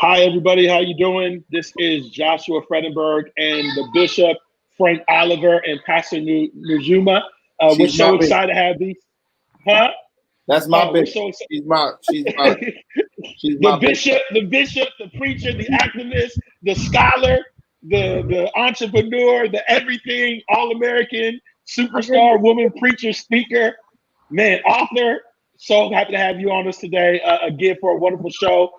Hi, everybody. How you doing? This is Joshua Fredenberg and the Bishop, Frank Oliver, and Pastor Nujuma. We're She's so my bishop. excited to have these. Huh? That's my Oh, we're bishop. so excited. She's The my bishop. bishop, the preacher, the activist, the scholar, the entrepreneur, the everything, all American, superstar, woman, preacher, speaker, man, author. So happy to have you on us today again for a wonderful show.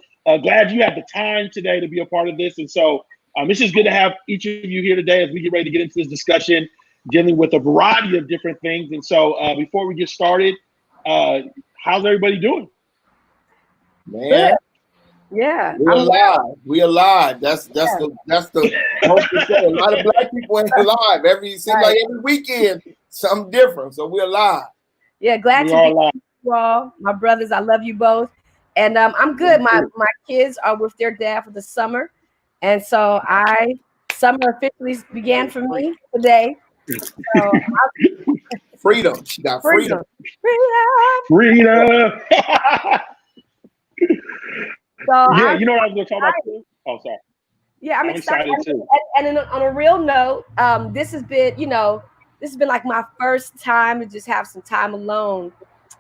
Glad you had the time today to be a part of this. And so it's just good to have each of you here today as we get ready to get into this discussion, dealing with a variety of different things. And so before we get started, how's everybody doing? Man, Yeah, we're alive. We alive. That's the hope to say. A lot of black people ain't alive. Seems like every weekend something different. So we're alive. Yeah, glad We to are be alive. with you all, my brothers. I love you both, and I'm good. My kids are with their dad for the summer, and so summer officially began for me today. So Freedom. She got freedom. Freedom. So Yeah, you know what I was going to talk about too? Oh, sorry. Yeah, I'm excited too. And on a real note, this has been like my first time to just have some time alone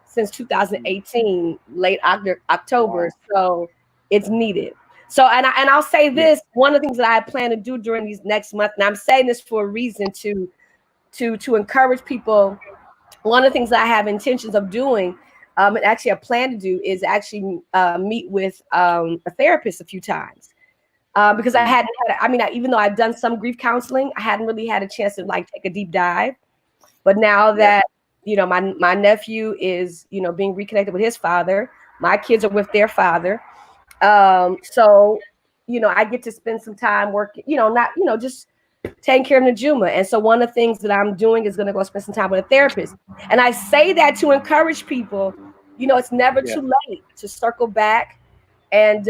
since 2018, late October. Wow. So it's needed. So and I'll say this: one of the things that I plan to do during these next month, and I'm saying this for a reason to encourage people. One of the things that I have intentions of doing, and actually a plan to do, is actually meet with a therapist a few times. Because I hadn't had, even though I've done some grief counseling, I hadn't really had a chance to like take a deep dive. But now that, my nephew is, being reconnected with his father, my kids are with their father. So, I get to spend some time working, just taking care of Najuma. And so one of the things that I'm doing is going to go spend some time with a therapist. And I say that to encourage people, it's never too late to circle back and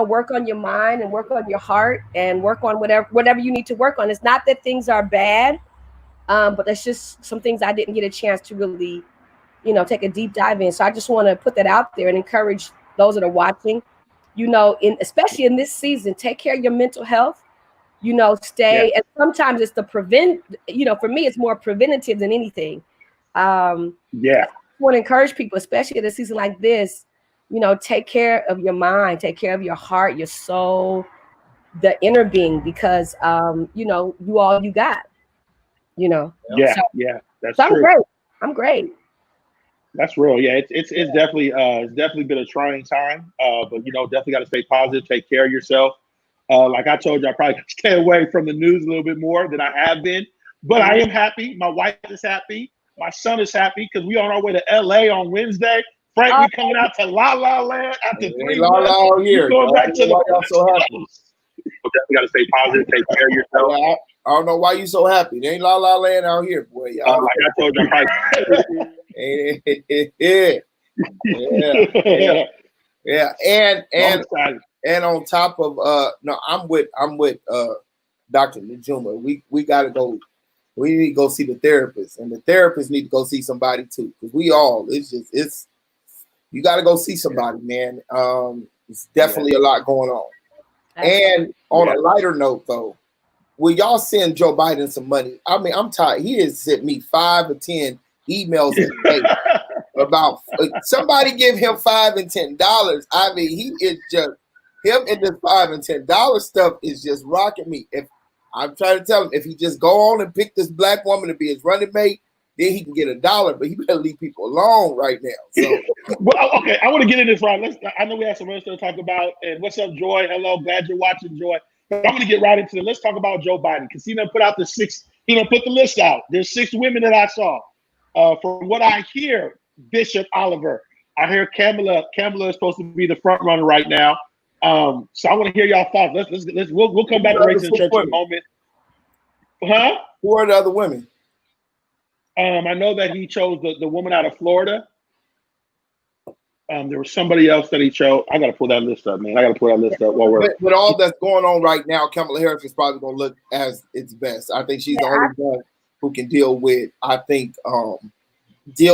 work on your mind and work on your heart and work on whatever you need to work on. It's not that things are bad, but it's just some things I didn't get a chance to really take a deep dive in. So I just want to put that out there and encourage those that are watching, especially in this season, take care of your mental health, stay. And sometimes it's for me it's more preventative than anything. I want to encourage people, especially in a season like this, take care of your mind, take care of your heart, your soul, the inner being, because you got. That's so true. I'm great. That's real. Yeah, it's definitely been a trying time. But definitely got to stay positive, take care of yourself. Like I told you, I probably stay away from the news a little bit more than I have been. But I am happy. My wife is happy. My son is happy because we on our way to LA on Wednesday. Frank, we coming out to La La Land after 3 La months. La here. Going back to why y'all so happy? Definitely got to stay positive, take care of yourself. Yeah, I don't know why you so happy. There ain't La La Land out here, boy. Like I told you, yeah. And on top of I'm with Dr. Najuma. We gotta go. We need to go see the therapist, and the therapist need to go see somebody too, because it's you got to go see somebody, man. It's definitely a lot going on. And on a lighter note, though, will y'all send Joe Biden some money? I mean, I'm tired. He has sent me 5 or 10 emails a day about somebody give him $5 and $10. I mean, he is just him and this $5 and $10 stuff is just rocking me. If I'm trying to tell him, if he just go on and pick this black woman to be his running mate, then he can get $1. But he better leave people alone right now. So, well, okay, I want to get in this right. I know we have some other stuff to talk about. And what's up, Joy? Hello, glad you're watching, Joy. But I'm going to get right into it. Let's talk about Joe Biden, because he done put out he done put the list out. There's 6 women that I saw. From what I hear, Bishop Oliver, I hear Kamala is supposed to be the front runner right now. So I want to hear y'all thoughts. We'll come back to race in the church in a moment. Huh? Who are the other women? I know that he chose the woman out of Florida. There was somebody else that he chose. I got to pull that list up, man. While we're with all that's going on right now, Kamala Harris is probably going to look as its best. I think she's the only one who can deal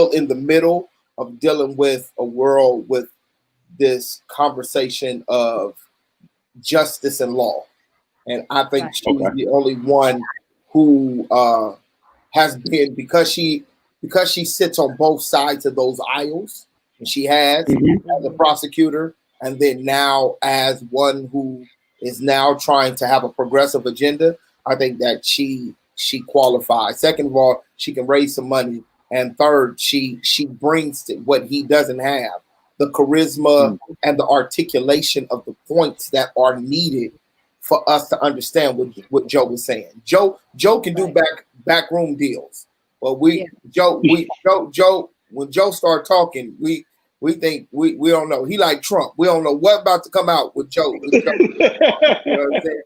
in the middle of dealing with a world with this conversation of justice and law. And I think she's the only one who has been, because she sits on both sides of those aisles, and she has as a prosecutor, and then now as one who is now trying to have a progressive agenda. I think that she qualifies. Second of all, she can raise some money, and third, she brings to what he doesn't have, the charisma and the articulation of the points that are needed for us to understand what Joe was saying. Joe can do backroom deals, but Joe, when Joe started talking, we think we don't know. He like Trump. We don't know what about to come out with Joe. You know what I'm saying?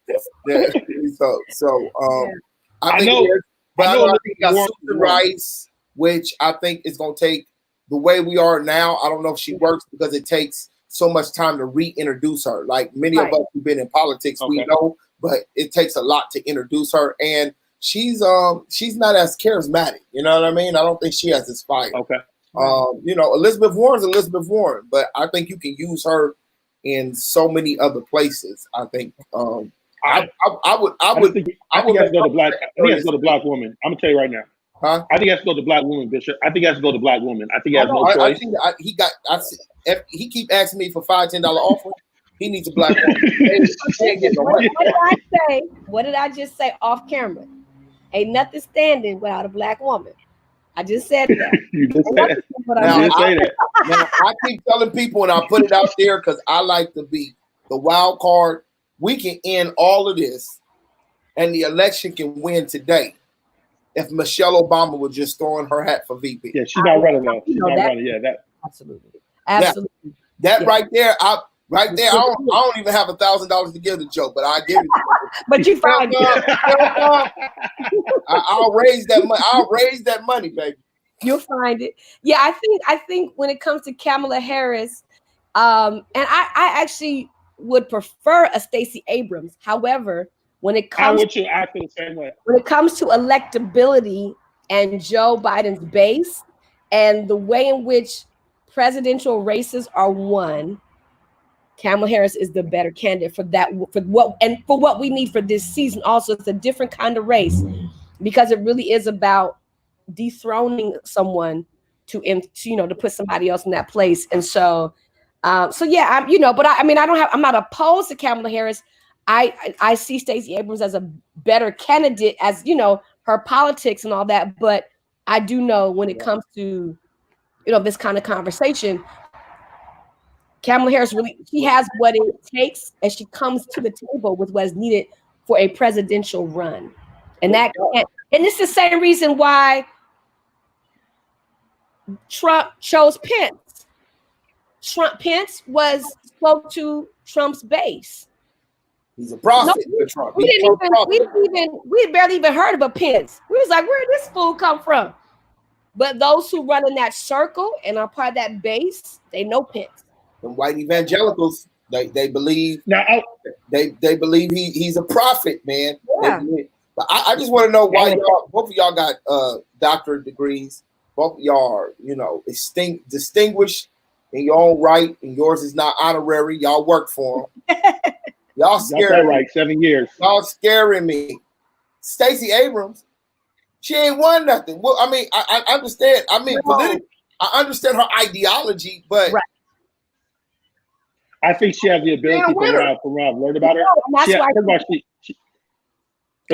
I think got Susan Rice, which I think is going to take the way we are now. I don't know if she works because it takes so much time to reintroduce her. Like many of us who've been in politics, we know, but it takes a lot to introduce her. And she's not as charismatic. You know what I mean? I don't think she has this fire. Okay. Elizabeth Warren's Elizabeth Warren, but I think you can use her in so many other places. I think I think it has to go to black. I think it has to go to black woman. I'm gonna tell you right now. Huh? I think it has to go to black woman, Bishop. I think it has to go to black woman. I think he has no choice. He keep asking me for $5-10 offer. He needs a black woman. What did I just say off camera? Ain't nothing standing without a black woman. I just said that. You just said that. Now, I keep telling people, and I put it out there because I like to be the wild card. We can end all of this, and the election can win today if Michelle Obama was just throwing her hat for VP. Yeah, she's not running though. She's not running. Yeah, that absolutely. Right there. I don't even have $1,000 to give to Joe, but I give it to her. But you find it. I'll raise that money. I'll raise that money, baby. You'll find it. Yeah, I think when it comes to Kamala Harris, and I actually would prefer a Stacey Abrams. However, when it comes I feel the same way. When it comes to electability and Joe Biden's base and the way in which presidential races are won, Kamala Harris is the better candidate for that, for what we need for this season. Also, it's a different kind of race because it really is about dethroning someone to put somebody else in that place. And so yeah, I'm not opposed to Kamala Harris. I see Stacey Abrams as a better candidate, as her politics and all that. But I do know when it comes to this kind of conversation, Kamala Harris she has what it takes, and she comes to the table with what is needed for a presidential run. And it's the same reason why Trump chose Pence. Pence spoke to Trump's base. He's a prophet for Trump. We had barely even heard of a Pence. We was like, where did this fool come from? But those who run in that circle and are part of that base, they know Pence. And white evangelicals, they believe they believe he's a prophet, man. Yeah. But I just want to know why both of y'all got doctorate degrees. Both of y'all are, distinguished in your own right, and yours is not honorary. Y'all work for them. Y'all scaring me. 7 years. Y'all scaring me. Stacey Abrams, she ain't won nothing. Well, I mean, I understand. I mean, politically, I understand her ideology, but I think she has the ability from what I've learned about her.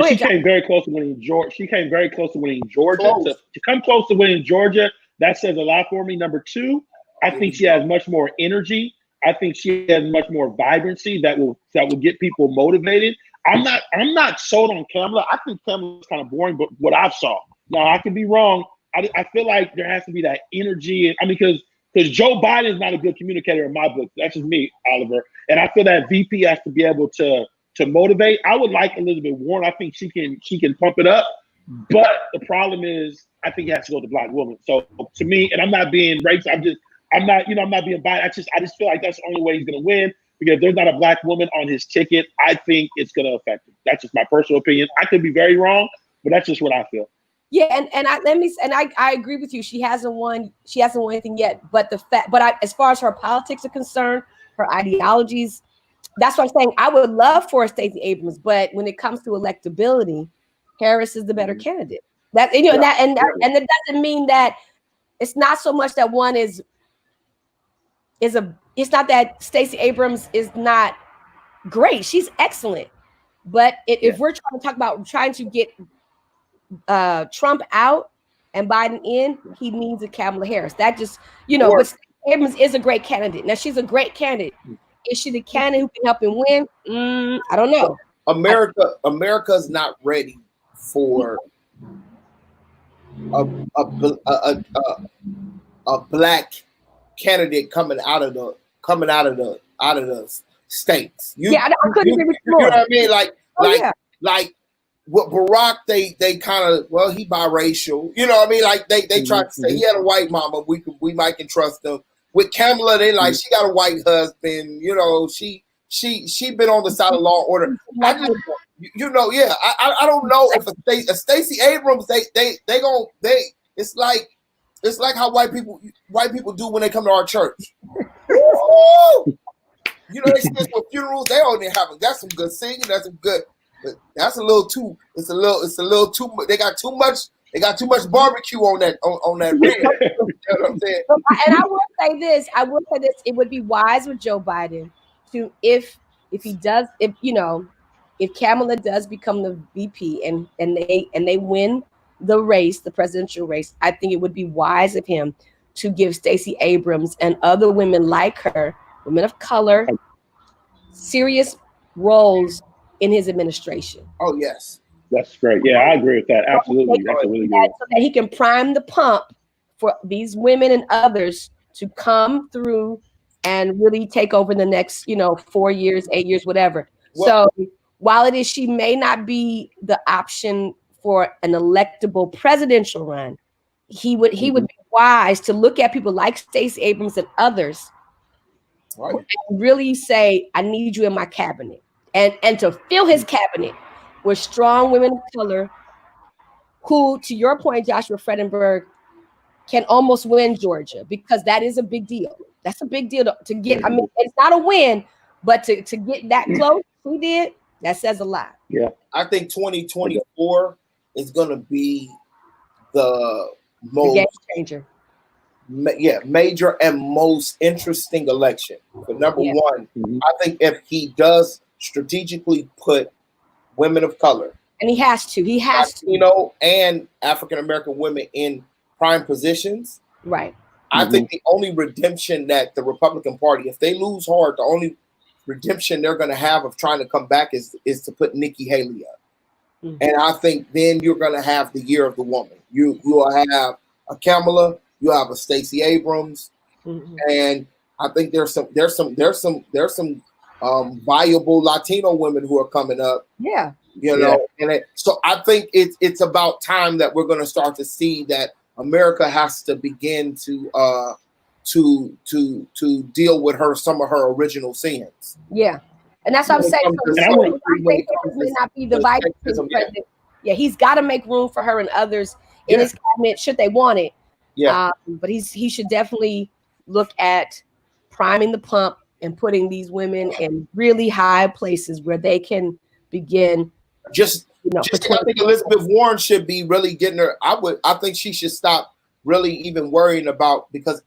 She came very close to winning Georgia. She came very close to winning Georgia. To come close to winning Georgia, that says a lot for me. Number two, I think she has much more energy. I think she has much more vibrancy that will get people motivated. I'm not sold on Kamala. I think Kamala's kind of boring, but what I've saw. Now I could be wrong. I feel like there has to be that energy. Because Joe Biden is not a good communicator in my book. That's just me, Oliver. And I feel that VP has to be able to motivate. I would like Elizabeth Warren. I think she can pump it up. But the problem is, I think it has to go to black women. So to me, and I'm not being racist. I'm not being biased. I just feel like that's the only way he's going to win, because if there's not a black woman on his ticket, I think it's going to affect him. That's just my personal opinion. I could be very wrong, but that's just what I feel. Yeah, I agree with you. She hasn't won anything yet. But as far as her politics are concerned, her ideologies, that's what I'm saying. I would love for Stacey Abrams, but when it comes to electability, Harris is the better candidate. That you know, and it doesn't mean that it's not so much that one is it's not that Stacey Abrams is not great. She's excellent. But if we're trying to talk about trying to get Trump out and Biden in, he needs a Kamala Harris. That just, you know, but Stacey Abrams is a great candidate. Now, she's a great candidate. Is she the candidate who can help him win? I don't know. America's not ready for a black candidate coming out of the states. I couldn't agree with you more. You know what I mean? Like what Barack, they kind of, well, he biracial. You know what I mean? Like they tried to say he had a white mama. We might can trust him. With Kamala, they like she got a white husband. You know, she been on the side of law and order. I just, you know, I don't know if a Stacey Abrams it's like how white people do when they come to our church. You know, they stand for funerals. They only that's some good singing. That's some good. But that's a little too. It's a little too. They got too much barbecue on that rib. You know what I'm saying? And I will say this. It would be wise with Joe Biden to if Kamala does become the VP and they win the race, the presidential race, I think it would be wise of him to give Stacey Abrams and other women like her, women of color, serious roles in his administration. Oh, yes. That's great. Yeah, I agree with that. Absolutely. That's a really good. So that he can prime the pump for these women and others to come through and really take over the next, 4 years, 8 years, whatever. Well, so while she may not be the option for an electable presidential run, he would be wise to look at people like Stacey Abrams and others and really say, I need you in my cabinet. And to fill his cabinet with strong women of color who, to your point, Joshua Frydenberg, can almost win Georgia, because that is a big deal. That's a big deal to get. I mean, it's not a win, but to get that close, who did, that says a lot. Yeah. I think 2024 is going to be the most game changer. Major and most interesting election. But number one, I think if he does strategically put women of color, and he has to, and African American women in prime positions, right? I think the only redemption that the Republican Party, if they lose hard, the only redemption they're going to have of trying to come back is to put Nikki Haley up. And I think then you're going to have the year of the woman. You will have a Kamala, you have a Stacey Abrams, and I think there's some viable Latino women who are coming up. Yeah, and so I think it's about time that we're going to start to see that America has to begin to deal with some of her original sins. Yeah, and that's what I'm saying. May not be the vice president. Yeah, he's got to make room for her and others in his cabinet should they want it. Yeah, but he should definitely look at priming the pump and putting these women in really high places where they can begin. I think Elizabeth Warren should be really getting her. I think she should stop really even worrying about because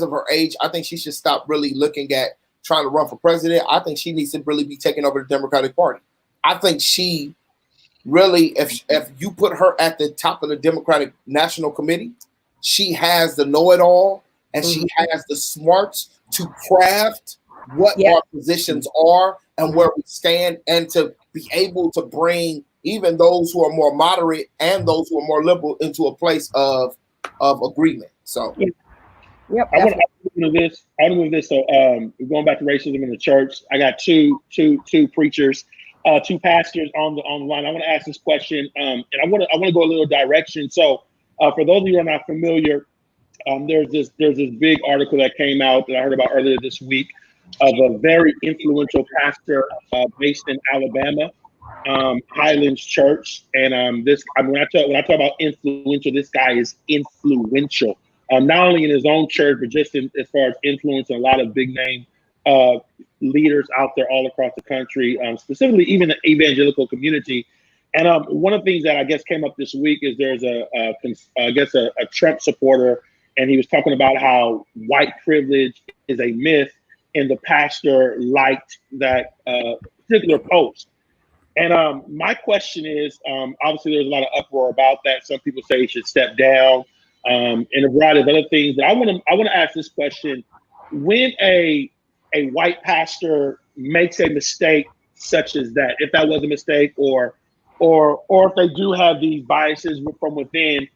of her age. I think she should stop really looking at trying to run for president. I think she needs to really be taking over the Democratic Party. I think she really, if you put her at the top of the Democratic National Committee, she has the know-it-all and she has the smarts to craft what our positions are and where we stand, and to be able to bring even those who are more moderate and those who are more liberal into a place of agreement. So, I want to move this. So, going back to racism in the church, I got two preachers, two pastors on the line. I want to ask this question, and I want to go a little direction. So, for those of you who are not familiar, there's this big article that came out that I heard about earlier this week of a very influential pastor based in Alabama, Highlands Church. And when I talk about influential, this guy is influential, not only in his own church, but just as far as influence in a lot of big name leaders out there all across the country, specifically even the evangelical community. And one of the things that I guess came up this week is there's a Trump supporter, and he was talking about how white privilege is a myth, and the pastor liked that particular post. And my question is, obviously there's a lot of uproar about that. Some people say he should step down, and a variety of other things. But I want to ask this question: when a white pastor makes a mistake such as that, if that was a mistake, or if they do have these biases from within,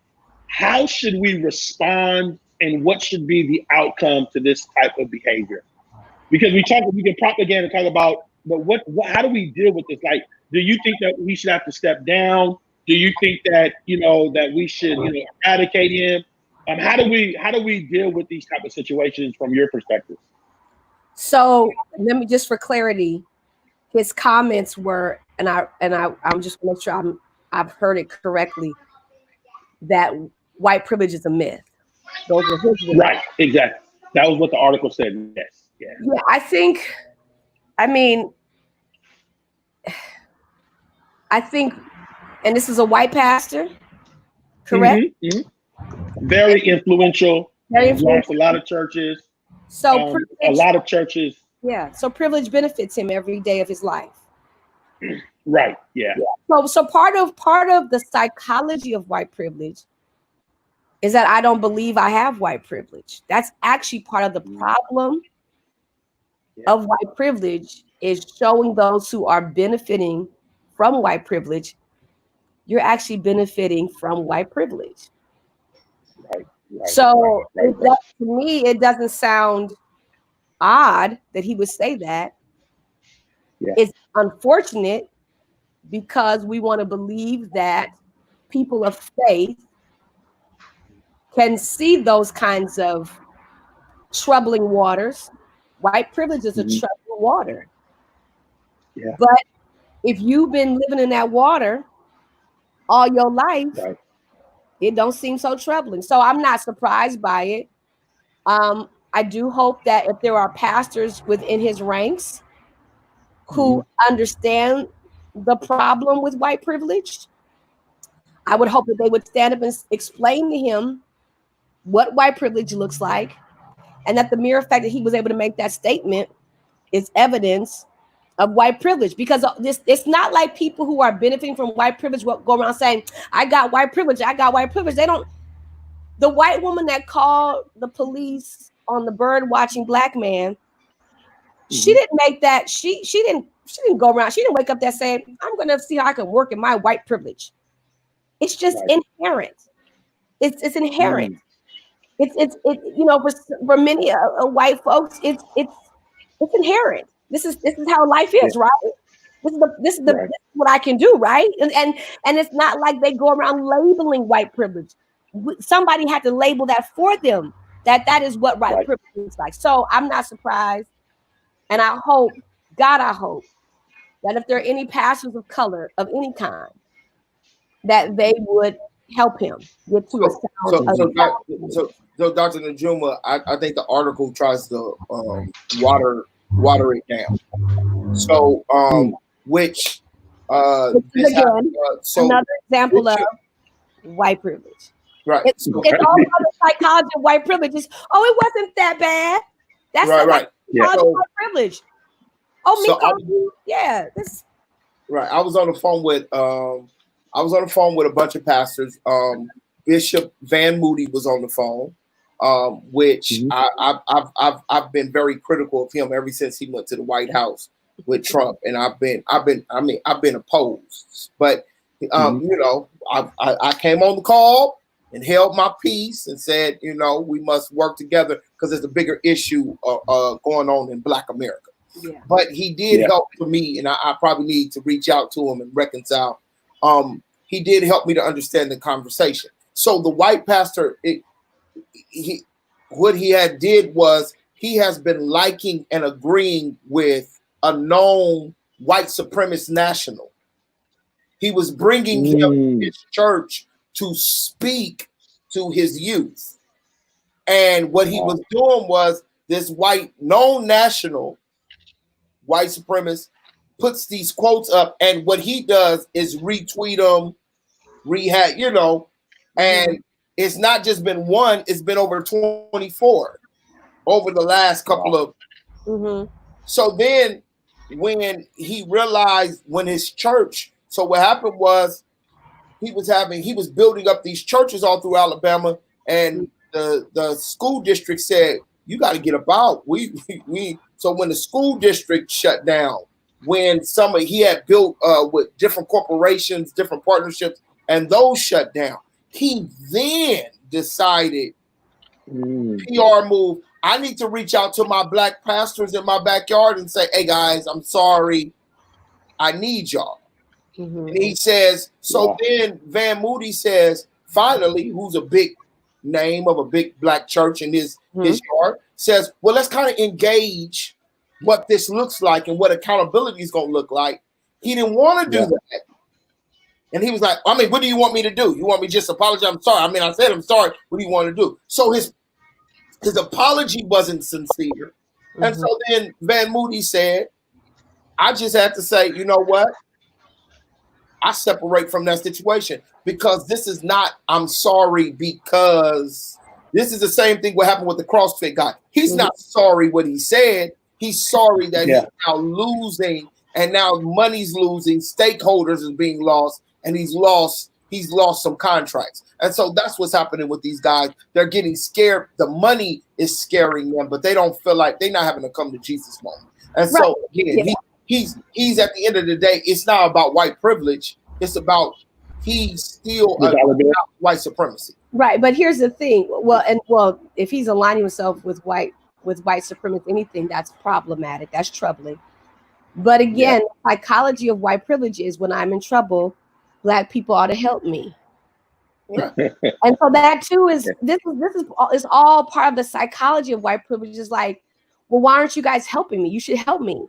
how should we respond, and what should be the outcome to this type of behavior? Because we can propaganda talk about, but how do we deal with this? Like, do you think that we should have to step down? Do you think that that we should eradicate him? How do we deal with these type of situations from your perspective? So let me just for clarity, his comments were, and I'm just gonna make sure I've heard it correctly, that white privilege is a myth. Those were his words. Right, exactly. That was what the article said. Yes. Yeah. I think, and this is a white pastor, correct? Mm-hmm, mm-hmm. Very influential. Launched a lot of churches. So a lot of churches. Yeah. So privilege benefits him every day of his life. Right. Yeah. So part of the psychology of white privilege is that I don't believe I have white privilege. That's actually part of the problem of white privilege, is showing those who are benefiting from white privilege, you're actually benefiting from white privilege. Right. So to me, it doesn't sound odd that he would say that. Yeah. It's unfortunate because we want to believe that people of faith can see those kinds of troubling waters. White privilege is a troubling water. Yeah. But if you've been living in that water all your life, it don't seem so troubling. So I'm not surprised by it. I do hope that if there are pastors within his ranks who understand the problem with white privilege, I would hope that they would stand up and explain to him what white privilege looks like, and that the mere fact that he was able to make that statement is evidence of white privilege. Because it's not like people who are benefiting from white privilege will go around saying, I got white privilege, I got white privilege. They don't. The white woman that called the police on the bird watching black man, she didn't make that, she didn't go around, she didn't wake up there saying, I'm gonna see how I can work in my white privilege. It's just inherent. It's inherent. It's for many white folks, it's inherent. This is how life is, right? This is what I can do, right? And it's not like they go around labeling white privilege. Somebody had to label that for them. That is what white privilege is like. So I'm not surprised, and I hope that if there are any pastors of color of any kind, that they would help him get to a sound. So Dr. Najuma, I think the article tries to water it down. So which again, another example of white privilege. Right. It's all about the psychology of white privilege. It wasn't that bad. That's right. Psychology of white privilege. Right. I was on the phone with a bunch of pastors. Bishop Van Moody was on the phone, which I've been very critical of him ever since he went to the White House with Trump, and I've been opposed. But I came on the call and held my peace and said, we must work together because there's a bigger issue going on in Black America. Yeah. But he did help for me, and I probably need to reach out to him and reconcile. He did help me to understand the conversation. So the white pastor, what he had did was he has been liking and agreeing with a known white supremacist national. He was bringing him to his church to speak to his youth. And what he was doing was this white, known national white supremacist puts these quotes up, and what he does is retweet them, and it's not just been one, it's been over 24 over the last couple of. So then when he realized when his church, so what happened was he was building up these churches all through Alabama, and the school district said, you got to get about. So when the school district shut down, when he had built with different corporations, different partnerships, and those shut down, he then decided, PR move, I need to reach out to my black pastors in my backyard and say, hey guys, I'm sorry, I need y'all. And he says, then Van Moody says, finally, who's a big name of a big black church in his yard, says, well, let's kind of engage what this looks like and what accountability is going to look like. He didn't want to do that. And he was like, I mean, what do you want me to do? You want me to just apologize? I'm sorry. I mean, I said, I'm sorry. What do you want to do? So his apology wasn't sincere. And so then Van Moody said, I just had to say, you know what? I separate from that situation because this is not, I'm sorry, because this is the same thing what happened with the CrossFit guy. He's not sorry what he said. He's sorry that he's now losing, and now money's losing, stakeholders is being lost, and he's lost some contracts. And so that's what's happening with these guys. They're getting scared. The money is scaring them, but they don't feel like they're not having to come to Jesus moment. And so again, he's at the end of the day, it's not about white privilege. It's about he's still about white supremacy. Right. But here's the thing. Well, if he's aligning himself with white supremacy, anything that's problematic, that's troubling. But again, psychology of white privilege is when I'm in trouble, black people ought to help me. And so that too is all part of the psychology of white privilege. Is like, well, why aren't you guys helping me? You should help me.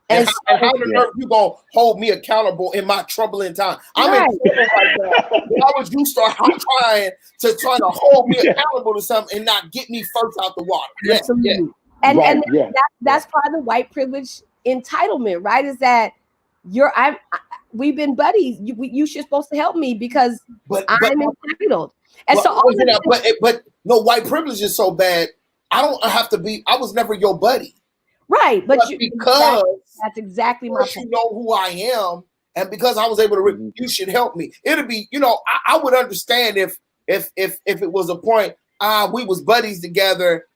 And how on earth you gonna hold me accountable in my troubling time? I'm in trouble right now. Why would you start trying to hold me accountable to something and not get me first out the water? Absolutely. That's part of the white privilege entitlement, right? Is that we've been buddies. You should supposed to help me because I'm entitled. And but no, white privilege is so bad. I don't have to be. I was never your buddy. Right, but because that's exactly my point. You know who I am, and because I was able to, you should help me. It'll be, I would understand if it was a point. We was buddies together.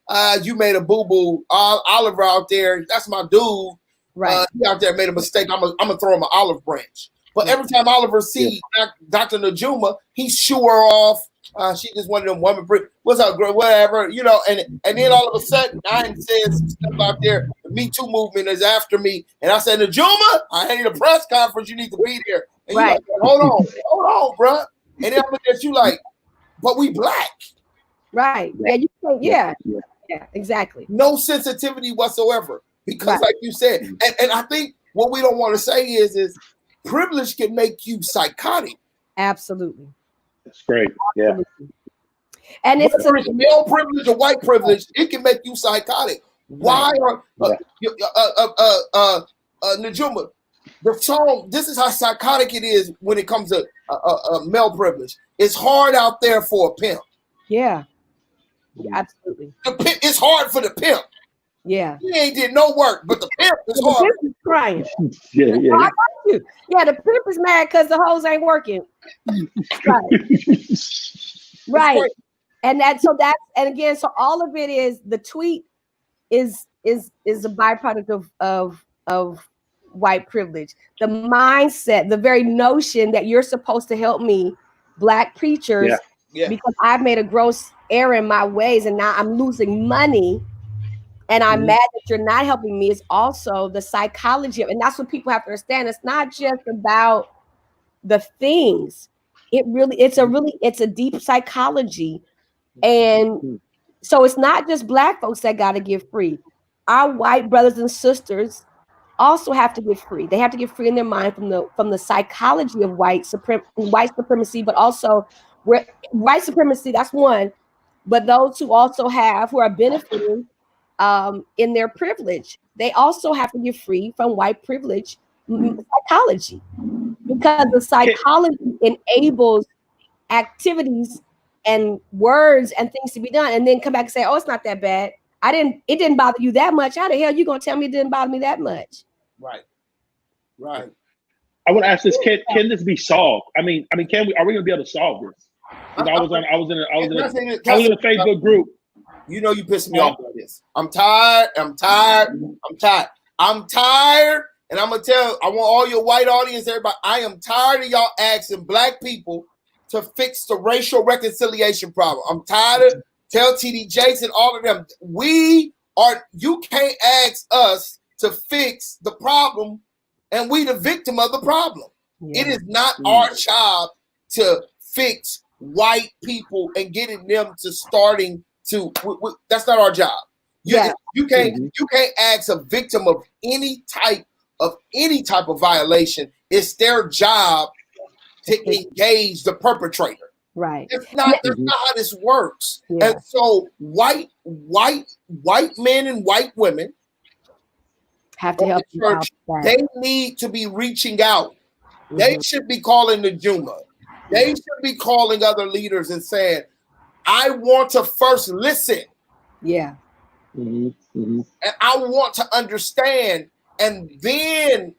You made a boo boo. Oliver out there, that's my dude. Right, he out there made a mistake. I'm gonna throw him an olive branch. But every time Oliver sees Dr. Najuma, he shoo her off. She just one of them women. What's up, girl? Whatever, and then all of a sudden, I said some stuff out there. The Me Too movement is after me, and I said, Najuma, I need a press conference. You need to be there. And you like, hold on, bro. And then I look at you like, but we black, right? Yeah, exactly. No sensitivity whatsoever, because like you said, and I think what we don't want to say is privilege can make you psychotic. Absolutely. That's great. Yeah. And it's male privilege or white privilege, it can make you psychotic. Why are Najuma, the song, this is how psychotic it is when it comes to male privilege. It's hard out there for a pimp. Yeah, absolutely. It's hard for the pimp. Yeah. He ain't did no work, but the pimp is hard. The pimp is crying. Yeah. Yeah, the pimp is mad because the hoes ain't working. Right. And so all of it is the tweet is a byproduct of white privilege. The mindset, the very notion that you're supposed to help me, black preachers, because I've made a gross error in my ways and now I'm losing money. And I'm mad that you're not helping me. Is also the psychology of, and that's what people have to understand. It's not just about the things. It's a deep psychology. And so it's not just black folks that got to get free. Our white brothers and sisters also have to get free. They have to get free in their mind from the psychology of white supremacy, but also white supremacy, that's one. But those who are benefiting in their privilege. They also have to get free from white privilege psychology, because the psychology enables activities and words and things to be done, and then come back and say, oh, it's not that bad. It didn't bother you that much. How the hell you gonna tell me it didn't bother me that much? Right. I want to ask this: Can this be solved? I mean, are we gonna be able to solve this? I was in a Facebook group. You know, you pissing me off by this. I'm tired, and I'm gonna tell. I want all your white audience, everybody. I am tired of y'all asking black people to fix the racial reconciliation problem. I'm tired of tell TD Jakes and all of them. You can't ask us to fix the problem, and we the victim of the problem. Yeah. It is not our job to fix white people and getting them to starting to. That's not our job. You can't ask a victim of any type of violation. It's their job to engage the perpetrator. Right. That's not how this works. Yeah. And so white men and white women have to help the church. They need to be reaching out. Mm-hmm. They should be calling the Juma. They should be calling other leaders and saying, I want to first listen. Yeah. Mm-hmm. Mm-hmm. And I want to understand, and then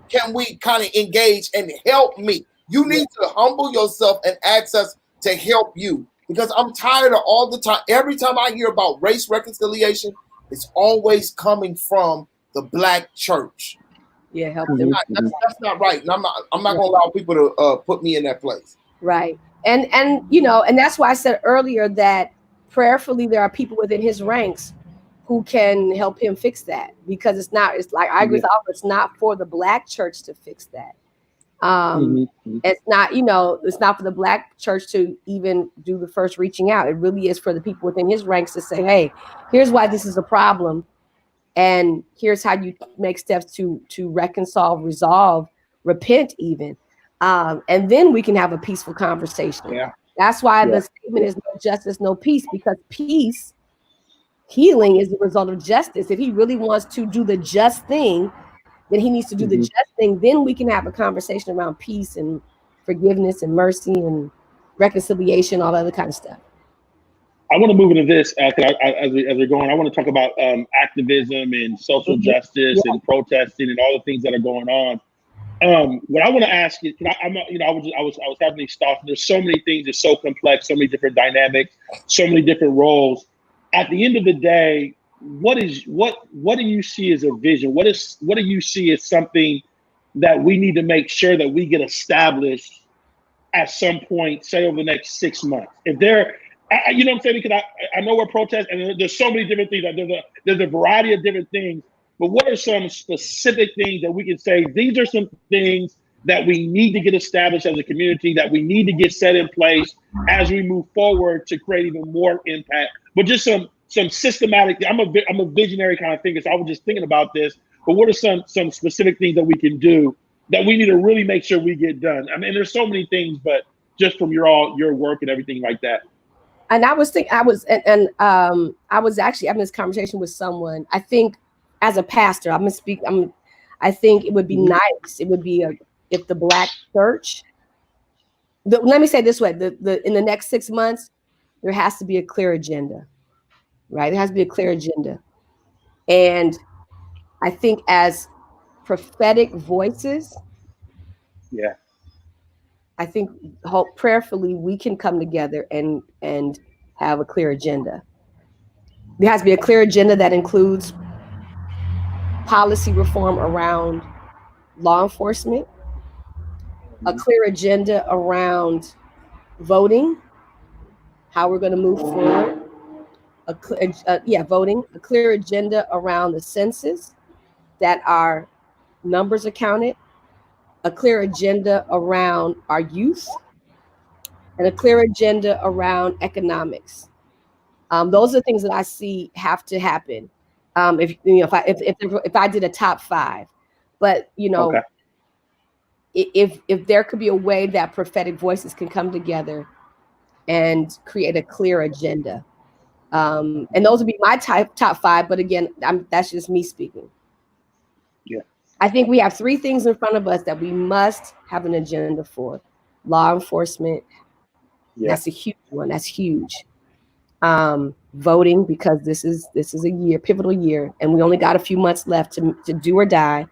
can we kind of engage and help me? You need to humble yourself and ask us to help you, because I'm tired of all the time. Every time I hear about race reconciliation, it's always coming from the black church. Yeah, help them. That's not right. And I'm not going to allow people to put me in that place. Right. And and that's why I said earlier that prayerfully there are people within his ranks who can help him fix that, because it's like I agree with Alfred, it's not for the black church to fix that. It's not, it's not for the black church to even do the first reaching out. It really is for the people within his ranks to say, hey, here's why this is a problem, and here's how you make steps to reconcile, resolve, repent even, and then we can have a peaceful conversation. Yeah. That's why the statement is no justice, no peace, because peace, healing is the result of justice. If he really wants to do the just thing, then he needs to do the just thing. Then we can have a conversation around peace and forgiveness and mercy and reconciliation, all that other kind of stuff. I want to move into this as we're going. I want to talk about activism and social justice and protesting and all the things that are going on. What I want to ask is, I was having these thoughts. There's so many things. It's so complex. So many different dynamics. So many different roles. At the end of the day, what do you see as a vision? What do you see as something that we need to make sure that we get established at some point, say over the next 6 months? If there, you know what I'm saying? Because I know we're protesting, and there's so many different things. There's a variety of different things. But what are some specific things that we can say, these are some things that we need to get established as a community, that we need to get set in place as we move forward to create even more impact? But just some systematic, I'm a visionary kind of thinker, so I was just thinking about this. But what are some specific things that we can do that we need to really make sure we get done? I mean, there's so many things, but just from your work and everything like that. And I was actually having this conversation with someone. I think as a pastor, I think it would be nice. It would be if the black church. Let me say it this way: in the next 6 months, there has to be a clear agenda, right? There has to be a clear agenda, and I think as prophetic voices, I think prayerfully we can come together and have a clear agenda. There has to be a clear agenda that includes policy reform around law enforcement, a clear agenda around voting, how we're going to move forward, voting, a clear agenda around the census, that our numbers are counted, a clear agenda around our youth, and a clear agenda around economics. Those are the things that I see have to happen. If I did a top 5, but if there could be a way that prophetic voices can come together and create a clear agenda, And those would be my top 5. But again, that's just me speaking. Yeah. I think we have 3 things in front of us that we must have an agenda for. Law enforcement. Yeah. That's a huge one. That's huge. Voting, because this is a pivotal year, and we only got a few months left to do or die.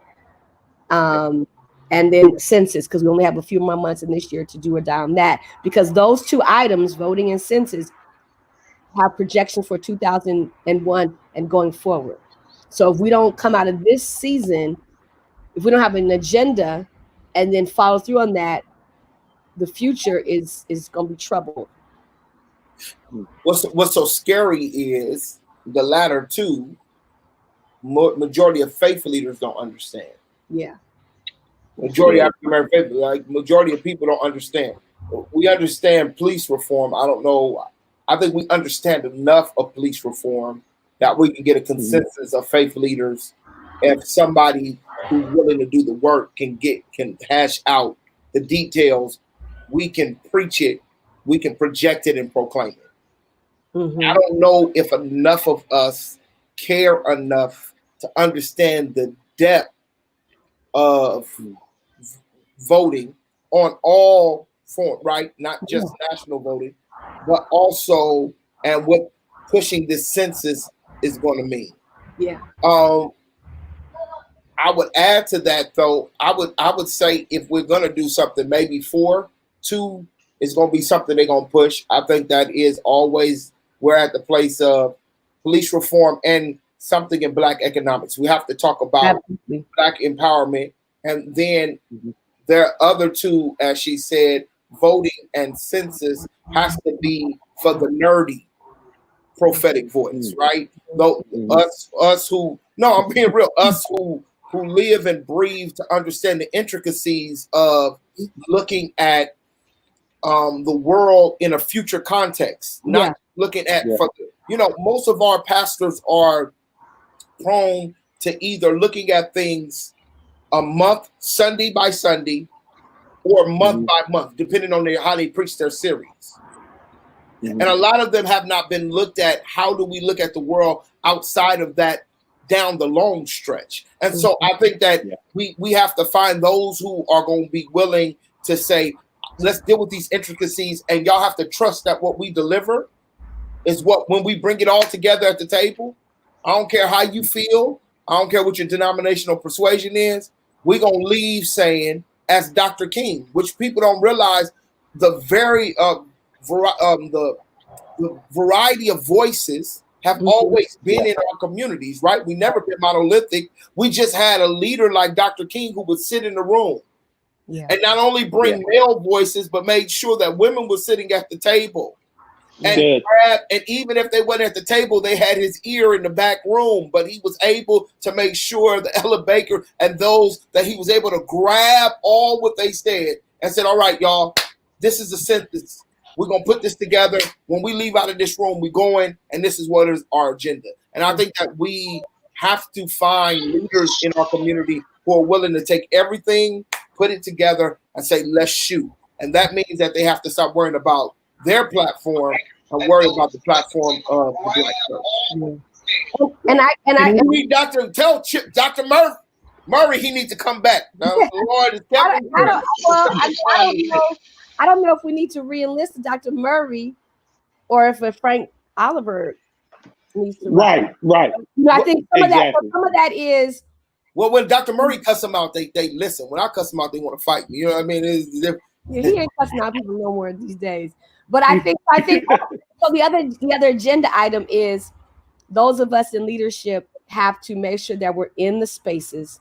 And then census, because we only have a few more months in this year to do or die on that, because those 2 items, voting and census, have projections for 2001 and going forward. So if we don't come out of this season, if we don't have an agenda and then follow through on that, the future is going to be troubled. What's so scary is the latter 2. Majority of faith leaders don't understand. Yeah. Majority of African American faith, like majority of people don't understand. We understand police reform. I don't know. I think we understand enough of police reform that we can get a consensus of faith leaders. If somebody who's willing to do the work can hash out the details, we can preach it, we can project it and proclaim it. Mm-hmm. I don't know if enough of us care enough to understand the depth of voting on all forms, right? Not just national voting, but also and what pushing this census is going to mean. Yeah. I would add to that though. I would say if we're going to do something, maybe 4, 2 is going to be something they're going to push. I think that is always. We're at the place of police reform and something in Black economics. We have to talk about Black empowerment. And then there are other 2, as she said, voting and census has to be for the nerdy prophetic voice, right? Though us who, no, I'm being real, us who live and breathe to understand the intricacies of looking at the world in a future context, not looking at, most of our pastors are prone to either looking at things a month, Sunday by Sunday, or month by month, depending on how they preach their series. And a lot of them have not been looked at. How do we look at the world outside of that down the long stretch? And so I think that we have to find those who are going to be willing to say, let's deal with these intricacies, and y'all have to trust that what we deliver is what, when we bring it all together at the table, I don't care how you feel, I don't care what your denominational persuasion is, we're going to leave saying, as Dr. King, which people don't realize, the very the variety of voices have always been in our communities, right? We never been monolithic. We just had a leader like Dr. King who would sit in the room and not only bring male voices, but made sure that women were sitting at the table. And even if they weren't at the table, they had his ear in the back room, but he was able to make sure the Ella Baker and those that he was able to grab all what they said and said, all right, y'all, this is a sentence. We're going to put this together. When we leave out of this room, we're going, and this is what is our agenda. And I think that we have to find leaders in our community who are willing to take everything, put it together, and say, let's shoot. And that means that they have to stop worrying about their platform and worry about the platform of the Black church. And I need Dr. Murray he needs to come back. Now, Lord is I don't know if we need to re-enlist Dr. Murray or if Frank Oliver needs to. Right. I think some of that is. Well, when Dr. Murray cuss them out, they listen. When I cuss them out, they want to fight me. You know what I mean? He ain't cussing out people no more these days. But I think so. The other agenda item is those of us in leadership have to make sure that we're in the spaces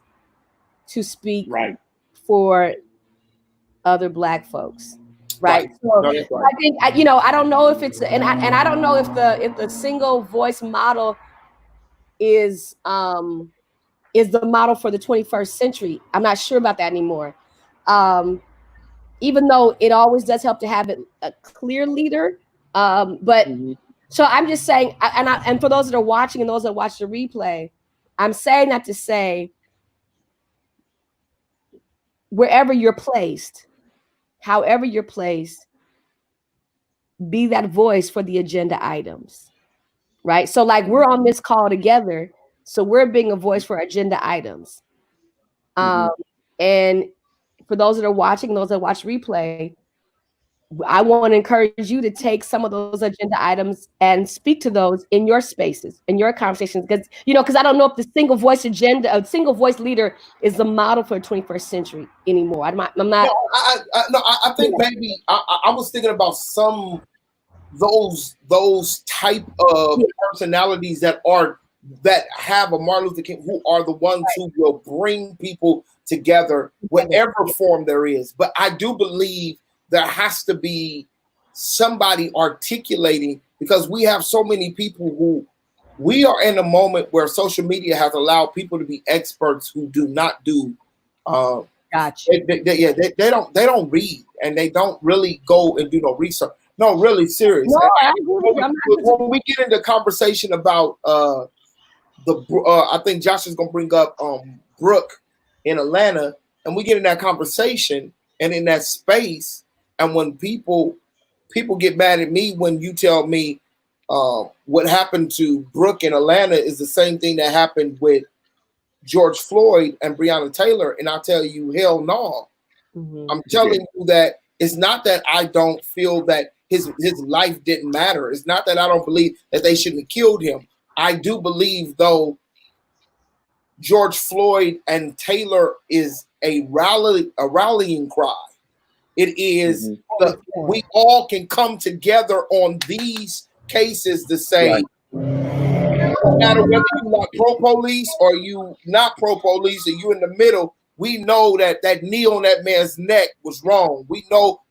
to speak for other Black folks. Right. So I think I don't know if it's and I don't know if the single voice model is the model for the 21st century. I'm not sure about that anymore. Even though it always does help to have a clear leader. So I'm just saying, and for those that are watching and those that watch the replay, I'm saying that to say, wherever you're placed, however you're placed, be that voice for the agenda items. right? So like we're on this call together, so we're being a voice for agenda items. And for those that are watching, those that watch replay, I want to encourage you to take some of those agenda items and speak to those in your spaces, in your conversations, because I don't know if the single voice agenda, a single voice leader, is the model for the 21st century anymore. I'm not. I think maybe I was thinking about some those type of personalities that have a Martin Luther King, who are the ones who will bring people together, whatever form there is. But I do believe there has to be somebody articulating, because we have so many people who, we are in a moment where social media has allowed people to be experts who do not do. Gotcha. They don't read, and they don't really go and do no research. No, really serious. No, when we get into conversation about I think Josh is gonna bring up Brooke in Atlanta, and we get in that conversation and in that space, and when people get mad at me when you tell me what happened to Brooke in Atlanta is the same thing that happened with George Floyd and Breonna Taylor, and I tell you, hell no. I'm telling you that it's not that I don't feel that his life didn't matter. It's not that I don't believe that they shouldn't have killed him. I do believe, though, George Floyd and Taylor is a rallying cry. It is we all can come together on these cases to say, no matter whether you are pro-police or you not pro-police, or you in the middle, we know that knee on that man's neck was wrong. We know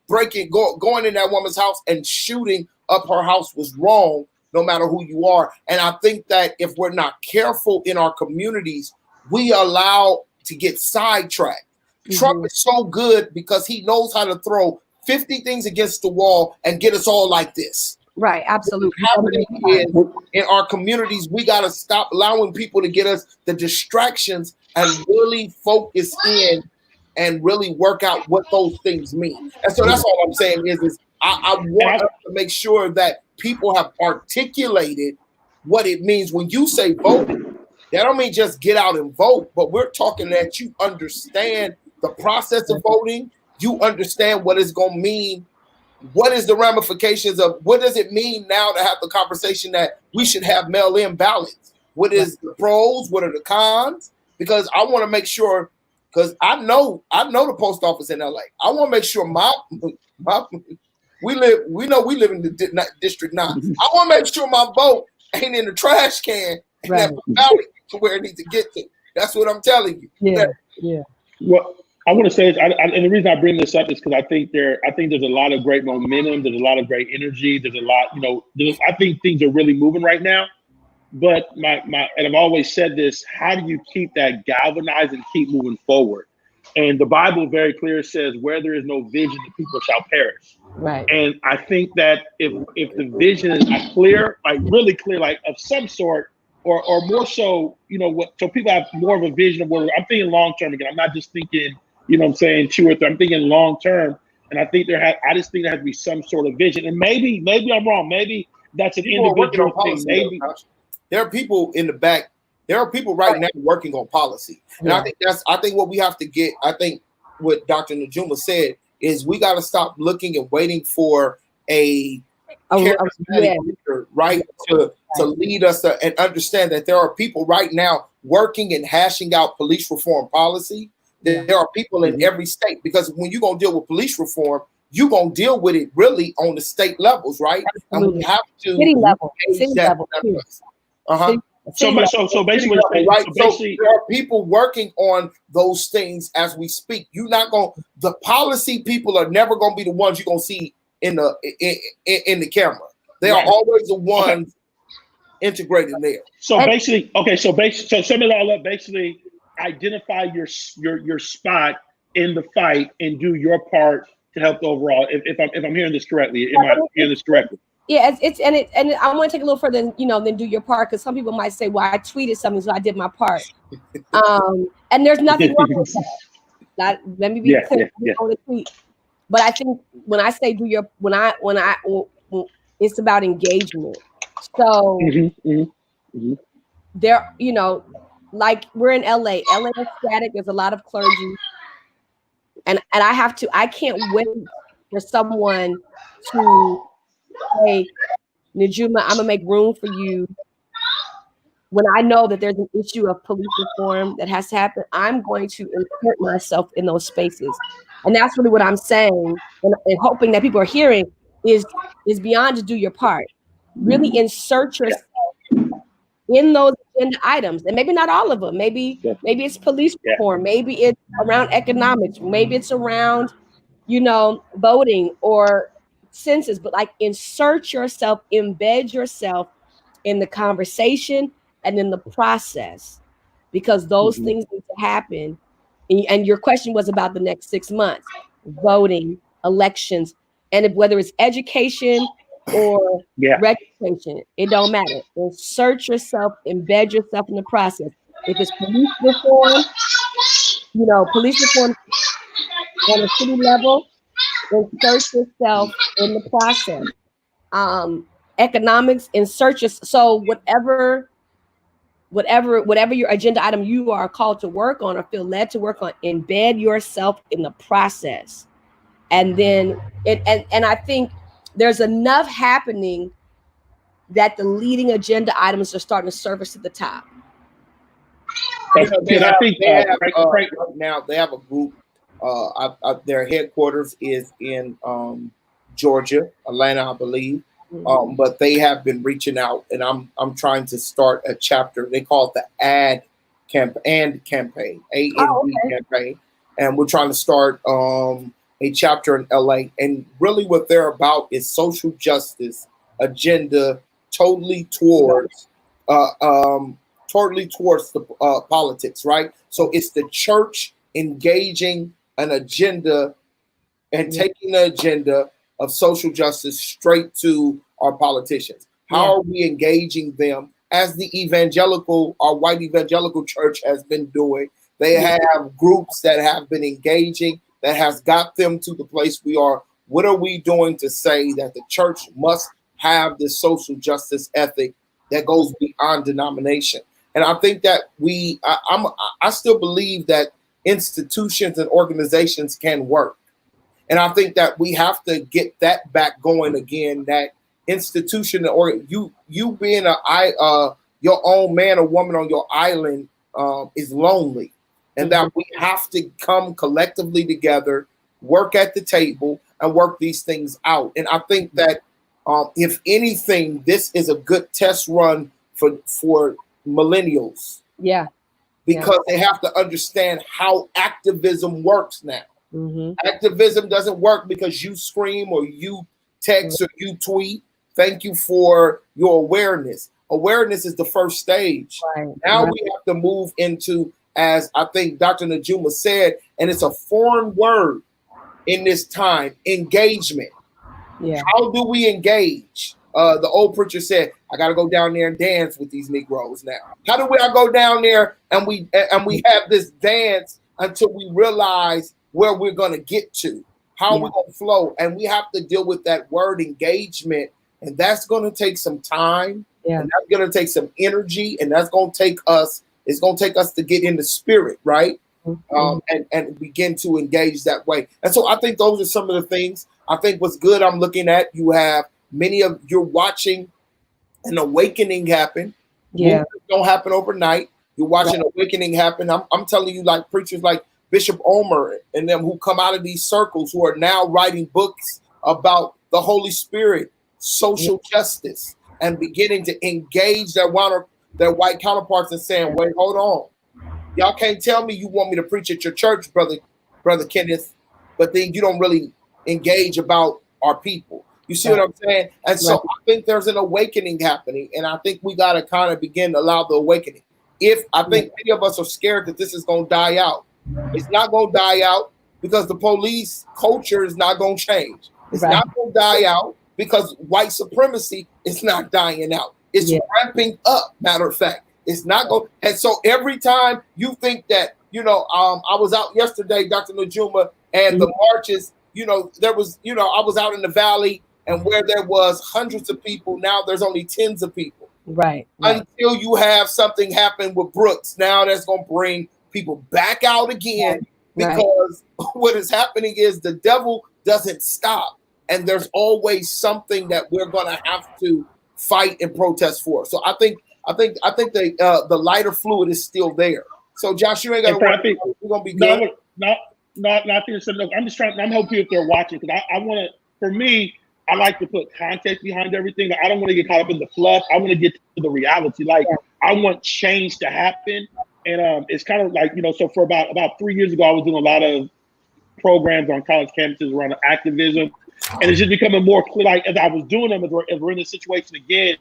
going in that woman's house and shooting up her house was wrong, no matter who you are. And I think that if we're not careful in our communities, we allow to get sidetracked. Trump is so good because he knows how to throw 50 things against the wall and get us all like this. Right, absolutely. In our communities, we got to stop allowing people to get us the distractions and really focus in and really work out what those things mean. And so that's all I'm saying is I want us to make sure that people have articulated what it means when you say vote. That don't mean just get out and vote, but we're talking that you understand the process of voting. You understand what it's going to mean. What is the ramifications of what does it mean now to have the conversation that we should have mail-in ballots? What is the pros? What are the cons? Because I want to make sure, because I know the post office in LA. I want to make sure we live in the District 9. I want to make sure my vote ain't in the trash can and that ballot to where it needs to get to. That's what I'm telling you. Yeah. Well, I want to say, and the reason I bring this up is because I think there's a lot of great momentum. There's a lot of great energy. There's a lot, I think things are really moving right now. But and I've always said this: how do you keep that galvanized and keep moving forward? And the Bible very clear says, "Where there is no vision, the people shall perish." Right. And I think that if the vision is not clear, like really clear, like of some sort, or more so, so people have more of a vision of where I'm thinking long term again. I'm not just thinking, 2 or 3. I'm thinking long term, and I just think there has to be some sort of vision. And maybe I'm wrong. Maybe that's an individual thing. Maybe there are people in the back. There are people right now working on policy, and I think what we have to get. I think what Dr. Najuma said is we got to stop looking and waiting for a charismatic leader, right, to lead us and understand that there are people right now working and hashing out police reform policy. There are people in every state, because when you're going to deal with police reform, you're going to deal with it really on the state levels, right? Absolutely. And we have to city level. So basically, there are people working on those things as we speak. The policy people are never going to be the ones you're going to see in the camera. They are always the ones integrated there. So basically, so sum it all up. Basically, identify your spot in the fight and do your part to help the overall. If I'm hearing this correctly, am I hearing this correctly? Yeah, and I want to take a little further than do your part, because some people might say, "Well, I tweeted something, so I did my part." And there's nothing wrong with that. Let me be clear on the tweet. But I think when I say it's about engagement. So there, you know, like we're in LA. LA is static. There's a lot of clergy. And I can't wait for someone to say, Nejuma, I'm gonna make room for you. When I know that there's an issue of police reform that has to happen, I'm going to insert myself in those spaces. And that's really what I'm saying, and hoping that people are hearing is beyond to do your part. Really insert yourself in those agenda items, and maybe not all of them. Maybe it's police reform, maybe it's around economics, maybe it's around, you know, voting or census, but like insert yourself, embed yourself in the conversation and in the process, because those things need to happen. And your question was about the next 6 months, voting, elections, and whether it's education or registration, it don't matter. Insert yourself, embed yourself in the process. If it's police reform, you know, police reform on a city level, insert yourself in the process. Economics, insert yourself. So whatever your agenda item you are called to work on or feel led to work on, embed yourself in the process. And then and I think there's enough happening that the leading agenda items are starting to surface to the top. They have a group. Their headquarters is in Georgia, Atlanta, I believe. But they have been reaching out, and I'm trying to start a chapter. They call it the AD campaign, campaign, and we're trying to start a chapter in LA. And really, what they're about is social justice agenda, totally towards the politics, right? So it's the church engaging an agenda and taking the agenda of social justice straight to our politicians. How are we engaging them as the our white evangelical church has been doing? They have groups that have been engaging, that has got them to the place we are. What are we doing to say that the church must have this social justice ethic that goes beyond denomination? And I think that I still believe that institutions and organizations can work. And I think that we have to get that back going again, that institution, or you being your own man or woman on your island is lonely. And that we have to come collectively together, work at the table, and work these things out. And I think that if anything, this is a good test run for millennials. Yeah. Because they have to understand how activism works now. Activism doesn't work because you scream or you text or you tweet. Thank you for your awareness. Awareness is the first stage. Now we have to move into, as I think Dr. Nejuma said, and it's a foreign word in this time, engagement. How do we engage? The old preacher said, I got to go down there and dance with these Negroes now. How do I go down there and we have this dance until we realize where we're going to get to, how we're going to flow? And we have to deal with that word engagement. And that's going to take some time. And that's going to take some energy. And that's going to take us, it's going to take us to get in the spirit, right? And begin to engage that way. And so I think those are some of the things. I think what's good I'm looking at, you have you're watching an awakening happen. Movements don't happen overnight. You're watching awakening happen. I'm telling you, like preachers like Bishop Omer and them who come out of these circles who are now writing books about the Holy Spirit, social justice, and beginning to engage their white counterparts and saying, wait, hold on. Y'all can't tell me you want me to preach at your church, brother Kenneth, but then you don't really engage about our people. You see what I'm saying? And so I think there's an awakening happening, and I think we got to kind of begin to allow the awakening. I think many of us are scared that this is going to die out. It's not going to die out because the police culture is not going to change. It's not going to die out because white supremacy is not dying out. It's ramping up, matter of fact. It's not going. And so every time you think that, I was out yesterday, Dr. Nejuma, and the marches, there was, I was out in the valley And where there was hundreds of people, now there's only tens of people. Right. Until you have something happen with Brooks, now that's going to bring people back out again, because what is happening is the devil doesn't stop, and there's always something that we're going to have to fight and protest for. So I think the lighter fluid is still there. So Josh, you ain't got to worry. We're going to be good. No, I think it's look. I'm just trying. I'm hoping if they're watching, because I want to. For me, I like to put context behind everything. I don't want to get caught up in the fluff. I want to get to the reality. Like, I want change to happen. And it's kind of like, so for about 3 years ago, I was doing a lot of programs on college campuses around activism. And it's just becoming more clear. Like, as I was doing them, as we're in this situation again,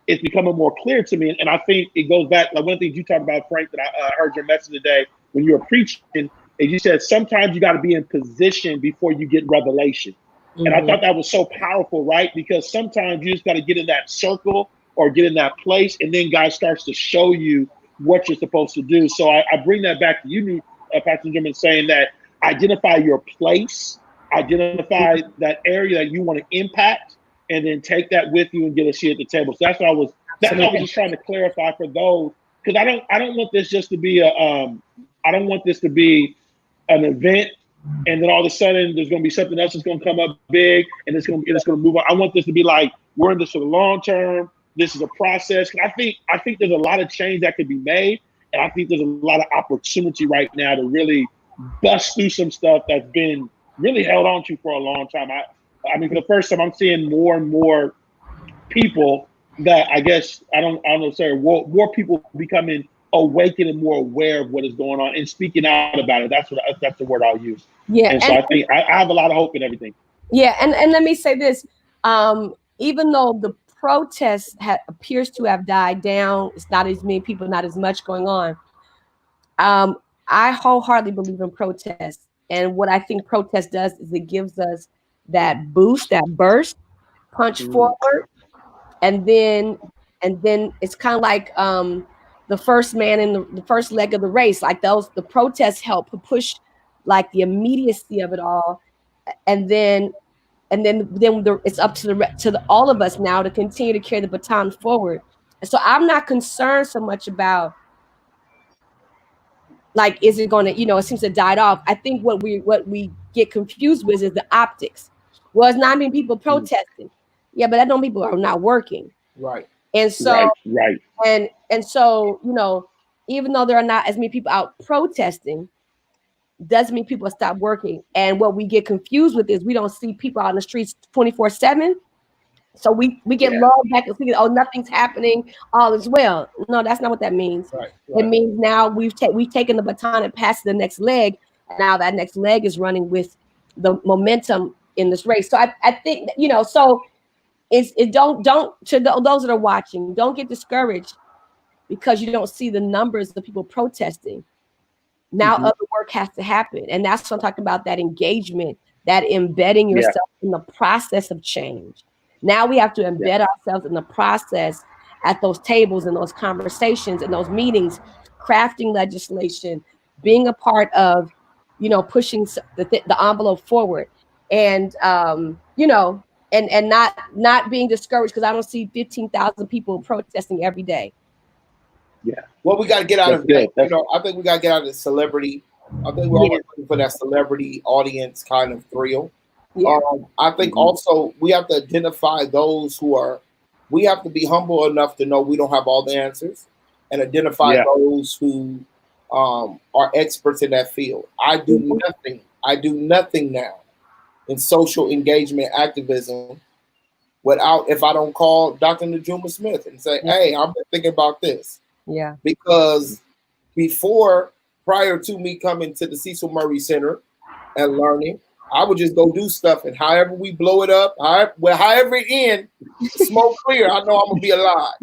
it's becoming more clear to me. And I think it goes back, like one of the things you talked about, Frank, that I heard your message today when you were preaching, and you said sometimes you got to be in position before you get revelation. And I thought that was so powerful, right? Because sometimes you just got to get in that circle or get in that place, and then God starts to show you what you're supposed to do. So I bring that back to you, Pastor Jim, saying that identify your place, identify that area that you want to impact, and then take that with you and get a seat at the table. So that's what I was just trying to clarify for those, because I don't want this just to be I don't want this to be an event, and then all of a sudden there's going to be something else that's going to come up big, and it's going to move on. I want this to be like, we're in this for the long term. This is a process. I think there's a lot of change that could be made, and I think there's a lot of opportunity right now to really bust through some stuff that's been really held on to for a long time. I mean, for the first time, I'm seeing more and more people that I guess I don't know, sir. More people becoming awakened and more aware of what is going on and speaking out about it. That's the word I'll use. Yeah, and so I think I have a lot of hope in everything. Yeah, and let me say this: even though the protest appears to have died down, it's not as many people, not as much going on. I wholeheartedly believe in protest, and what I think protest does is it gives us that boost, that burst, punch forward, and then it's kind of like the first man in the first leg of the race. Like the protests help push like the immediacy of it all, and then it's up to all of us now to continue to carry the baton forward. And so I'm not concerned so much about like, is it going to, it seems to died off. I think what we get confused with is the optics. Well, it's not many people protesting. Yeah, but that don't mean people are not working. Right. And so, right. And so, even though there are not as many people out protesting, doesn't mean people stop working. And what we get confused with is we don't see people out in the streets 24/7. So we get lulled back and thinking, oh, nothing's happening, all is well. No, that's not what that means. Right. It means now we've taken the baton and passed to the next leg. And now that next leg is running with the momentum in this race. So I think that, so don't to those that are watching, don't get discouraged because you don't see the numbers of people protesting. Now other work has to happen. And that's what I'm talking about, that engagement, that embedding yourself in the process of change. Now we have to embed ourselves in the process at those tables and those conversations and those meetings, crafting legislation, being a part of, pushing the envelope forward, and and not being discouraged because I don't see 15,000 people protesting every day. Yeah. Well, we got to get out of it. I think we got to get out of the celebrity. I think we're always looking for that celebrity audience kind of thrill. Yeah. I think also we have to identify those we have to be humble enough to know we don't have all the answers, and identify those who are experts in that field. I do nothing. I do nothing now in social engagement activism if I don't call Dr. Najuma Smith and say, hey, I've been thinking about this. Yeah. Because prior to me coming to the Cecil Murray Center and learning, I would just go do stuff, and however we blow it up, however it ends, smoke clear, I know I'm gonna be alive.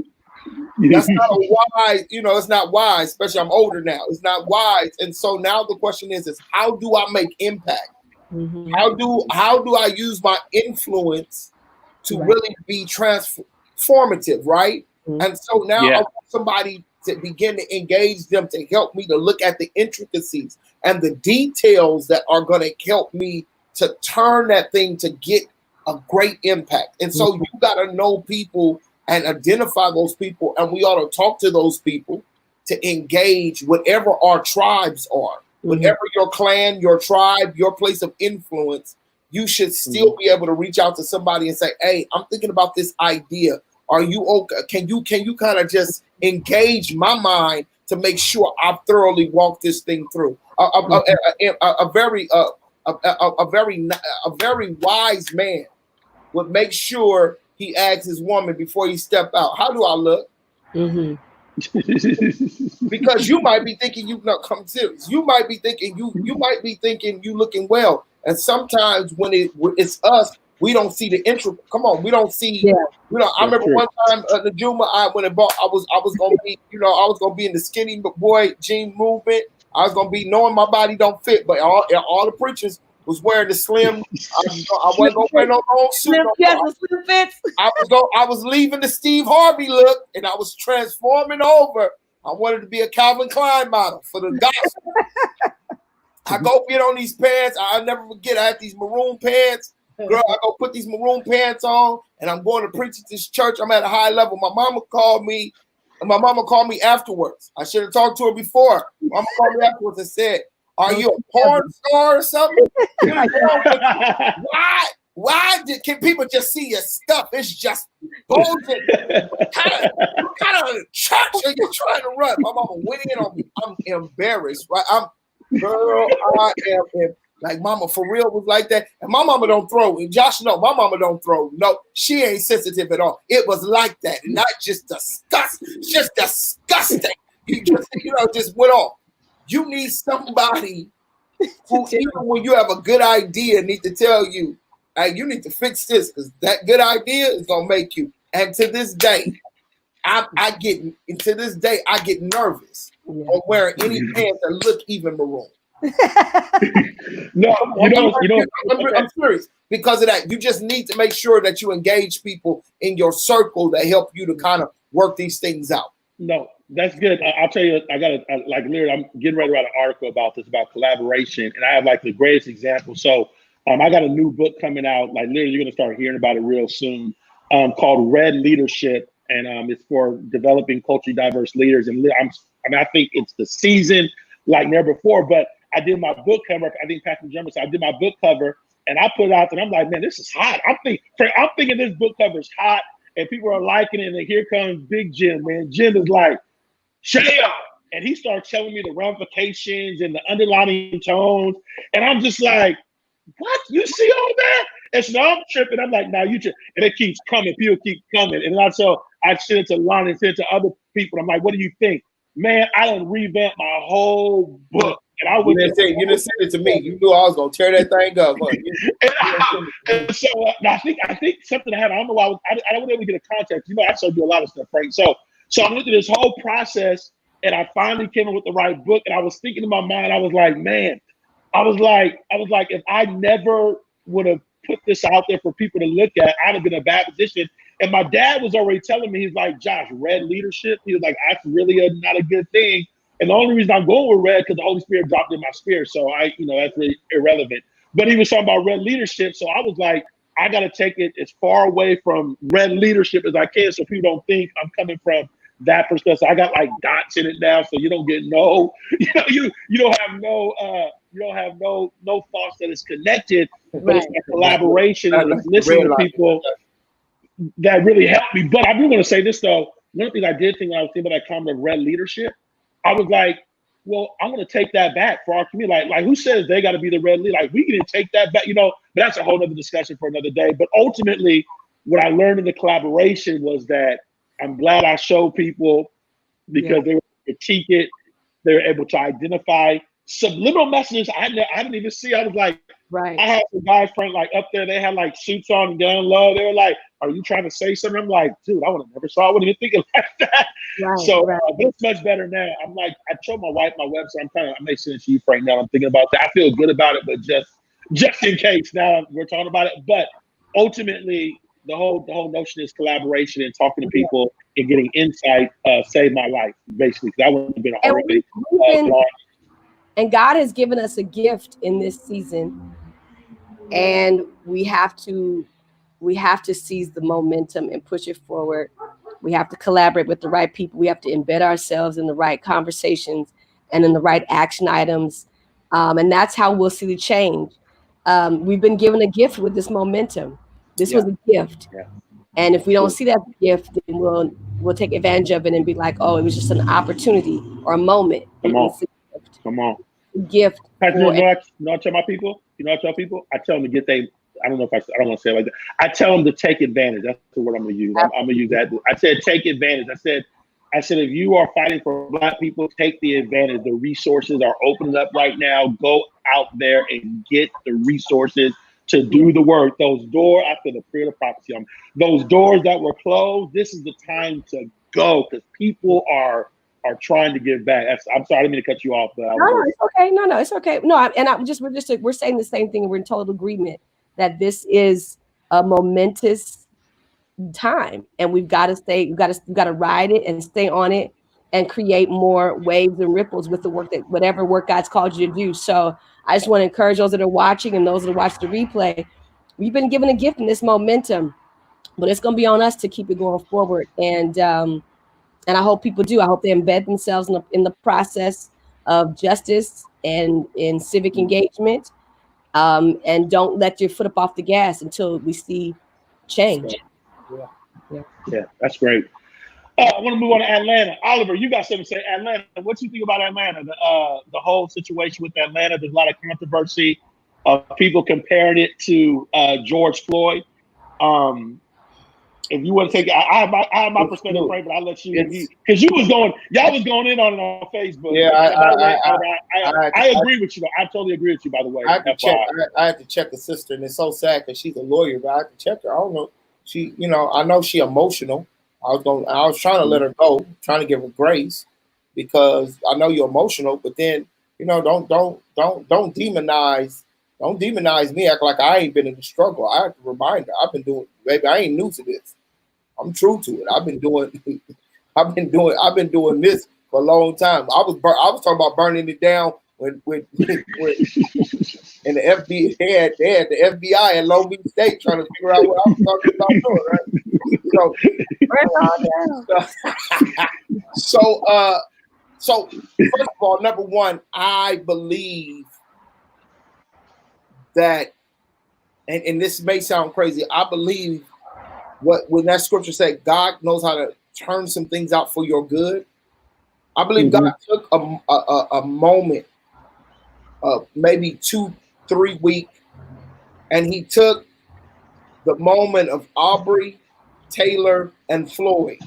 That's not a wise, it's not wise, especially I'm older now. It's not wise. And so now the question is how do I make impact? How do I use my influence to really be transformative, right? And so now I want somebody to begin to engage them, to help me to look at the intricacies and the details that are going to help me to turn that thing to get a great impact. And so you got to know people and identify those people, and we ought to talk to those people to engage whatever our tribes are, whatever your clan, your tribe, your place of influence. You should still be able to reach out to somebody and say, "Hey, I'm thinking about this idea. Are you okay? Can you kind of just engage my mind to make sure I thoroughly walk this thing through?" A very wise man would make sure he asks his woman before he step out, "How do I look?" Because you might be thinking you not come serious. You might be thinking you looking well. And sometimes when it's us, we don't see the intro. Come on, we don't see. Yeah. I remember one time the Juma I was gonna be, I was gonna be in the skinny boy jean movement. I was gonna be knowing my body don't fit, but all the preachers was wearing the slim. I wasn't gonna wear no long suit. Slim fits. I was leaving the Steve Harvey look, and I was transforming over. I wanted to be a Calvin Klein model for the gospel. I go get on these pants. I'll never forget. I had these maroon pants. Girl, I go put these maroon pants on, and I'm going to preach at this church. I'm at a high level. My mama called me afterwards. I should have talked to her before. Mama called me afterwards and said, "Are you a porn star or something?" Why can people just see your stuff? It's just bullshit. What kind of church are you trying to run? My mama went in on me. I'm embarrassed, right? I am like, mama for real was like that. And my mama don't throw. And Josh, no, my mama don't throw. No, she ain't sensitive at all. It was like that. Not just disgusting. Just disgusting. You just went off. You need somebody who, even when you have a good idea, need to tell you, "Hey, you need to fix this, because that good idea is gonna make you." And to this day, I get nervous on wearing any pants that look even maroon. No, I'm serious. Because of that, you just need to make sure that you engage people in your circle that help you to kind of work these things out. No, that's good. I'll tell you, I got literally, I'm getting ready to write an article about this, about collaboration, and I have like the greatest example. So I got a new book coming out, like literally you're going to start hearing about it real soon, called Red Leadership, and it's for developing culturally diverse leaders. And I think it's the season like never before, but I did my book cover. I think Pastor Jim said I did my book cover, and I put it out there, and I'm like, man, this is hot. I'm thinking this book cover is hot, and people are liking it, and then here comes Big Jim, man. Jim is like, "Shut up." And he starts telling me the ramifications and the underlining tones, and I'm just like, "What? You see all that?" And so I'm tripping. I'm like, "Nah, you trip." And it keeps coming. People keep coming. And so I sent it to Lonnie and sent it to other people. I'm like, "What do you think?" Man, I done revamped my whole book. And you didn't send it to me. You knew I was gonna tear that thing up. And so I think something happened. I don't know why I wasn't able to get a context. I still do a lot of stuff, Frank. So I went through this whole process, and I finally came up with the right book. And I was thinking in my mind, I was like, man, I was like, if I never would have put this out there for people to look at, I'd have been in a bad position. And my dad was already telling me, he's like, "Josh, red leadership." He was like, "That's really not a good thing." And the only reason I'm going with red because the Holy Spirit dropped in my spirit. So that's really irrelevant. But he was talking about red leadership. So I was like, I got to take it as far away from red leadership as I can, so people don't think I'm coming from that perspective. So I got like dots in it now, so you don't get you don't have no thoughts that it's connected, but it's a collaboration and it's listening to people that really helped me. But I do want to say this though. One of the things I did think when I was thinking about that comment of red leadership, I was like, well, I'm going to take that back for our community. Like who says they got to be the red leader? Like we can take that back, but that's a whole other discussion for another day. But ultimately, what I learned in the collaboration was that I'm glad I showed people because they were able to critique it. They were able to identify subliminal messages I didn't even see. I was like, right. I had some guys, Frank, like up there, they had like suits on and down low. They were like, "Are you trying to say something?" I'm like, dude, I would have never saw. I wouldn't even think of like that. Right, so it's much better now. I'm like, I told my wife my website. I may send it to you, Frank. Now I'm thinking about that. I feel good about it, but just in case now we're talking about it. But ultimately, the whole notion is collaboration and talking to people and getting insight saved my life, basically. Because I wouldn't have been a horrific. And God has given us a gift in this season, and we have to we have to seize the momentum and push it forward. We have to collaborate with the right people. We have to embed ourselves in the right conversations and in the right action items. And that's how we'll see the change. We've been given a gift with this momentum. This was a gift. Yeah. And if we don't see that gift, then we'll take advantage of it and be like, oh, it was just an opportunity or a moment. Come on. Gift. You know what I tell my people? I tell them to get I don't want to say it like that. I tell them to take advantage. That's the word I'm going to use. I'm going to use that. I said, take advantage. I said, if you are fighting for Black people, take the advantage. The resources are opening up right now. Go out there and get the resources to do the work. Those doors, after the period of prophecy, those doors that were closed, this is the time to go, because people are trying to give back. I'm sorry, I didn't mean to cut you off. But no, it's okay. No, it's okay. No, we're saying the same thing. We're in total agreement that this is a momentous time, and we've got to ride it and stay on it and create more waves and ripples with the work whatever work God's called you to do. So I just want to encourage those that are watching and those that watch the replay. We've been given a gift in this momentum, but it's going to be on us to keep it going forward. And I hope people do. I hope they embed themselves in the process of justice and in civic engagement. And don't let your foot up off the gas until we see change. Yeah, that's great. I want to move on to Atlanta. Oliver, you got something to say. Atlanta, what do you think about Atlanta? The whole situation with Atlanta, there's a lot of controversy. People comparing it to George Floyd. If you want to take it, I have my perspective, Frank, but I'll let you, because y'all was going in on it on Facebook. Yeah, I agree with you. I totally agree with you, by the way. I had to check the sister, and it's so sad because she's a lawyer, but I had to check her. I don't know. I know she emotional. I was trying to let her go, trying to give her grace, because I know you're emotional, but then, don't demonize me, act like I ain't been in the struggle. I have to remind her, baby, I ain't new to this. I'm true to it. I've been doing this for a long time. I was talking about burning it down when and the FBI, they had the FBI at Long Beach State trying to figure out what I was talking about doing, right? So first of all, number one, I believe that, and this may sound crazy, I believe when that scripture said God knows how to turn some things out for your good. I believe God took a moment, maybe 2-3 weeks, and he took the moment of Aubrey, Taylor, and Floyd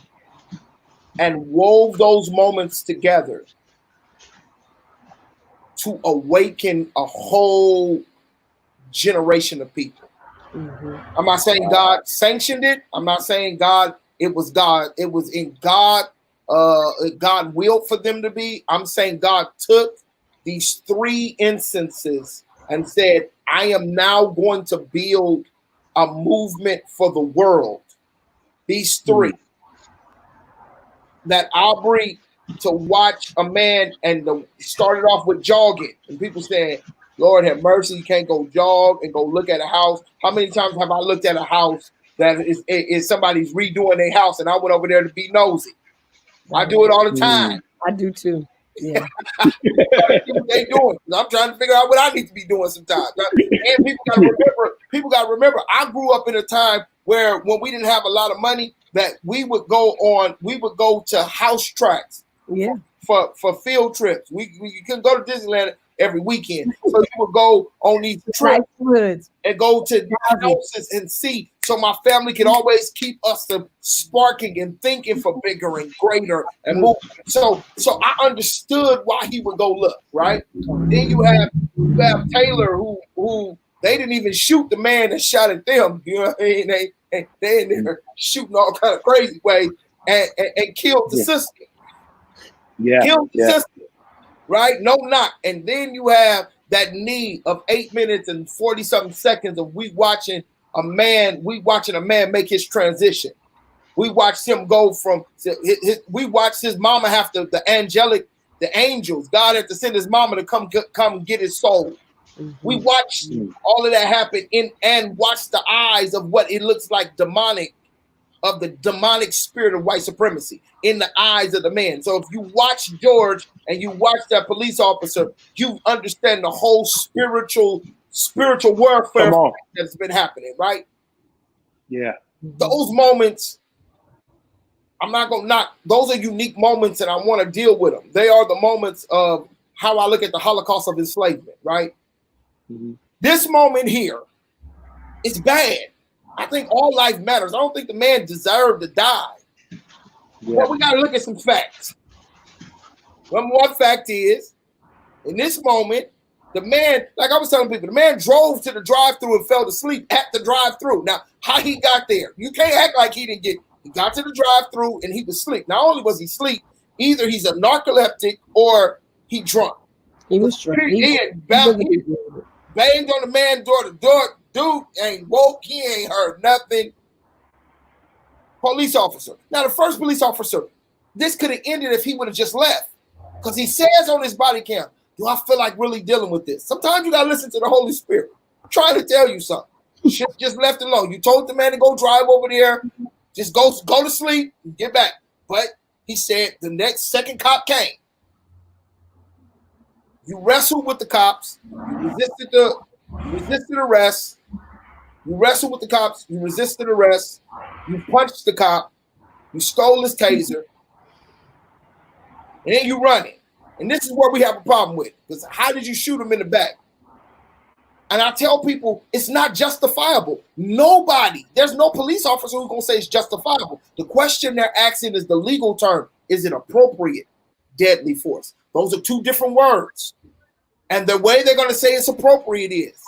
and wove those moments together to awaken a whole generation of people. I'm not saying God sanctioned it. I'm not saying it was God. It was in God. God willed for them to be. I'm saying God took these 3 instances and said, I am now going to build a movement for the world. These 3. That Aubrey, to watch a man, and started off with jogging, and people saying, Lord have mercy, you can't go jog and go look at a house. How many times have I looked at a house that is somebody's redoing their house, and I went over there to be nosy? I do it all the time. I do too. Yeah. They doing. I'm trying to figure out what I need to be doing sometimes. And people gotta remember, I grew up in a time where when we didn't have a lot of money, that we would go to house tracks for field trips. We couldn't go to Disneyland every weekend. So you would go on these trips and go to houses and see. So my family could always keep us sparking and thinking for bigger and greater and more. So I understood why he would go look, right? Then you have Taylor who they didn't even shoot the man that shot at them. You know what I mean? They in there shooting all kind of crazy ways and killed the sister. Killed the sister. Right? No knock. And then you have that knee of 8 minutes and 40-something seconds of we watching a man make his transition. We watched him go from we watched his mama have to the angels. God had to send his mama to come get his soul. We watched all of that happen and watch the eyes of what it looks like demonic, of the demonic spirit of white supremacy in the eyes of the man. So if you watch George and you watch that police officer, you understand the whole spiritual warfare that's been happening, right? Yeah. Those moments, I'm not gonna knock. Those are unique moments, and I want to deal with them. They are the moments of how I look at the Holocaust of enslavement, right? This moment here is bad. I think all life matters. I don't think the man deserved to die. Yeah. But we got to look at some facts. Number one fact is, in this moment, the man, like I was telling people, the man drove to the drive-thru and fell asleep at the drive-thru. Now, how he got there? You can't act like he didn't get. He got to the drive-thru and he was asleep. Not only was he asleep, either he's a narcoleptic or he drunk. He was drunk. He banged on the man's door. The door, dude ain't woke. He ain't heard nothing. Police officer. Now, the first police officer, this could have ended if he would have just left. Because he says on his body cam, do I feel like really dealing with this? Sometimes you got to listen to the Holy Spirit. I'm trying to tell you something. Shit just left alone. You told the man to go drive over there. Just go to sleep and get back. But he said the next second cop came. You wrestled with the cops. You resisted arrest. You wrestled with the cops. You resisted arrest. You punched the cop. You stole his taser. And then you running. And this is where we have a problem with. Because how did you shoot him in the back? And I tell people, it's not justifiable. There's no police officer who's going to say it's justifiable. The question they're asking is the legal term. Is it appropriate deadly force? Those are two different words. And the way they're going to say it's appropriate is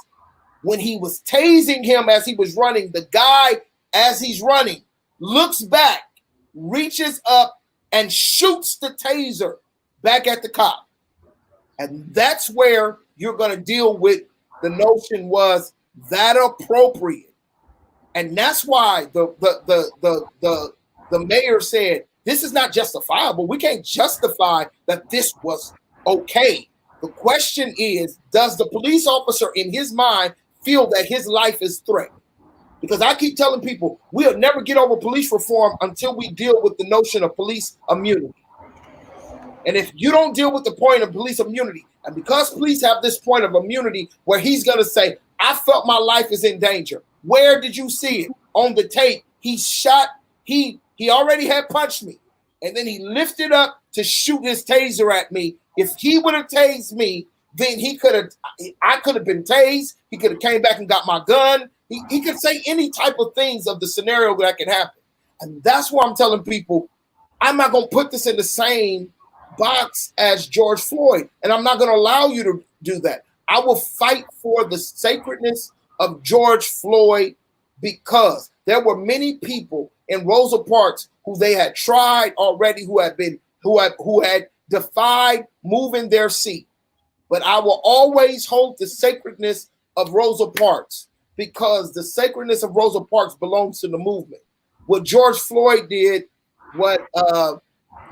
when he was tasing him as he was running, the guy, as he's running, looks back, reaches up, and shoots the taser back at the cop. And that's where you're going to deal with the notion was that appropriate. And that's why the mayor said, this is not justifiable. We can't justify that this was okay. The question is, does the police officer in his mind feel that his life is threatened? Because I keep telling people, we'll never get over police reform until we deal with the notion of police immunity. And if you don't deal with the point of police immunity, and because police have this point of immunity where he's going to say, I felt my life is in danger. Where did you see it? On the tape, he shot, he already had punched me. And then he lifted up to shoot his taser at me. If he would have tased me, then I could have been tased. He could have came back and got my gun. He could say any type of things of the scenario that can happen. And that's why I'm telling people, I'm not going to put this in the same box as George Floyd. And I'm not going to allow you to do that. I will fight for the sacredness of George Floyd because there were many people in Rosa Parks who they had tried already, who had defied moving their seat. But I will always hold the sacredness of Rosa Parks because the sacredness of Rosa Parks belongs to the movement. What George Floyd did, what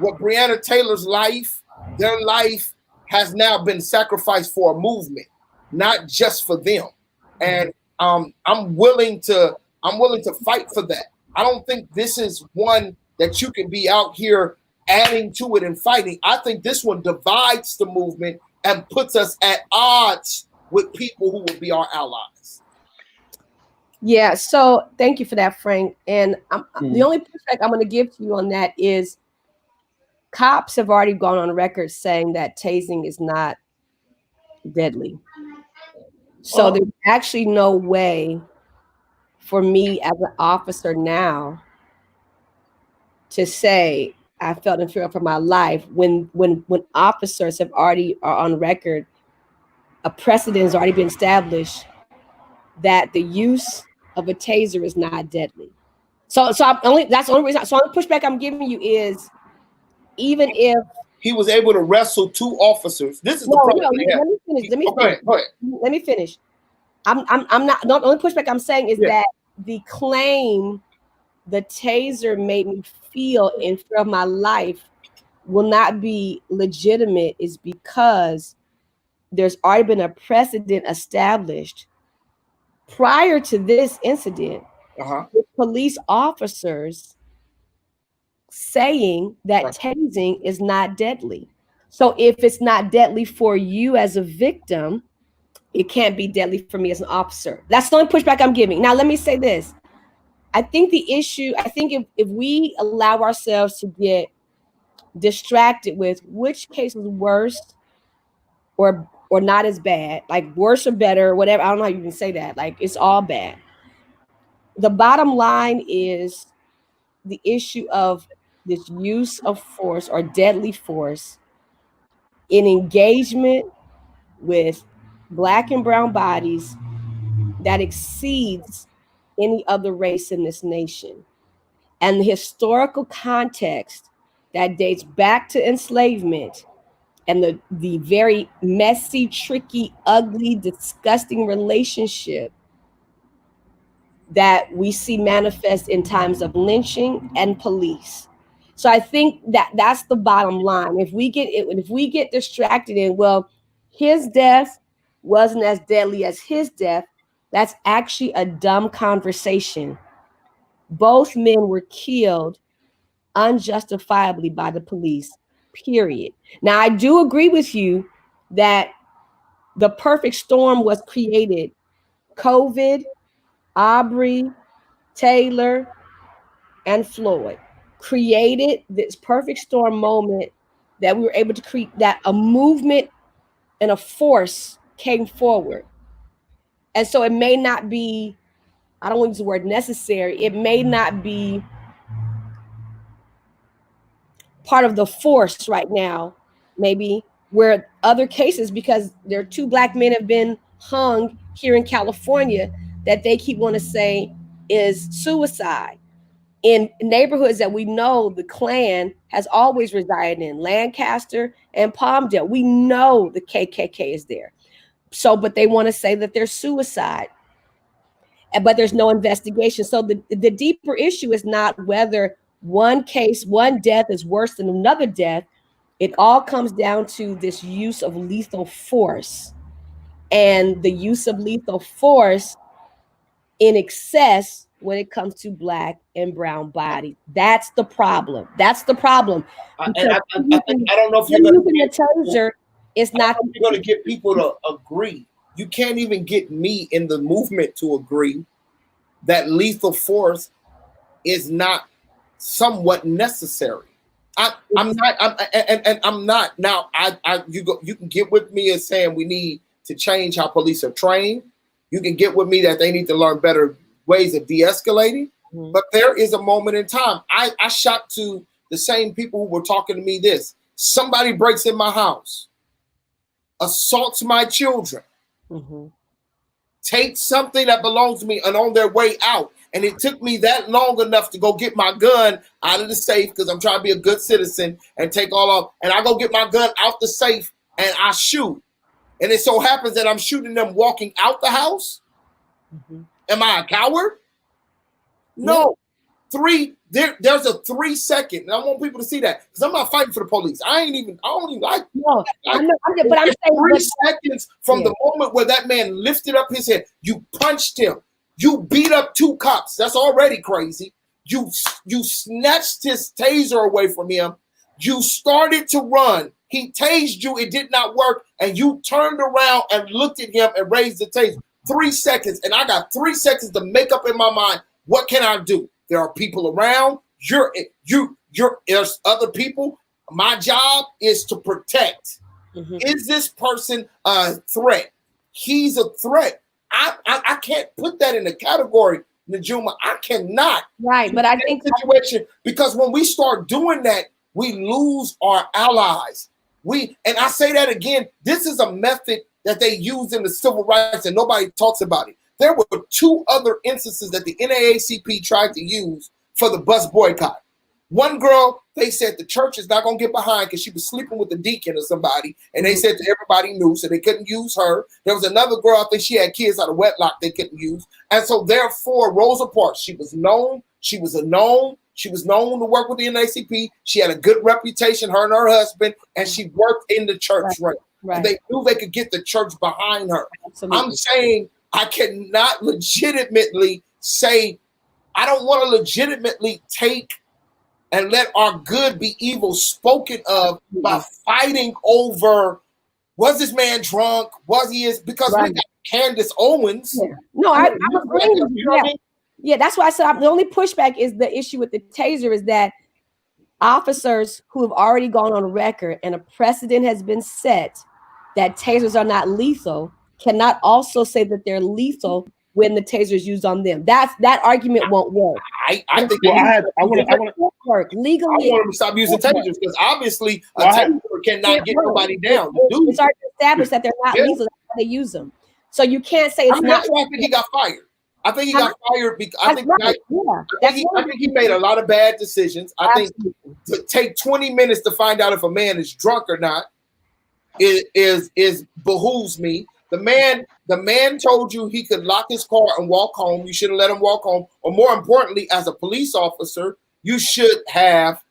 Breonna Taylor's life, their life has now been sacrificed for a movement, not just for them. And I'm willing to fight for that. I don't think this is one that you can be out here adding to it and fighting. I think this one divides the movement and puts us at odds with people who will be our allies. Yeah, so thank you for that, Frank. And the only pushback I'm going to give to you on that is cops have already gone on record saying that tasing is not deadly. So there's actually no way for me as an officer now to say I felt in fear for my life when officers are on record, a precedent has already been established that the use of a taser is not deadly. So that's the only reason. So the pushback I'm giving you is even if he was able to wrestle two officers. This is the problem. Let me finish. I'm not. The only pushback I'm saying is that the claim the taser made me feel in fear of my life will not be legitimate is because there's already been a precedent established prior to this incident with police officers saying that tasing is not deadly. So if it's not deadly for you as a victim, it can't be deadly for me as an officer. That's the only pushback I'm giving. Now, let me say this. I think if we allow ourselves to get distracted with which case is worse or not as bad, like worse or better, whatever, I don't know how you can say that, like it's all bad. The bottom line is the issue of this use of force or deadly force in engagement with Black and brown bodies that exceeds any other race in this nation. And the historical context that dates back to enslavement and the very messy, tricky, ugly, disgusting relationship that we see manifest in times of lynching and police. So I think that that's the bottom line. If we get distracted in, well, his death wasn't as deadly as his death, that's actually a dumb conversation. Both men were killed unjustifiably by the police, period. Now, I do agree with you that the perfect storm was created. COVID, Aubrey, Taylor, and Floyd created this perfect storm moment that we were able to create, that a movement and a force came forward. And so it may not be, I don't want to use the word necessary, it may not be part of the force right now, maybe, where other cases, because there are 2 Black men have been hung here in California that they keep wanting to say is suicide in neighborhoods that we know the Klan has always resided in, Lancaster and Palmdale. We know the KKK is there. So, but they want to say that there's suicide, but there's no investigation. So the deeper issue is not whether one death is worse than another death. It all comes down to this use of lethal force, and the use of lethal force in excess when it comes to Black and brown bodies. That's the problem. That's the problem. I don't know if you're going to get people to agree. You can't even get me in the movement to agree that lethal force is not somewhat necessary. I'm not. Now, you can get with me as saying we need to change how police are trained. You can get with me that they need to learn better ways of de-escalating. Mm-hmm. But there is a moment in time. I shot to the same people who were talking to me this. Somebody breaks in my house, assaults my children, takes something that belongs to me and on their way out. And it took me that long enough to go get my gun out of the safe because I'm trying to be a good citizen and take all off. And I go get my gun out the safe and I shoot. And it so happens that I'm shooting them walking out the house. Am I a coward? No. There's a 3 second, and I want people to see that because I'm not fighting for the police. I don't even like. No, I'm saying 3 seconds from the moment where that man lifted up his head, you punched him, you beat up 2 cops. That's already crazy. You snatched his taser away from him. You started to run. He tased you. It did not work, and you turned around and looked at him and raised the taser. 3 seconds, and I got 3 seconds to make up in my mind. What can I do? There are people around. There's other people. My job is to protect. Is this person a threat? He's a threat. I can't put that in the category, Najuma. I cannot. Right, but I think situation because when we start doing that, we lose our allies. And I say that again. This is a method that they use in the civil rights, and nobody talks about it. There were 2 other instances that the NAACP tried to use for the bus boycott. One girl, they said the church is not going to get behind because she was sleeping with the deacon or somebody, and they said that everybody knew, so they couldn't use her. There was another girl, I think she had kids out of wedlock they couldn't use. And so therefore, Rosa Parks, she was known to work with the NAACP. She had a good reputation, her and her husband, and she worked in the church. Right. Right. And they knew they could get the church behind her. Absolutely. I'm saying I cannot legitimately say, I don't want to legitimately take and let our good be evil spoken of by fighting over, was this man drunk? Was he because we got Candace Owens. Yeah. No, I'm agreeing with you. Yeah, that's why I said the only pushback is the issue with the taser is that officers who have already gone on record and a precedent has been set that tasers are not lethal cannot also say that they're lethal when the taser is used on them. That argument won't work. I think I want to work legally. I want them to stop using tasers because obviously a taser cannot get nobody down. It's already established that they're not lethal. That's why they use them. So you can't say it's not. That's why I think he got fired. I think he got fired because I think he made a lot of bad decisions. I think to take 20 minutes to find out if a man is drunk or not is behooves me. The man told you he could lock his car and walk home. You should have let him walk home. Or more importantly, as a police officer, you should have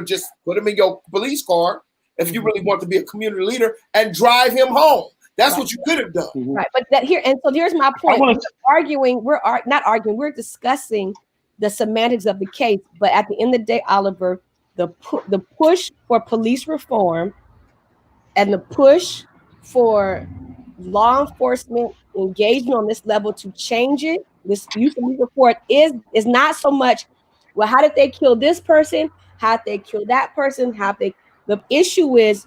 just put him in your police car if you really want to be a community leader and drive him home. That's what you could have done. Right. But here's my point. We're discussing the semantics of the case. But at the end of the day, Oliver, the push for police reform and the push for law enforcement engagement on this level to change it, this use of legal report is not so much, well, how did they kill this person? How did they kill that person? The issue is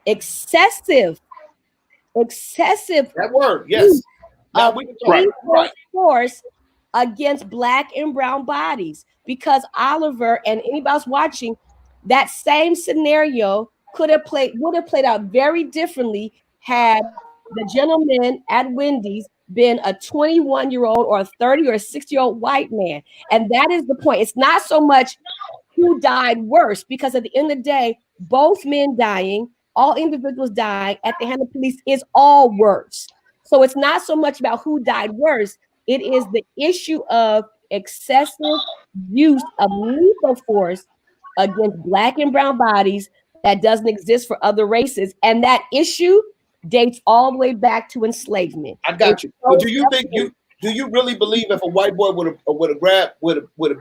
excessive that word, yes. Now we can talk force against Black and brown bodies, because Oliver and anybody else watching, that same scenario would have played out very differently had the gentleman at Wendy's been a 21-year-old or a 30 or a 60-year-old white man. And that is the point. It's not so much who died worse, because at the end of the day, both men dying, all individuals dying at the hand of police is all worse. So it's not so much about who died worse. It is the issue of excessive use of lethal force against Black and brown bodies that doesn't exist for other races. And that issue dates all the way back to enslavement. I got you. But do you really believe if a white boy would have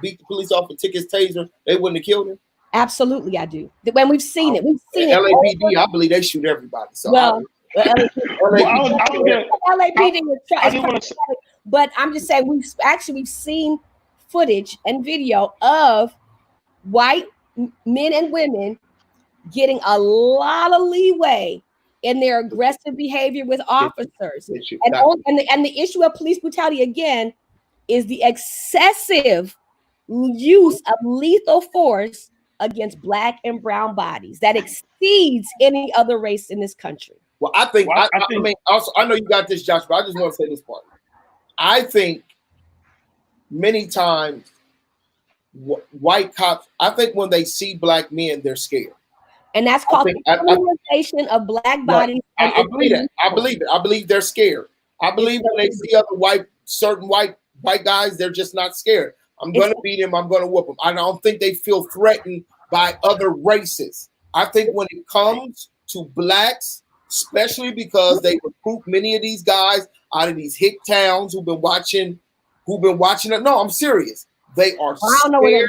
beat the police off and took his taser, they wouldn't have killed him? Absolutely, I do. When we've seen it, LAPD, I believe they shoot everybody. So LAPD is but I'm just saying we've seen footage and video of white men and women getting a lot of leeway in their aggressive behavior with officers. And the issue of police brutality, again, is the excessive use of lethal force against Black and brown bodies that exceeds any other race in this country. Well, I mean, also, I know you got this, Josh, but I just want to say this part. I think many times white cops, I think when they see Black men, they're scared. And that's called the criminalization of Black bodies. I believe that. I believe it. I believe they're scared. I believe when they see other certain white guys, they're just not scared. I'm going to beat him. I'm going to whoop him. I don't think they feel threatened by other races. I think when it comes to Blacks, especially because they recruit many of these guys out of these hick towns who've been watching it. No, I'm serious. They are scared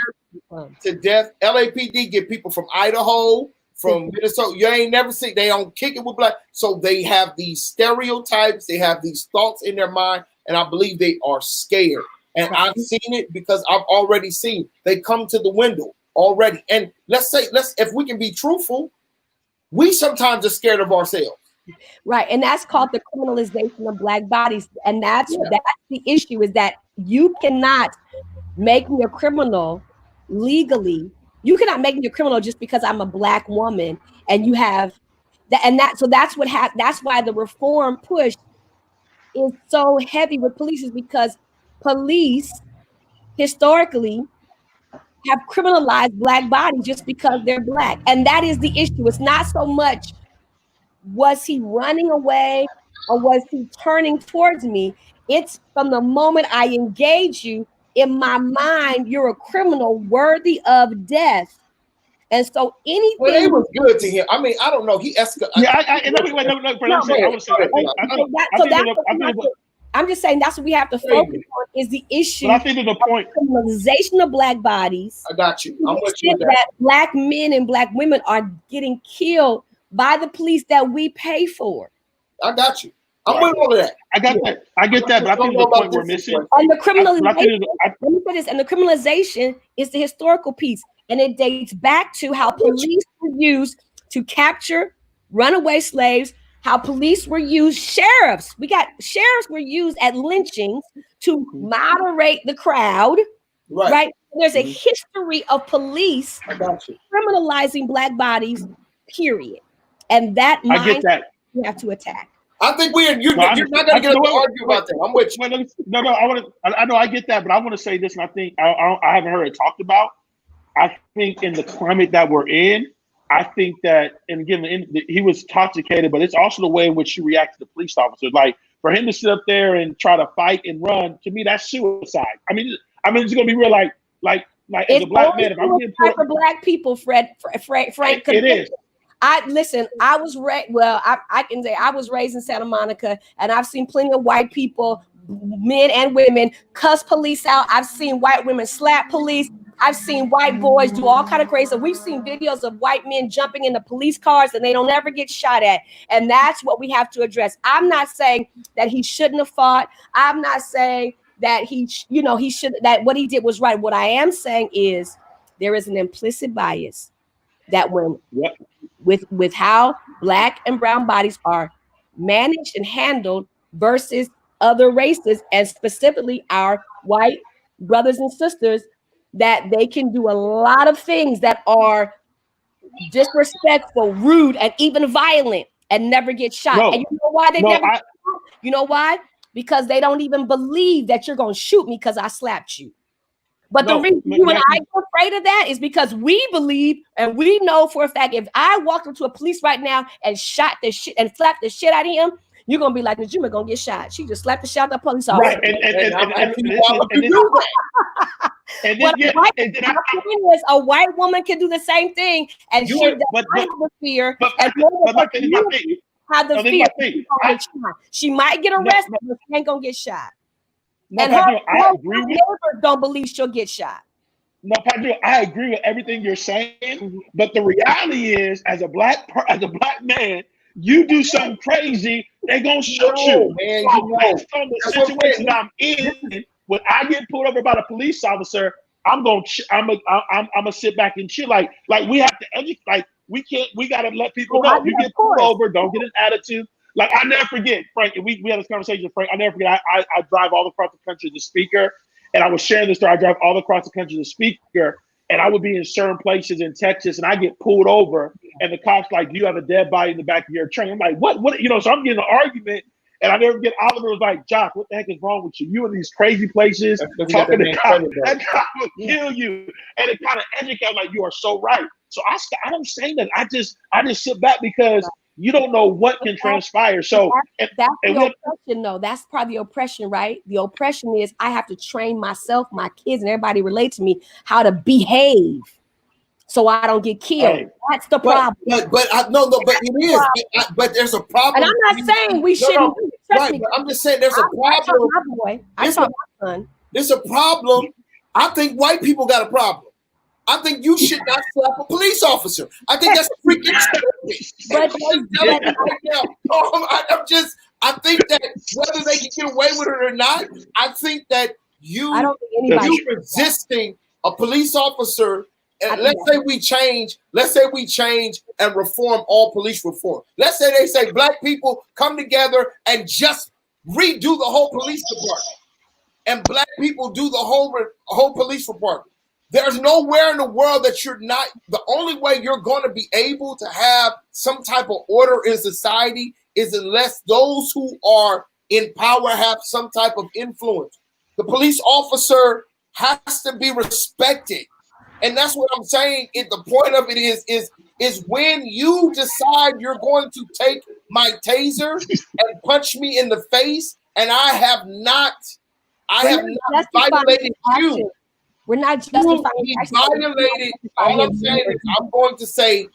to death. LAPD get people from Idaho, from Minnesota. You ain't never seen, they don't kick it with Black. So they have these stereotypes. They have these thoughts in their mind. And I believe they are scared. And I've seen it because I've already seen they come to the window already. And if we can be truthful, we sometimes are scared of ourselves. Right. And that's called the criminalization of Black bodies. And that's the issue, is that you cannot make me a criminal legally. You cannot make me a criminal just because I'm a Black woman and you have that. And so that's what happened. That's why the reform push is so heavy with police, is because police historically have criminalized Black bodies just because they're Black. And that is the issue. It's not so much, was he running away or was he turning towards me? It's from the moment I engage you, in my mind, you're a criminal worthy of death. And so anything. Well, it was good to him. I mean, I don't know. He escalated. I'm just saying that's what we have to focus on is the issue. But I think the point criminalization of black bodies. I got you. I'm with you. That black men and black women are getting killed by the police that we pay for. I got you. I'm with all of that. I got that. I get that, but I think the point we're missing. And the criminalization. Let me put this. And the criminalization is the historical piece, and it dates back to how police were used to capture runaway slaves. How police were used, sheriffs were used at lynchings to moderate the crowd, right? There's a history of police criminalizing black bodies, period. And that I get that. We have to attack. I think you're not going to get up to argue about that. I'm with you. No, I know I get that, but I want to say this, and I think I haven't heard it talked about. I think in the climate that we're in, I think that, and again, he was toxicated, but it's also the way in which you react to the police officer. Like for him to sit up there and try to fight and run, to me, that's suicide. I mean, it's gonna be real. Like as a black man, if I'm getting for black people, Frank, it is. I was I can say I was raised in Santa Monica, and I've seen plenty of white people, men and women, cuss police out. I've seen white women slap police. I've seen white boys do all kind of crazy. We've seen videos of white men jumping into police cars and they don't ever get shot at. And that's what we have to address. I'm not saying that he shouldn't have fought. I'm not saying that that what he did was right. What I am saying is there is an implicit bias that with how black and brown bodies are managed and handled versus other races, and specifically our white brothers and sisters, that they can do a lot of things that are disrespectful, rude, and even violent and never get shot. And you know why they never get shot? You know why? Because they don't even believe that you're going to shoot me because I slapped you. But the reason you and I are afraid of that is because we believe and we know for a fact if I walked into a police right now and shot the shit and slapped the shit out of him, you're gonna be like, Najima gonna get shot. She just slapped the shit out of the police officer. Right. A white woman can do the same thing, and she doesn't have the fear. She might get arrested, but she ain't gonna get shot. And her neighbors don't believe she'll get shot. No, Padre, I agree with everything you're saying, but the reality is, as a black man, you do something crazy, they're gonna shoot you. Man, based on the situation I'm in, when I get pulled over by a police officer, I'm gonna sit back and chill. Like we have to educate. Like we gotta let people know. You get pulled over, don't get an attitude. Like I never forget, Frank. We had this conversation, Frank. I never forget. I drive all across the country as a speaker, and I was sharing this story. I drive all across the country as a speaker. And I would be in certain places in Texas and I get pulled over and the cops like, you have a dead body in the back of your train. I'm like, what? So I'm getting an argument and I never get, Oliver was like, Josh, what the heck is wrong with you? You in these crazy places talking to cops. That cop will kill you. And it kind of educates like, you are so right. So I'm saying that I just sit back because you don't know what can transpire. So that's the oppression, though. That's part of the oppression, right? The oppression is I have to train myself, my kids, and everybody relate to me how to behave so I don't get killed. Hey, that's the problem. But it is. But there's a problem. And I'm not saying we shouldn't. Right, I'm just saying there's a problem. I saw my son. There's a problem. I think white people got a problem. I think you should not slap a police officer. I think that's freaking stupid. I think that whether they can get away with it or not, I think that you resisting a police officer. And let's say we change and reform all police reform. Let's say they say black people come together and just redo the whole police department, and black people do the whole police department. There's nowhere in the world that you're not. The only way you're going to be able to have some type of order in society is unless those who are in power have some type of influence. The police officer has to be respected. And that's what I'm saying. The point of it is when you decide you're going to take my taser and punch me in the face, and I have not violated you. We're not justifying. He violated. All I'm saying is, I'm going to say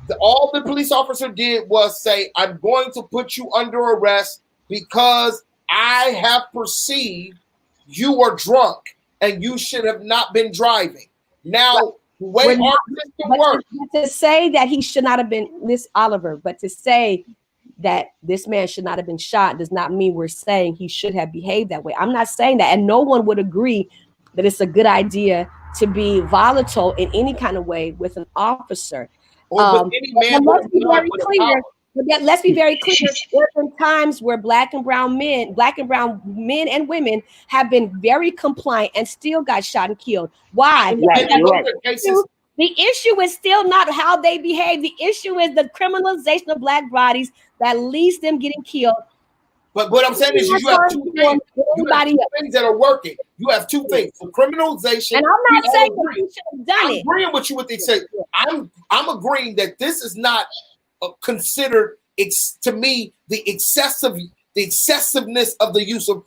that all the police officer did was say, "I'm going to put you under arrest because I have perceived you were drunk and you should have not been driving." Now, the way our system works. To say that he should not have been, Miss Oliver, but to say that this man should not have been shot does not mean we're saying he should have behaved that way. I'm not saying that, and no one would agree that it's a good idea to be volatile in any kind of way with an officer. Let's be very clear. Let's be very clear. There have been times where black and brown men and women have been very compliant and still got shot and killed. Why? The issue is still not how they behave. The issue is the criminalization of black bodies that leads them getting killed. But what I'm saying is, you have two things. You have two things that are working. You have two things: the criminalization. And I'm not saying that you should have done it. I'm agreeing with you with the say. I'm agreeing that this is not considered, to me, the excessiveness of the use of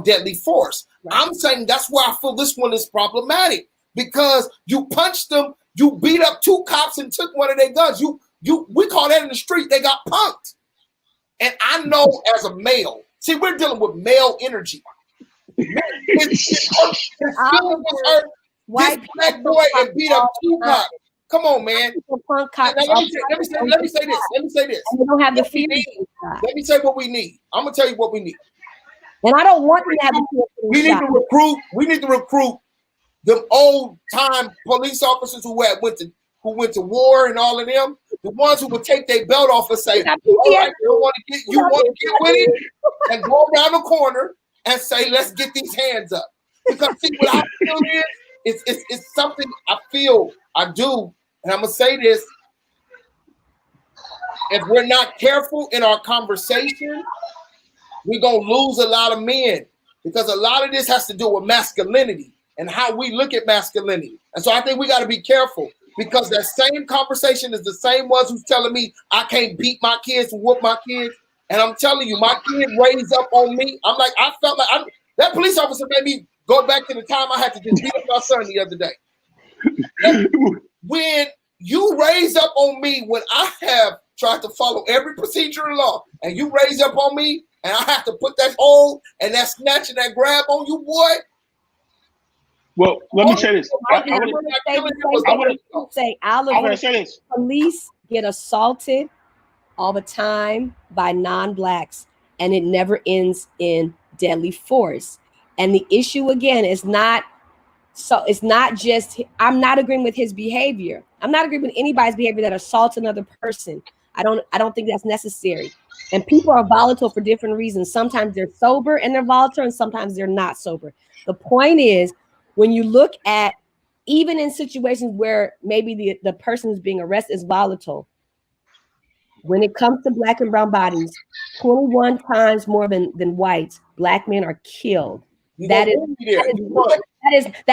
deadly force. Right. I'm saying that's why I feel this one is problematic, because you punched them, you beat up two cops and took one of their guns. We call that in the street, they got punked. And I know as a male, see, we're dealing with male energy. His feeling was hurt. This black boy and beat up two cops. Come on, man. Let me say this. We don't have the fear. Let me say what we need. I'm gonna tell you what we need. And I don't want to have the fear. We need to recruit them old time police officers who went to war and all of them. The ones who would take their belt off and say, "All right, you want to get with it," and go around the corner and say, "Let's get these hands up." Because see, what I feel is, it's something I feel I do. And I'm going to say this, if we're not careful in our conversation, we're going to lose a lot of men, because a lot of this has to do with masculinity and how we look at masculinity. And so I think we got to be careful, because that same conversation is the same ones who's telling me I can't beat my kids and whoop my kids. And I'm telling you, my kid raised up on me. I'm like, I felt like that police officer made me go back to the time I had to just beat up my son the other day. When you raise up on me, when I have tried to follow every procedure in law, and you raise up on me, and I have to put that hold and that snatch and that grab on you, boy. Well, let me say this. I want to say this. Police get assaulted all the time by non-blacks, and it never ends in deadly force. And the issue again is not. So it's not just, I'm not agreeing with his behavior. I'm not agreeing with anybody's behavior that assaults another person. I don't think that's necessary. And people are volatile for different reasons. Sometimes they're sober and they're volatile, and sometimes they're not sober. The point is, when you look at, even in situations where maybe the person who's being arrested is volatile, when it comes to black and brown bodies, 21 times more than whites, black men are killed. That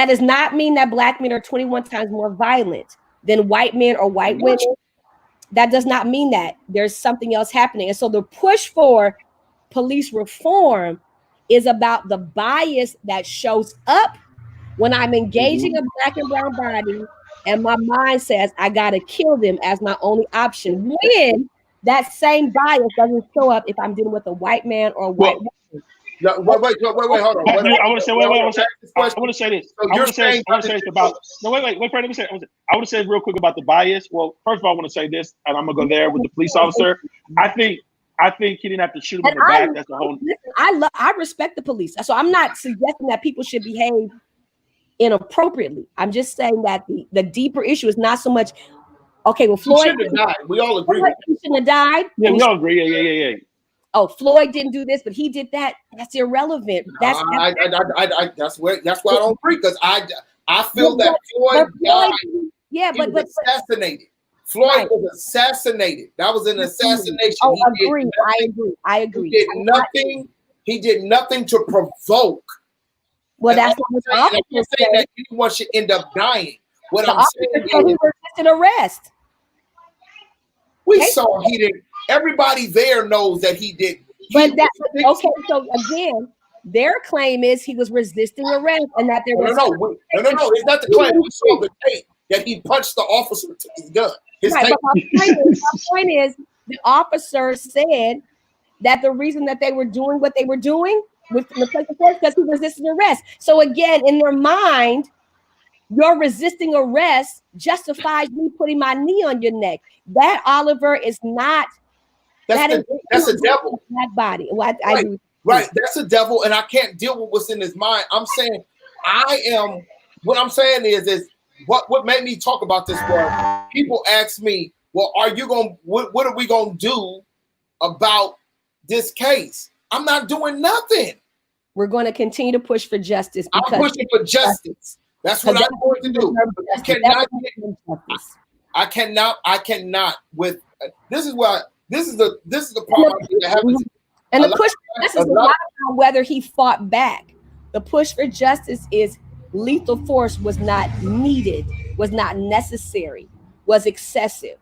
does not mean that black men are 21 times more violent than white men or white women. That does not mean that. There's something else happening. And so the push for police reform is about the bias that shows up when I'm engaging a black and brown body, and my mind says I gotta kill them as my only option, when that same bias doesn't show up if I'm dealing with a white man or a white woman. No, wait, hold on. I want to say this. I want to say this about. No, wait. Let me say. I want to say real quick about the bias. Well, first of all, I want to say this, and I'm gonna go there with the police officer. I think he didn't have to shoot him in the back. That's the whole. I respect the police, so I'm not suggesting that people should behave inappropriately. I'm just saying that the deeper issue is not so much. Okay, well, Floyd shouldn't have died. We all agree. He shouldn't have died. Yeah, we all agree. Yeah. Oh, Floyd didn't do this, but he did that. That's irrelevant. That's why I don't agree, because I feel that Floyd died. Yeah, but assassinated. Floyd was assassinated. That was an assassination. Oh, I agree. He did nothing to provoke. Well, that's what I'm saying, that anyone should end up dying. What I'm saying is, he was an arrest. We saw he didn't. Everybody there knows that he didn't. Okay, so again, Their claim is he was resisting arrest and that there was no. It's not the claim. We saw the tape that he punched the officer to his gun. Right, but my point is, the officer said that the reason that they were doing what they were doing with the place of force because he resisted arrest. So again, in their mind, your resisting arrest justifies me putting my knee on your neck. That, Oliver, is not. That's a devil. Black body. Well, Right. That's a devil, and I can't deal with what's in his mind. I'm saying what I'm saying is what made me talk about this was people ask me, well, what are we gonna do about this case? I'm not doing nothing. We're going to continue to push for justice. I'm pushing for justice. That's what I'm going to do. I cannot with this is the problem that happens. And the push for justice is not about whether he fought back. The push for justice is lethal force was not needed, was not necessary, was excessive.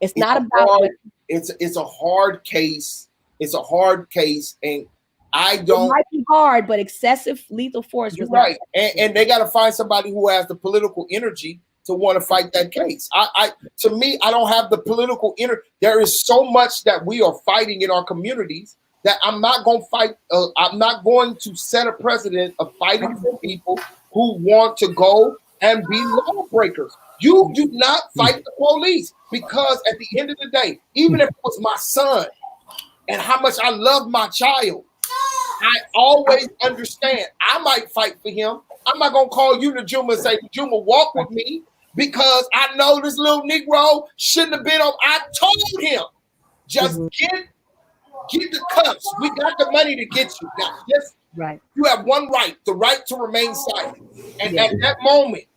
It's not about it's a hard case. It's a hard case, and I don't. It might be hard, but excessive lethal force was right. And they got to find somebody who has the political energy to want to fight that case. To me, I don't have the political energy. There is so much that we are fighting in our communities that I'm not going to fight. I'm not going to set a precedent of fighting for people who want to go and be lawbreakers. You do not fight the police, because at the end of the day, even if it was my son and how much I love my child, I always understand I might fight for him. I'm not going to call you to Juma and say, Juma, walk with me, because I know this little Negro shouldn't have been on. I told him, just get the cuffs. We got the money to get you. Now, right. You have one right, the right to remain silent. And at that moment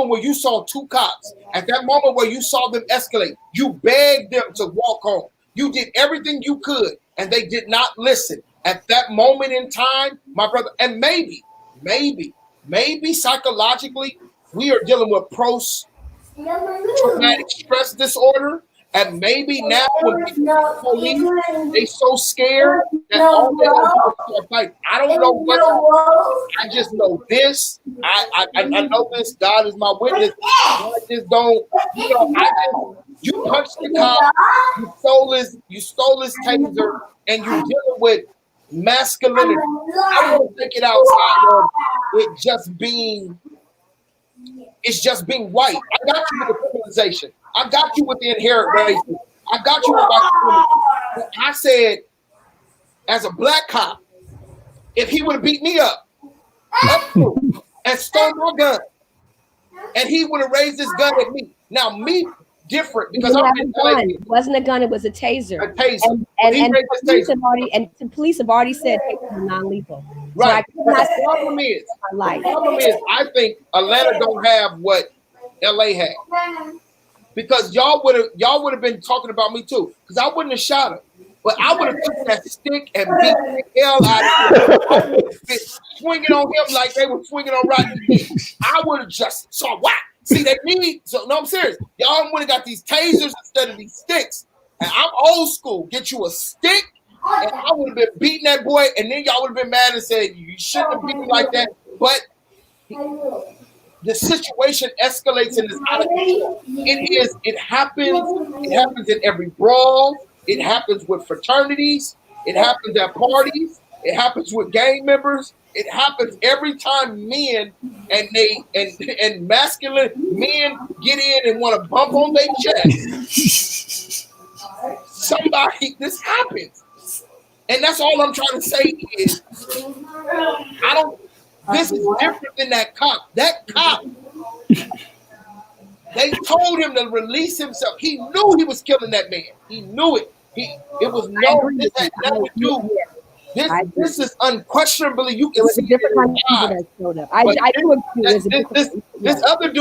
where you saw two cops, at that moment where you saw them escalate, you begged them to walk home. You did everything you could, and they did not listen. At that moment in time, my brother, and maybe psychologically, we are dealing with post-traumatic stress disorder. And maybe now when people police, they so scared that all they want to do is fight. I don't know what. I just know this. I know this. God is my witness. I just don't. You punched the cop. You stole his taser, and you're dealing with masculinity. I want to take it outside of it just being. It's just being white. I got you with the criminalization. I got you with the inherent racism. I got you with white. I said, as a black cop, if he would have beat me up and stole my gun, and he would have raised his gun at me. Now, me different because I'm a gun. It wasn't a gun; it was a taser. A taser. And the police have already said tasers non-lethal. Right. So the problem is, I think Atlanta don't have what LA had. Because y'all would have been talking about me too. Because I wouldn't have shot him. But I would have took that stick and beat the hell out of him. Swinging on him like they were swinging on Rodney. I would have just saw what? See, they need. So no, I'm serious. Y'all would have got these tasers instead of these sticks. And I'm old school. Get you a stick, and I would have been beating that boy. And then y'all would have been mad and said you shouldn't have beat him like that. But the situation escalates and is out of control. It happens in every brawl. It happens with fraternities. It happens at parties. It happens with gang members. It happens every time men and masculine men get in and want to bump on their chest. This happens. And that's all I'm trying to say is this is different than that cop. That cop, they told him to release himself. He knew he was killing that man. He knew it. This had nothing to do. This is unquestionably, you can see it in his eyes. This other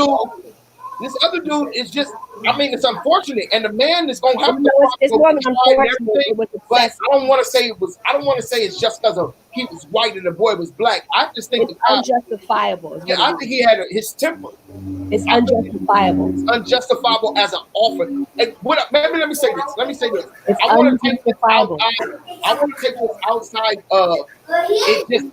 dude is just I mean, it's unfortunate, and the man is going to have to. It's more than unfortunate. It was but I don't want to say it was. I don't want to say it's just because of he was white and the boy was black. I just think it's unjustifiable. Yeah, I think he had his temper. It's unjustifiable. It's unjustifiable as an offer. And let me say this. It's I want to take this unjustifiable. I want to take this outside of it. Just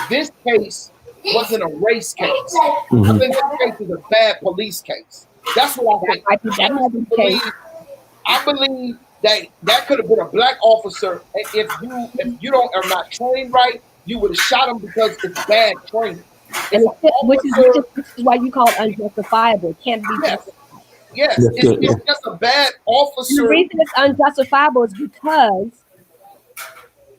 this case wasn't a race case. I think this case is a bad police case. That's what I think. I believe that could have been a black officer. And if you are not trained right, you would have shot him because it's bad training. And which is why you call it unjustifiable. It can't be justified. Yes, it's just a bad officer. The reason it's unjustifiable is because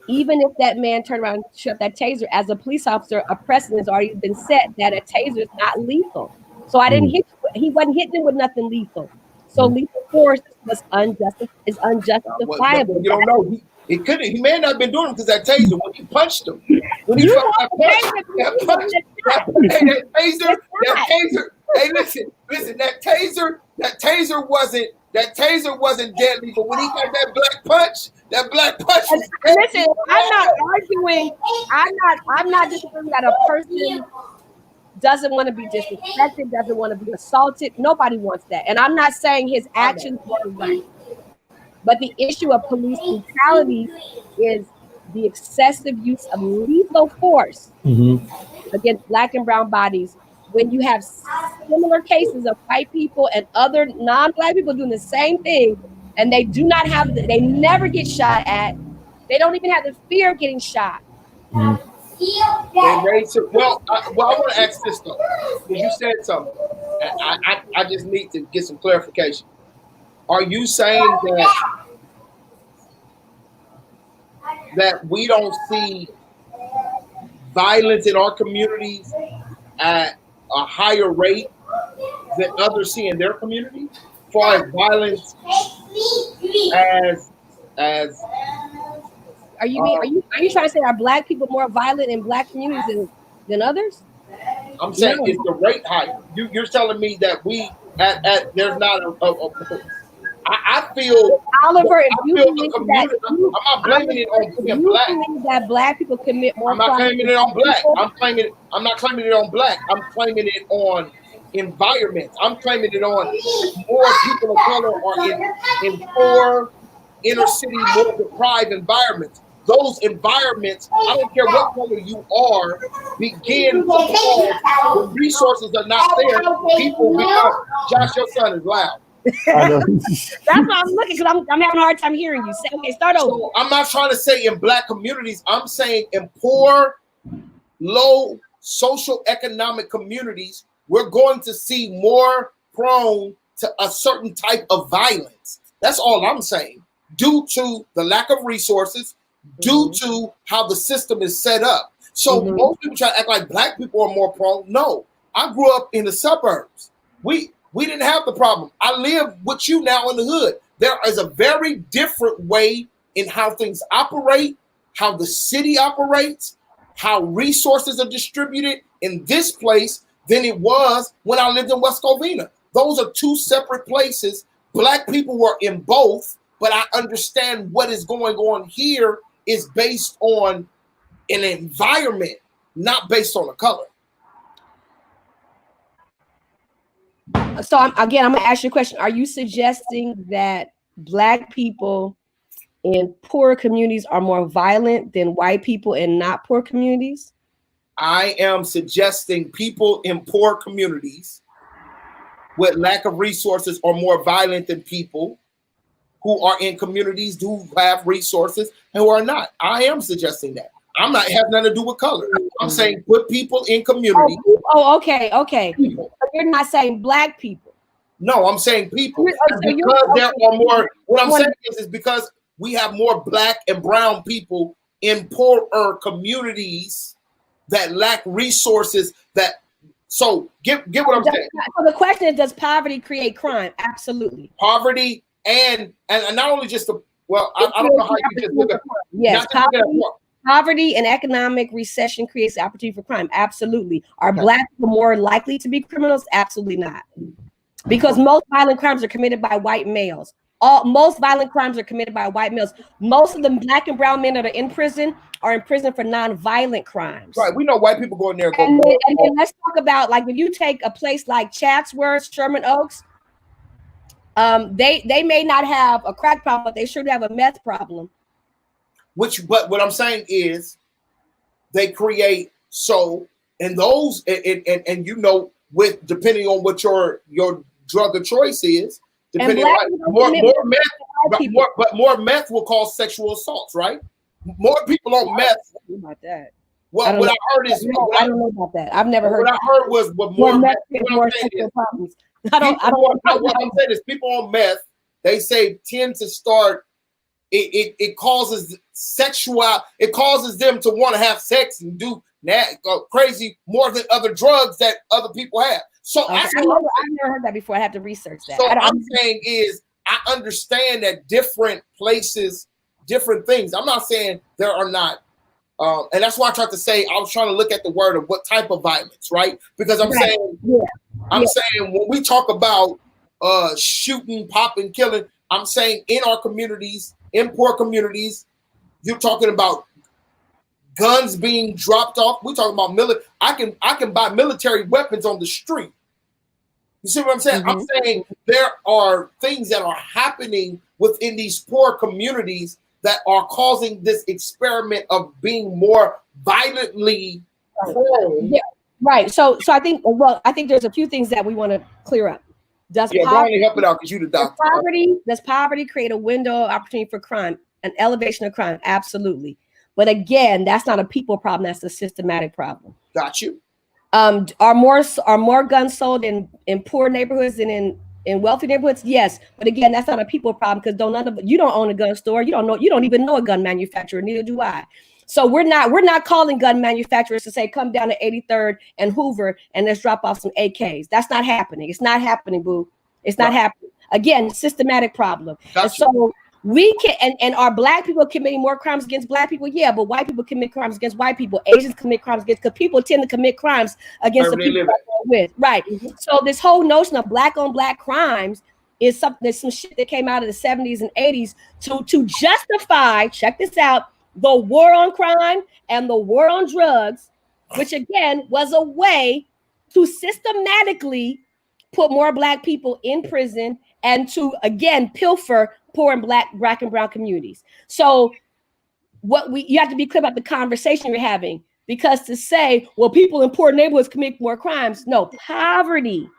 even if that man turned around and shot that taser, as a police officer, a precedent has already been set that a taser is not lethal. So I didn't hit. He wasn't hitting him with nothing lethal. So lethal force was unjustifiable. You don't know. He couldn't. He may not have been doing it because that taser when he punched him. When he felt that punch, that taser. Hey, listen. That taser wasn't deadly. But when he got that black punch was deadly. Listen, I'm not arguing. I'm not disagreeing that a person doesn't want to be disrespected, doesn't want to be assaulted. Nobody wants that. And I'm not saying his actions were right. But the issue of police brutality is the excessive use of lethal force against Black and brown bodies. When you have similar cases of white people and other non-Black people doing the same thing, and they do not have, they never get shot at. They don't even have the fear of getting shot. Well, I want to ask this though, because you said something. I just need to get some clarification. Are you saying that we don't see violence in our communities at a higher rate than others see in their community? As far as violence as are you trying to say are Black people more violent in Black communities than others? I'm saying is the rate higher. You're telling me that we there's not I feel Oliver, if you believe that, I'm not blaming it on being Black. Believe that Black people commit more. I'm not claiming it on Black. I'm not claiming it on Black. I'm claiming it on environments. I'm claiming it on more people of color are in poor inner city, more deprived environments. Those environments, I don't care what color you are, begin to fall when resources are not there. People become. Josh, your son is loud. That's what I'm looking, because I'm having a hard time hearing you. Okay, start over. So I'm not trying to say in Black communities. I'm saying in poor, low social economic communities, we're going to see more prone to a certain type of violence. That's all I'm saying. Due to the lack of resources, due to how the system is set up. So most people try to act like Black people are more prone. No, I grew up in the suburbs. We didn't have the problem. I live with you now in the hood. There is a very different way in how things operate, how the city operates, how resources are distributed in this place than it was when I lived in West Covina. Those are two separate places. Black people were in both, but I understand what is going on here is based on an environment, not based on a color. So I'm going to ask you a question. Are you suggesting that Black people in poor communities are more violent than white people in not poor communities? I am suggesting people in poor communities with lack of resources are more violent than people who are in communities who have resources and who are not. I am suggesting that. I'm not having nothing to do with color. I'm saying put people in community. Okay. People. But you're not saying Black people. No, I'm saying people. Because there are more. What I'm saying is because we have more Black and brown people in poorer communities that lack resources. So get what I'm saying. So the question is, does poverty create crime? Absolutely. Poverty and not only just I don't know how you just look at yes. Poverty and economic recession creates the opportunity for crime. Absolutely. Are Black people more likely to be criminals? Absolutely not. because most violent crimes are committed by white males. Most violent crimes are committed by white males. Most of the black and brown men that are in prison for non-violent crimes. Right. We know white people go in there. And then let's talk about, like, if you take a place like Chatsworth, Sherman Oaks, they may not have a crack problem, but they sure have a meth problem. But what I'm saying is, they create and those and you know, with depending on what your drug of choice is, depending on more meth will cause sexual assaults, right? More people on meth. About that. Well, what I heard is I don't know about that. I've never heard. What I heard was more meth. More sexual problems. What I'm saying is, people on meth, they say, tend to start. It causes it causes them to want to have sex and do crazy more than other drugs that other people have. So I've never heard that before. I have to research that. So I'm saying is, I understand that different places, different things. I'm not saying there are not, and that's why I tried to say, I was trying to look at the word of what type of violence, right? Because I'm saying, saying when we talk about shooting, popping, killing, I'm saying in our communities, in poor communities, you're talking about guns being dropped off. We're talking about I can buy military weapons on the street. You see what I'm saying? I'm saying there are things that are happening within these poor communities that are causing this experiment of being more violently prone. Yeah, right. So I think there's a few things that we want to clear up. Does poverty help it out because you the doctor? Does poverty create a window of opportunity for crime, an elevation of crime? Absolutely. But again, that's not a people problem. That's a systematic problem. Got you. Are more guns sold in poor neighborhoods than in wealthy neighborhoods? Yes. But again, that's not a people problem because you don't own a gun store. You don't even know a gun manufacturer. Neither do I. So we're not calling gun manufacturers to say, come down to 83rd and Hoover and let's drop off some AKs. That's not happening. It's not happening, boo. It's not happening. Again, systematic problem. And so we can, and are black people committing more crimes against black people? Yeah, but white people commit crimes against white people. Asians commit crimes against, because people tend to commit crimes against the people that they're with. Right. Mm-hmm. So this whole notion of black on black crimes is there's some shit that came out of the 70s and 80s to justify, check this out, the war on crime and the war on drugs, which again was a way to systematically put more black people in prison and to again pilfer poor and black and brown communities. So you have to be clear about the conversation you're having, because to say, well, people in poor neighborhoods commit more crimes. No, poverty,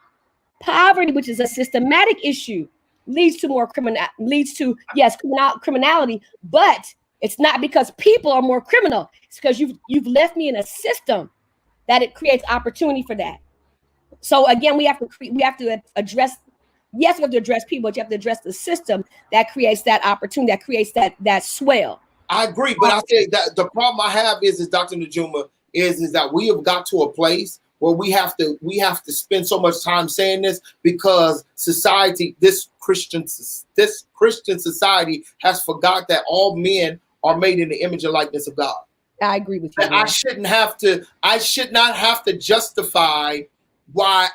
which is a systematic issue, leads to criminality, but it's not because people are more criminal. It's because you've left me in a system that it creates opportunity for that. So again, we have to address. Yes, we have to address people, but you have to address the system that creates that opportunity, that creates that swell. I agree, but I say that the problem I have is Dr. Najuma, is that we have got to a place where we have to spend so much time saying this because society, this Christian society has forgot that all men are made in the image and likeness of God. I agree with you. I should not have to justify why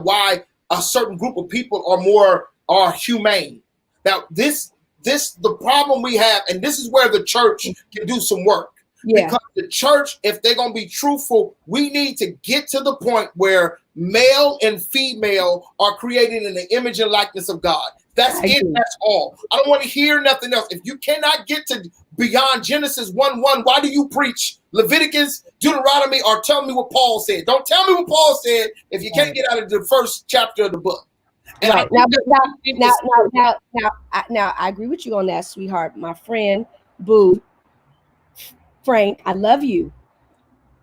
why a certain group of people are humane. Now the problem we have, and this is where the church can do some work. Yeah. Because the church, if they're going to be truthful, we need to get to the point where male and female are created in the image and likeness of God. That's it. That's all. I don't want to hear nothing else. If you cannot get to beyond Genesis 1:1, why do you preach Leviticus, Deuteronomy, or tell me what Paul said? Don't tell me what Paul said if you can't get out of the first chapter of the book. And right. Now, I agree with you on that, sweetheart. My friend, boo, Frank, I love you.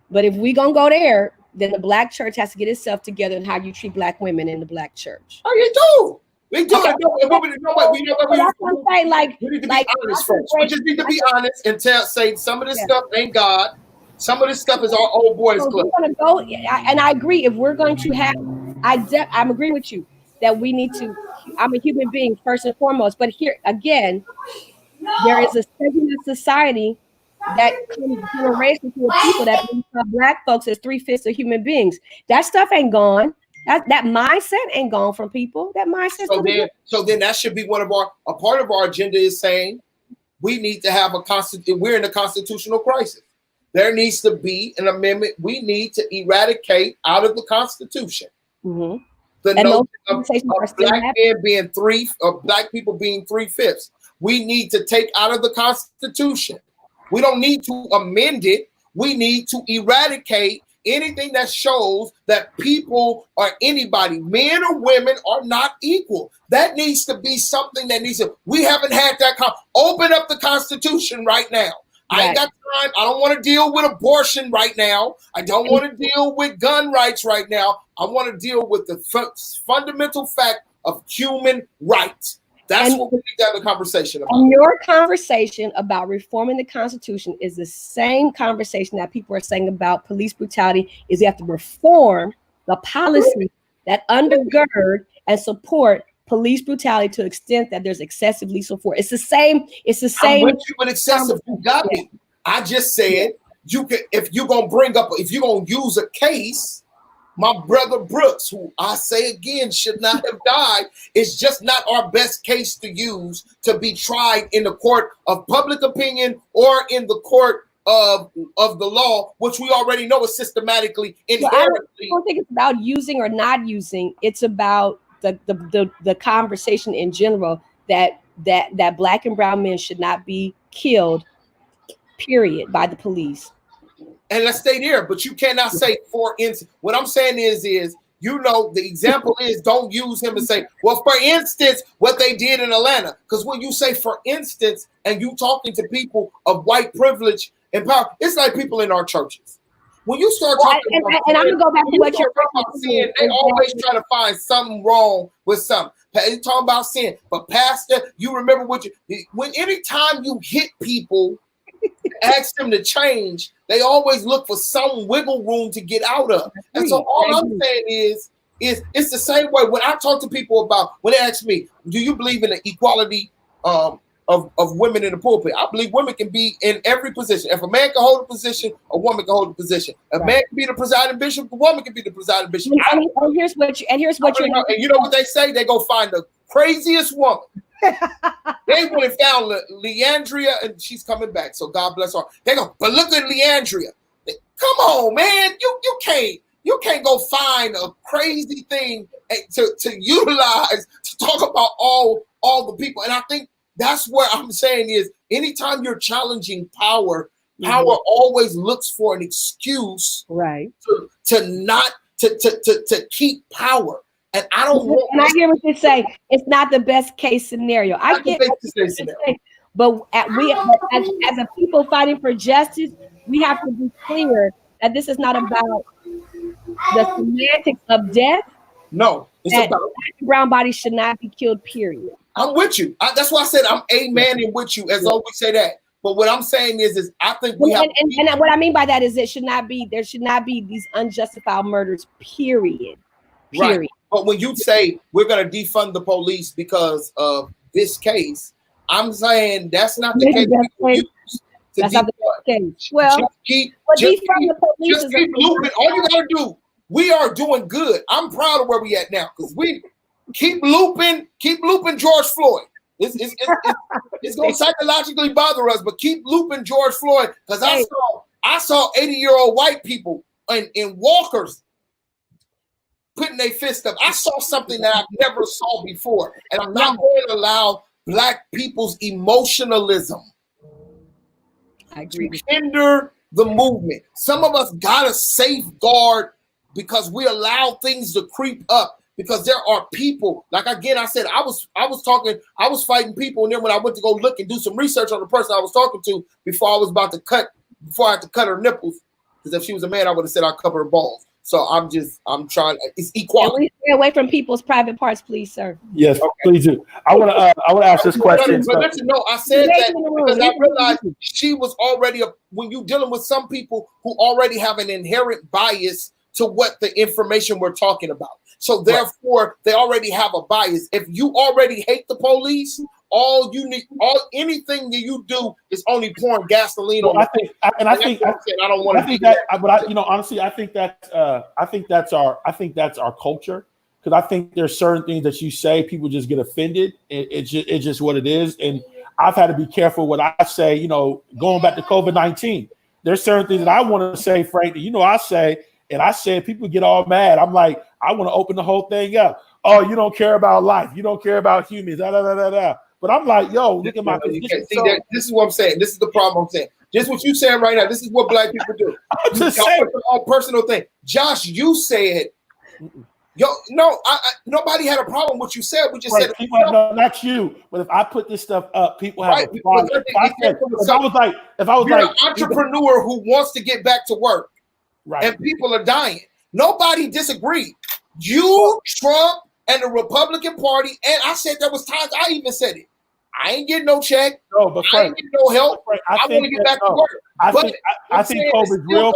But if we gonna go there, then the black church has to get itself together and how you treat black women in the black church. Oh, you do. We do. Okay. We need to be honest first. We just need to be honest and say some of this stuff ain't God. Some of this stuff is our old boys club. And I agree. If we're going to have, I'm agreeing with you that we need to. I'm a human being first and foremost. But here again, there is a segment of society that comes generation to a people that black folks as 3/5 of human beings. That stuff ain't gone. That mindset ain't gone from people. That mindset. So then that should be a part of our agenda is saying we need to have we're in a constitutional crisis. There needs to be an amendment. We need to eradicate out of the Constitution the notion of black people being 3/5. We need to take out of the Constitution. We don't need to amend it. We need to eradicate anything that shows that people or anybody, men or women, are not equal. That needs to be something that we haven't had that. Open up the Constitution right now. Right. I ain't got time. I don't want to deal with abortion right now. I don't want to deal with gun rights right now. I want to deal with the fundamental fact of human rights. That's what we need to have a conversation about. And your conversation about reforming the Constitution is the same conversation that people are saying about police brutality. Is you have to reform the policy that undergird and support police brutality to the extent that there's excessive lethal force. It's the same. I'm with you with excessive. You got me. I just said if you're gonna use a case. My brother Brooks, who I say again should not have died, is just not our best case to use to be tried in the court of public opinion or in the court of the law, which we already know is systematically inherently. I don't think it's about using or not using. It's about the conversation in general that black and brown men should not be killed, period, by the police. And let's stay there, but you cannot say, for instance, what I'm saying is the example is don't use him and say, well, for instance, what they did in Atlanta. Because when you say, for instance, and you talking to people of white privilege and power, it's like people in our churches. When you start talking about and I'm gonna go back to what you're saying, they always try to find something wrong with something. They talking about sin, but Pastor, you remember anytime you hit people, ask them to change, they always look for some wiggle room to get out of. And so all I'm saying is it's the same way when I talk to people about, when they ask me, do you believe in the equality of women in the pulpit? I believe women can be in every position. If a man can hold a position, a woman can hold a position. A man can be the presiding bishop, a woman can be the presiding bishop. And here's what you know what they say? They go find the craziest woman. They went and found Leandria, and she's coming back. So God bless her. They go, but look at Leandria. Come on, man. You can't go find a crazy thing to utilize to talk about all the people. And I think that's what I'm saying is anytime you're challenging power, power always looks for an excuse, right, to keep power. And I don't want. And I hear what you say. It's not the best case scenario. I get what you're saying, but we, as a people fighting for justice, we have to be clear that this is not about the semantics of death. No, it's about brown bodies should not be killed. Period. I'm with you. That's why I said I'm amening with you. As always say that. But what I'm saying is I think we have. And what I mean by that is there should not be these unjustified murders. Period. Right. But when you say we're going to defund the police because of this case, I'm saying that's not the case. That's not the case. Well, just keep looping. All you got to do, we are doing good. I'm proud of where we at now because we keep looping George Floyd. It's going to psychologically bother us, but keep looping George Floyd because I saw 80-year-old white people in walkers putting their fist up. I saw something that I've never saw before, and I'm not going to allow Black people's emotionalism to hinder the movement. Some of us gotta safeguard because we allow things to creep up. Because there are people, like again, I said I was fighting people, and then when I went to go look and do some research on the person I was talking to before I had to cut her nipples, because if she was a man, I would have said I'd cover her balls. So I'm trying. It's equality. Stay away from people's private parts, please, sir. Yes, please do. I want to ask this question. But let you know, I said that because I realized she was already when you're dealing with some people who already have an inherent bias to what the information we're talking about. So therefore, they already have a bias. If you already hate the police all you need, anything that you do is only pouring gasoline on. I think I don't want to do that. But honestly, I think that's our culture. Because I think there's certain things that you say, people just get offended. It's just what it is. And I've had to be careful what I say, going back to COVID-19. There's certain things that I want to say, Frank, that I say, and I said people get all mad. I'm like, I want to open the whole thing up. Oh, you don't care about life. You don't care about humans. Da, da, da, da, da. But I'm like, yo, look at my position. This is what I'm saying. This is the problem I'm saying. Just what you're saying right now. This is what black people do. I'm just saying. It's a personal thing. Josh, you said... Yo, no, nobody had a problem with what you said. We just said people not you. But if I put this stuff up, people have a problem. If I was an entrepreneur who wants to get back to work, and people are dying, nobody disagreed. You, Trump, and the Republican Party, and I said there was times I even said it. I ain't getting no check. No, but I ain't getting no help. I want to get back to work. I think COVID's real,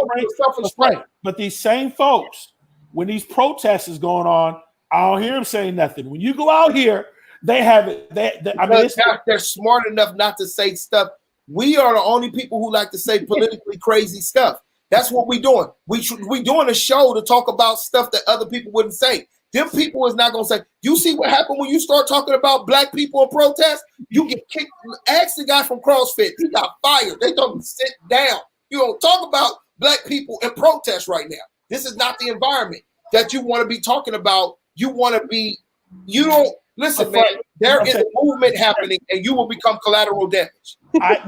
Frank. But these same folks, when these protests is going on, I don't hear them saying nothing. When you go out here, they have it. They're smart enough not to say stuff. We are the only people who like to say politically crazy stuff. That's what we're doing. We doing a show to talk about stuff that other people wouldn't say. Them people is not gonna say. You see what happened when you start talking about black people in protest? You get kicked. Ask the guy from CrossFit. He got fired. They told him to sit down. You don't talk about black people in protest right now. This is not the environment that you want to be talking about. You don't listen, man. There is a movement happening, and you will become collateral damage. I'm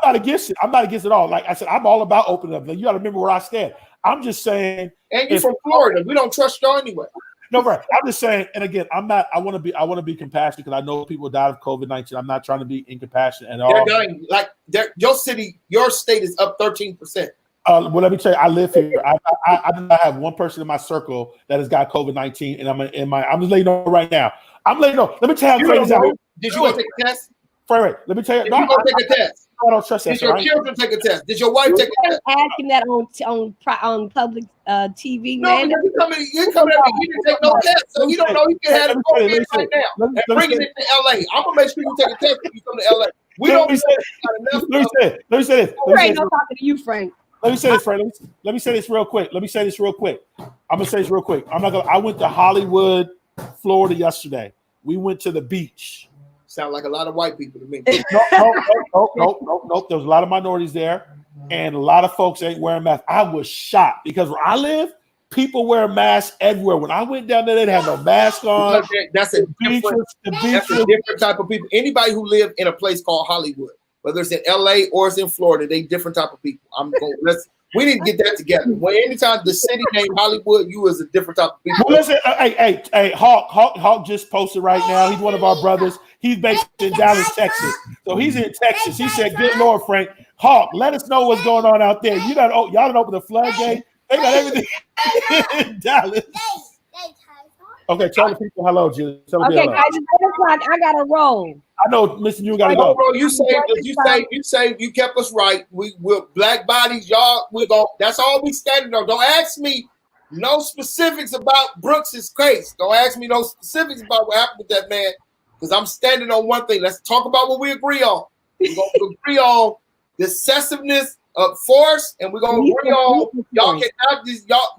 not against it. I'm not against it all. Like I said, I'm all about opening up. You got to remember where I stand. I'm just saying. And you're from Florida. We don't trust y'all anyway. No, right. I'm just saying. And again, I'm not. I want to be compassionate because I know people died of COVID-19. I'm not trying to be incompassionate at all. They're dying. Like your state is up 13%. Well, let me tell you, I live here. I do not have one person in my circle that has got COVID-19, and I'm just letting you know right now. I'm letting you know. Let me tell you how crazy. Did you go take a test? Right. Let me tell you. Did you go take a test? I don't trust that. Did your children take a test? Did your wife take a test? Asking that on public TV, man. No, you coming at me. You didn't take no test, so you don't know you can have COVID right now and bringing it to LA. I'm gonna make sure you take a test when you come to LA. Let me say this. Ain't no talking to you, Frank. Let me say this, Frank. Let me say this real quick. I'm gonna say this real quick. I went to Hollywood, Florida yesterday. We went to the beach. Sound like a lot of white people to me. No. There was a lot of minorities there, and a lot of folks ain't wearing masks. I was shocked because where I live, people wear masks everywhere. When I went down there, they didn't have no mask on. That's a different type of people. Anybody who live in a place called Hollywood, whether it's in LA or it's in Florida, they different type of people. We didn't get that together. When anytime the city named Hollywood, you is a different type of people. Well, listen, hey, Hawk just posted right now. He's one of our brothers. He's based in Dallas, Texas. So he's in Texas. He said, "Good Lord, Frank, Hawk, let us know what's going on out there. Y'all done open the floodgate. They got everything in Dallas." Okay, tell the people hello, Julie. Okay, guys, it's 8 o'clock. I gotta roll. I know, Mr. You gotta go. Bro, you kept us right. We're black bodies, y'all. That's all we standing on. Don't ask me no specifics about Brooks's case. Don't ask me no specifics about what happened with that man, because I'm standing on one thing. Let's talk about what we agree on. We're gonna agree on the excessiveness of force, and we're gonna agree on y'all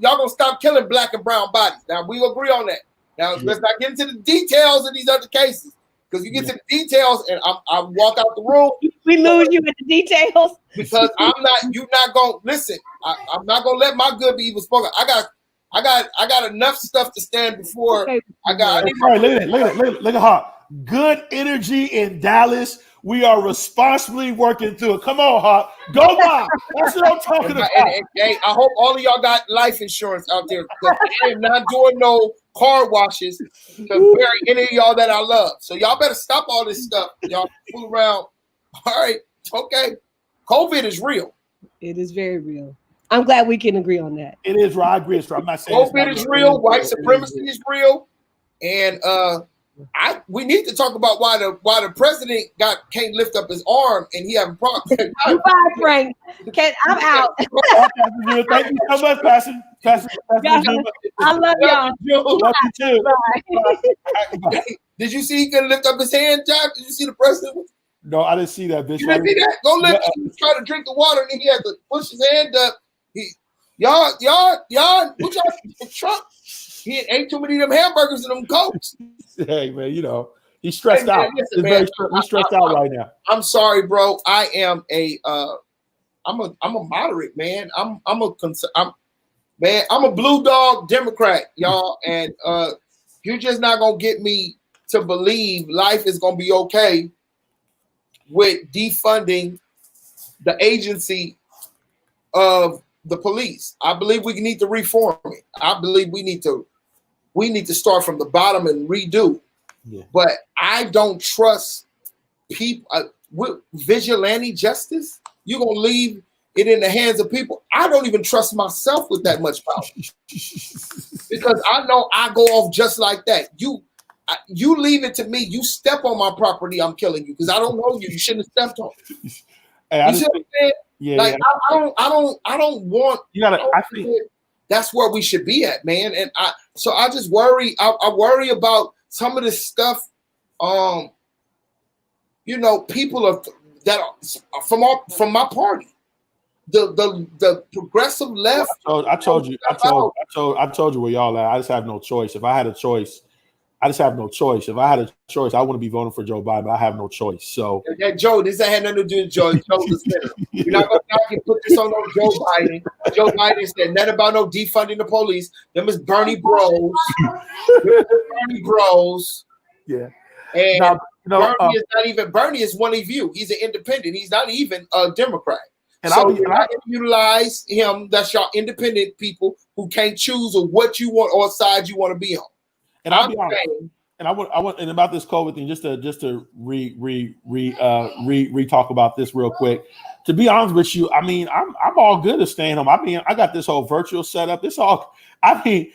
gonna stop killing black and brown bodies. Now we agree on that. Now let's not get into the details of these other cases, because you get to the details and I walk out the room. We lose you with the details because you're not gonna listen. I'm not gonna let my good be evil spoken. I got enough stuff to stand before. Okay. Look at Hawk. Good energy in Dallas. We are responsibly working through it. Come on, Hawk. Go on. That's what I'm talking about. Hey, I hope all of y'all got life insurance out there, because I am not doing no car washes to bury any of y'all that I love. So y'all better stop all this stuff. Y'all fool around. All right. Okay. COVID is real. It is very real. I'm glad we can agree on that. It is real. I agree. I'm not saying COVID is real. White supremacy is real. And we need to talk about why the president can't lift up his arm and he having problems. Goodbye, Frank. I'm out. Thank you so much, Pastor. I love y'all. Love you too. Bye. Did you see he couldn't lift up his hand, Jack? Did you see the president? No, I didn't see that, Bishop. You didn't see that? Go look. He was trying to drink the water and he had to push his hand up. Y'all, what y'all, Trump? He ate too many of them hamburgers and them Cokes. Hey, man, he's stressed out. He's stressed out right now. I'm sorry, bro. I am I'm a moderate man. I'm a blue dog Democrat, y'all, and you're just not gonna get me to believe life is gonna be okay with defunding the agency of the police. I believe we need to reform it. I believe we need to start from the bottom and redo. Yeah. But I don't trust people with vigilante justice. You're gonna leave it in the hands of people. I don't even trust myself with that much power because I know I go off just like that. You leave it to me. You step on my property, I'm killing you because I don't know you. You shouldn't have stepped on. Hey, you see what I'm saying? Yeah, like yeah. I don't want. You gotta. I think that's where we should be at, man. And I just worry. I worry about some of this stuff. People that are from my party. The progressive left. I told you where y'all at. I just have no choice. If I had a choice, I just have no choice. If I had a choice, I wouldn't be voting for Joe Biden. But I have no choice. So Joe, this had nothing to do with Joe. Joe's the center. You're not gonna put this on Joe Biden. Joe Biden said nothing about no defunding the police. Them is Bernie bros. Bernie bros. Yeah. And Bernie is not even. Bernie is one of you. He's an independent. He's not even a Democrat. And so you're not going to utilize him. That's your independent people who can't choose or what you want or side you want to be on. And I'll be honest. And I want and about this COVID thing, just to talk about this real quick. To be honest with you, I mean, I'm all good at staying home. I mean, I got this whole virtual setup. It's all. I'm not.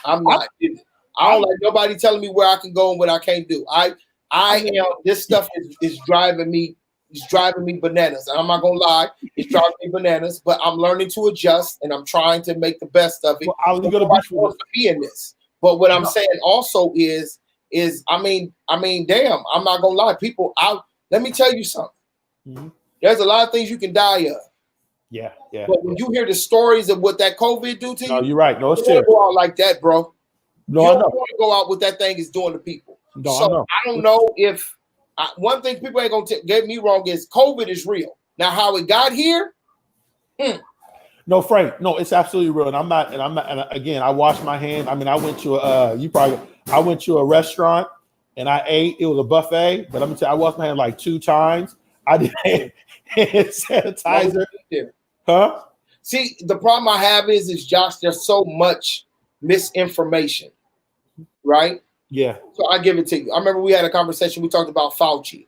I don't like nobody telling me where I can go and what I can't do. I am. This stuff is driving me. It's driving me bananas. I'm not gonna lie, it's driving me bananas. But I'm learning to adjust, and I'm trying to make the best of it. Well, I'm gonna be in this. But what I'm saying also is I mean, damn, I'm not gonna lie, people. Let me tell you something. Mm-hmm. There's a lot of things you can die of. Yeah. But when you hear the stories of what that COVID do to you, you're right. No, it's you don't go out like that, bro. No, you don't want to go out what that thing is doing to people. No, so I don't know if. One thing people ain't gonna get me wrong is COVID is real. Now, how it got here? No, Frank. No, it's absolutely real. And I'm not. And again, I washed my hands. I mean, I went to a restaurant and I ate. It was a buffet, but I'm gonna tell you, I washed my hands like 2 times. I did hand sanitizer. Huh? See, the problem I have is Josh. There's so much misinformation, right? Yeah. So I give it to you. I remember we had a conversation. We talked about Fauci.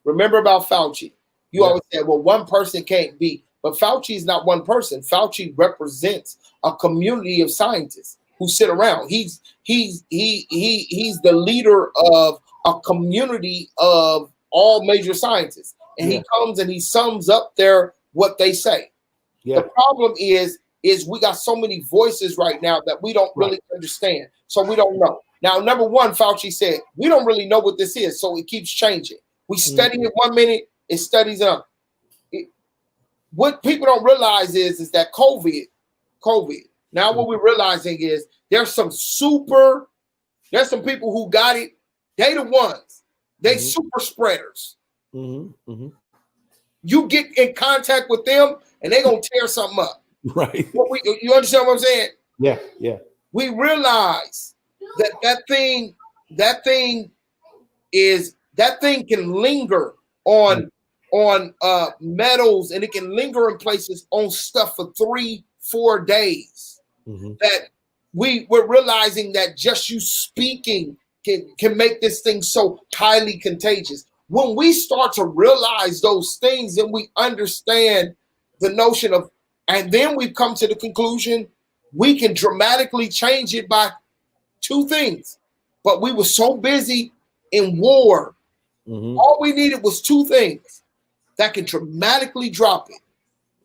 Remember about Fauci? You always said, well, one person can't be. But Fauci is not one person. Fauci represents a community of scientists who sit around. He's the leader of a community of all major scientists. And he comes and he sums up what they say. Yeah. The problem is we got so many voices right now that we don't really understand. So we don't know. Now, number one, Fauci said, we don't really know what this is, so it keeps changing. We study it 1 minute, it studies up. What people don't realize is that COVID. Now, what we're realizing is there's some people who got it. They the ones. They super spreaders. Mm-hmm. You get in contact with them, and they're going to tear something up. Right. You understand what I'm saying? Yeah. We realize that thing can linger on metals, and it can linger in places on stuff for 3-4 days. That we're realizing that just you speaking can make this thing so highly contagious. When we start to realize those things and we understand the notion of, and then we've come to the conclusion we can dramatically change it by 2 things. but we were so busy in war. All we needed was two things that can dramatically drop it: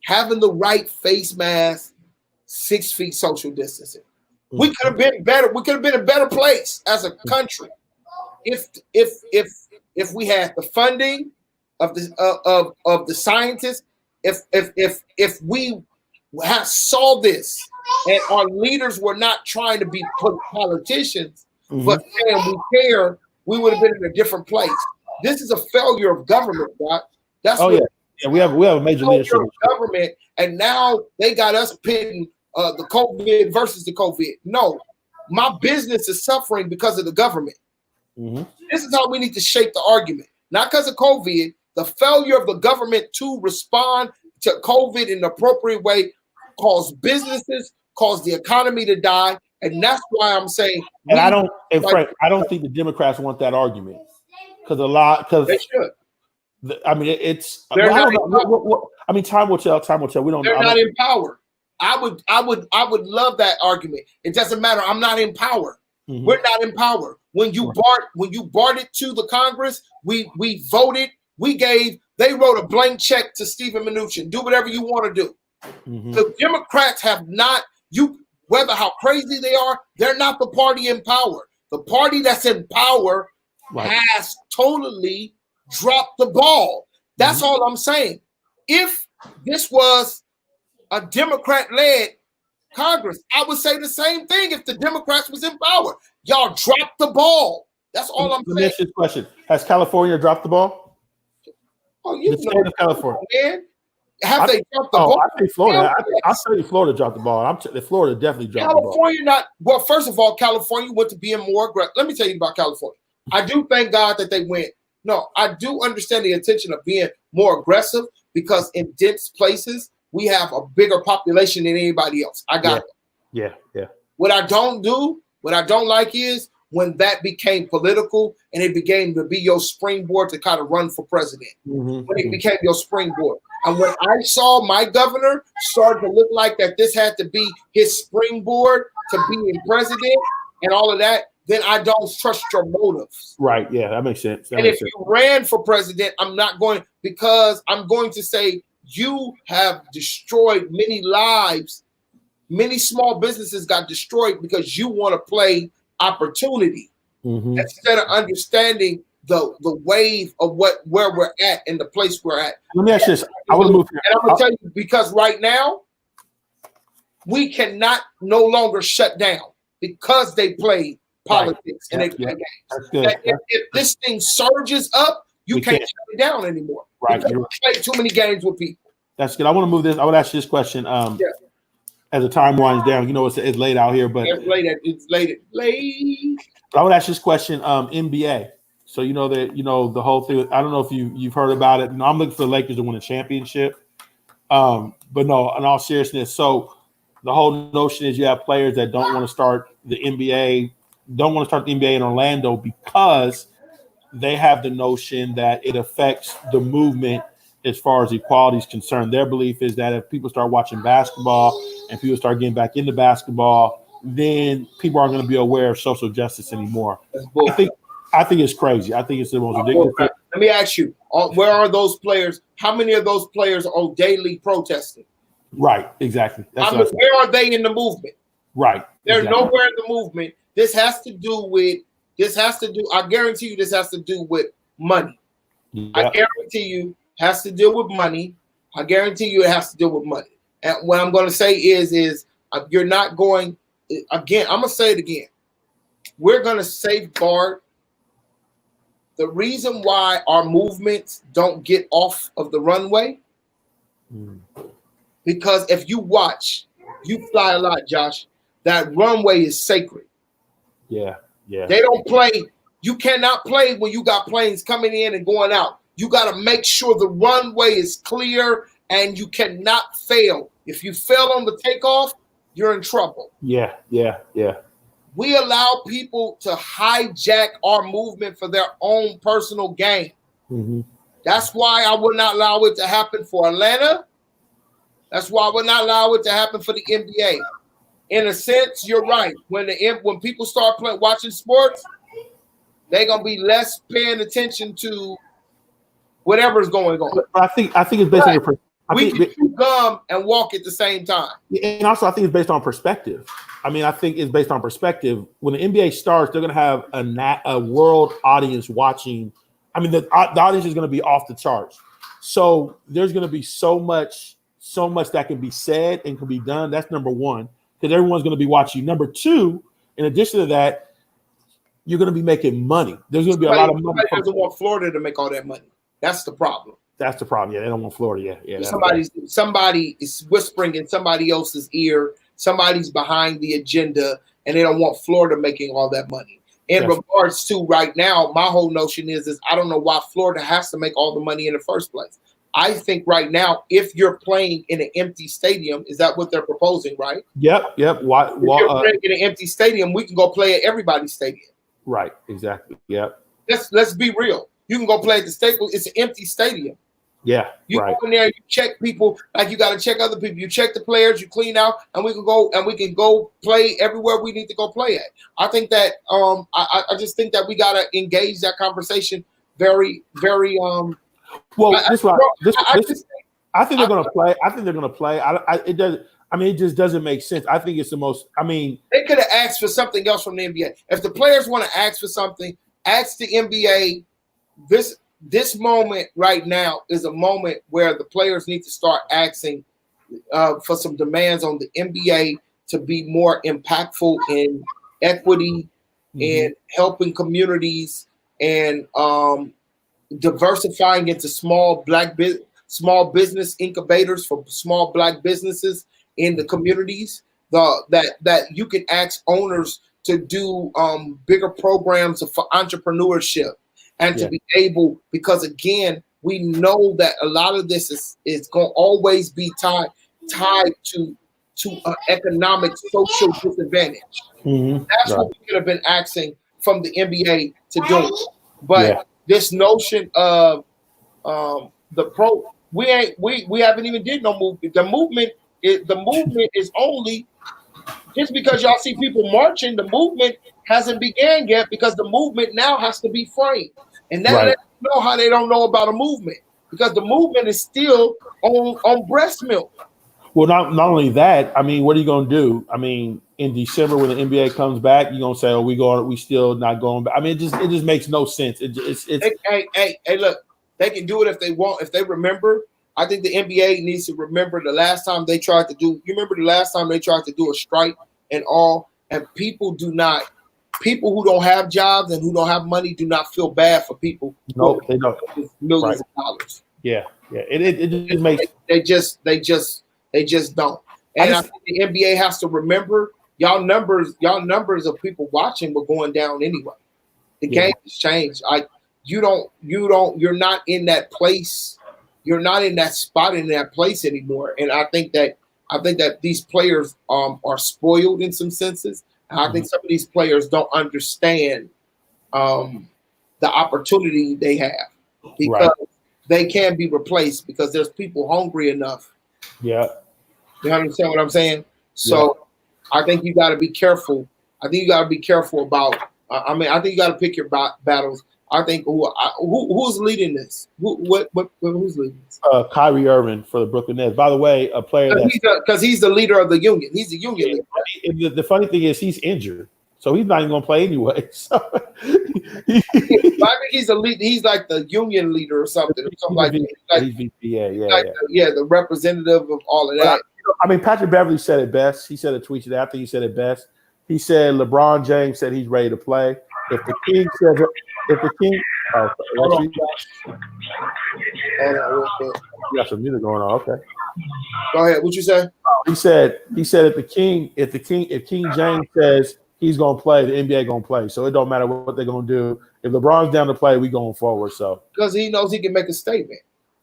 having the right face mask, 6 feet social distancing. We could have been better. We could have been a better place as a country if we had the funding of the scientists. If we saw this and our leaders were not trying to be politicians, but saying we care, we would have been in a different place. This is a failure of government, right? That's we have a major leadership government, and now they got us pitting the COVID versus the COVID. No, my business is suffering because of the government. This is how we need to shape the argument, not because of COVID. The failure of the government to respond to COVID in an appropriate way caused businesses, caused the economy to die, and that's why I'm saying. And Frank, I don't think the Democrats want that argument because they should. I mean, it's. They're not I mean, time will tell. Time will tell. We don't. They're not in power. I would love that argument. It doesn't matter. I'm not in power. We're not in power. When you brought it to the Congress, we voted. They wrote a blank check to Stephen Mnuchin. Do whatever you want to do. The Democrats have not. Whether how crazy they are, they're not the party in power. The party that's in power has totally dropped the ball. That's all I'm saying. If this was a Democrat-led Congress, I would say the same thing if the Democrats was in power. Y'all dropped the ball. That's all I'm saying. Let me ask you this question. Has California dropped the ball? Oh, you the state of California. Man. Have they dropped the ball? I think Florida. I'll say Florida dropped the ball. Florida definitely dropped the ball. California well, first of all, California went to being more aggressive. Let me tell you about California. I do thank God that they went. No, I do understand the intention of being more aggressive because in dense places, we have a bigger population than anybody else. I got it. Yeah. What I don't like is when that became political and it became to be your springboard to kind of run for president. When it became your springboard. And when I saw my governor start to look like that this had to be his springboard to being president and all of that, then I don't trust your motives. Right. Yeah, that makes sense. If you ran for president, I'm not going, because I'm going to say you have destroyed many lives. Many small businesses got destroyed because you want to play opportunity instead of understanding the wave of where we're at and the place we're at. Let me ask you this. I want to move here. And I'm going to tell you, because right now, we cannot no longer shut down because they play politics and they play games. If this thing surges up, you can't shut it down anymore. Right. You play too many games with people. That's good. I want to move this. I would ask you this question. As the time winds down, it's late out here, but it's late. I would ask this question. NBA. So the whole thing. I don't know if you've heard about it. I'm looking for the Lakers to win a championship. But no, in all seriousness, so the whole notion is you have players that don't want to start the NBA, in Orlando because they have the notion that it affects the movement as far as equality is concerned. Their belief is that if people start watching basketball and people start getting back into basketball, then people aren't going to be aware of social justice anymore. I think it's crazy. I think it's the most ridiculous thing. Let me ask you, where are those players? How many of those players are daily protesting? Right, exactly. Where are they in the movement? Right. They're nowhere in the movement. I guarantee you this has to do with money. Yeah. I guarantee you has to deal with money. I guarantee you it has to deal with money. And what I'm going to say is you're not going, again, I'm going to say it again. We're going to safeguard the reason why our movements don't get off of the runway. Because if you watch, you fly a lot, Josh, that runway is sacred. Yeah. They don't play. You cannot play when you got planes coming in and going out. You got to make sure the runway is clear and you cannot fail. If you fail on the takeoff, you're in trouble. Yeah. We allow people to hijack our movement for their own personal gain. That's why I would not allow it to happen for Atlanta. That's why I would not allow it to happen for the NBA. In a sense, you're right. When people start watching sports, they're gonna be less paying attention to whatever's going on. But I think it's based on your perspective. We can chew gum and walk at the same time. And also, I think it's based on perspective. I mean, I think it's based on perspective. When the NBA starts, they're going to have a world audience watching. I mean, the audience is going to be off the charts. So there's going to be so much that can be said and can be done. That's number one, because everyone's going to be watching. Number two, in addition to that, you're going to be making money. There's going to be a lot of money. Somebody doesn't want Florida to make all that money. That's the problem. That's the problem. Yeah, they don't want Florida. Yeah. Somebody is whispering in somebody else's ear. Somebody's behind the agenda, and they don't want Florida making all that money. In regards to right now, my whole notion is I don't know why Florida has to make all the money in the first place. I think right now, if you're playing in an empty stadium, is that what they're proposing, right? Yep. If you're playing in an empty stadium, we can go play at everybody's stadium. Right. Exactly. Yep. Let's be real. You can go play at the Staples. It's an empty stadium. Yeah, you go in there, you check people like you got to check other people. You check the players, you clean out, and we can go play everywhere we need to go play at. I think that I just think that we got to engage that conversation very, very well. I think they're going to play. I think they're going to play. It does. I mean, it just doesn't make sense. I think it's the most. I mean, they could have asked for something else from the NBA. If the players want to ask for something, ask the NBA. This moment right now is a moment where the players need to start asking for some demands on the NBA to be more impactful in equity and helping communities and diversifying into small business incubators for small Black businesses in the communities. That you can ask owners to do bigger programs for entrepreneurship. And to be able, because again, we know that a lot of this is going to always be tied to an economic, social disadvantage. That's what we could have been asking from the NBA to do. But this notion of we haven't even did no movement. The movement is only just because y'all see people marching. The movement hasn't began yet because the movement now has to be framed. And now they know how they don't know about a movement because the movement is still on breast milk. Well, not only that, I mean, what are you going to do? I mean, in December when the NBA comes back, you're going to say, "Oh, we still not going back." I mean, it just makes no sense. Hey, look, they can do it if they want. If they remember, I think the NBA needs to remember the last time they tried to do. You remember the last time they tried to do a strike and all, and people who don't have jobs and who don't have money do not feel bad for people. No, they don't. Millions of dollars. Yeah. It just makes they just don't. And I think the NBA has to remember y'all numbers of people watching were going down anyway. The game has changed. You're not in that place. You're not in that spot in that place anymore. And I think that these players are spoiled in some senses. I think some of these players don't understand the opportunity they have because they can be replaced because there's people hungry enough. Yeah. You understand what I'm saying? So I think you got to be careful. I think you got to be careful about, I think you got to pick your battles. I think who's leading this? Who's leading this? Kyrie Irving for the Brooklyn Nets. By the way, a player because he's the leader of the union. He's the union leader. The funny thing is he's injured, so he's not even going to play anyway. So I think he's the lead. He's like the union leader or something. The representative of all of that. I mean, Patrick Beverly said it best. He said a tweet today. I think he said it best. He said LeBron James said he's ready to play. If the King says it. If the King, you got some music going on. Okay, go ahead. What you say? He said if King James says he's gonna play, the NBA gonna play. So it don't matter what they're gonna do. If LeBron's down to play, we going forward. So because he knows he can make a statement.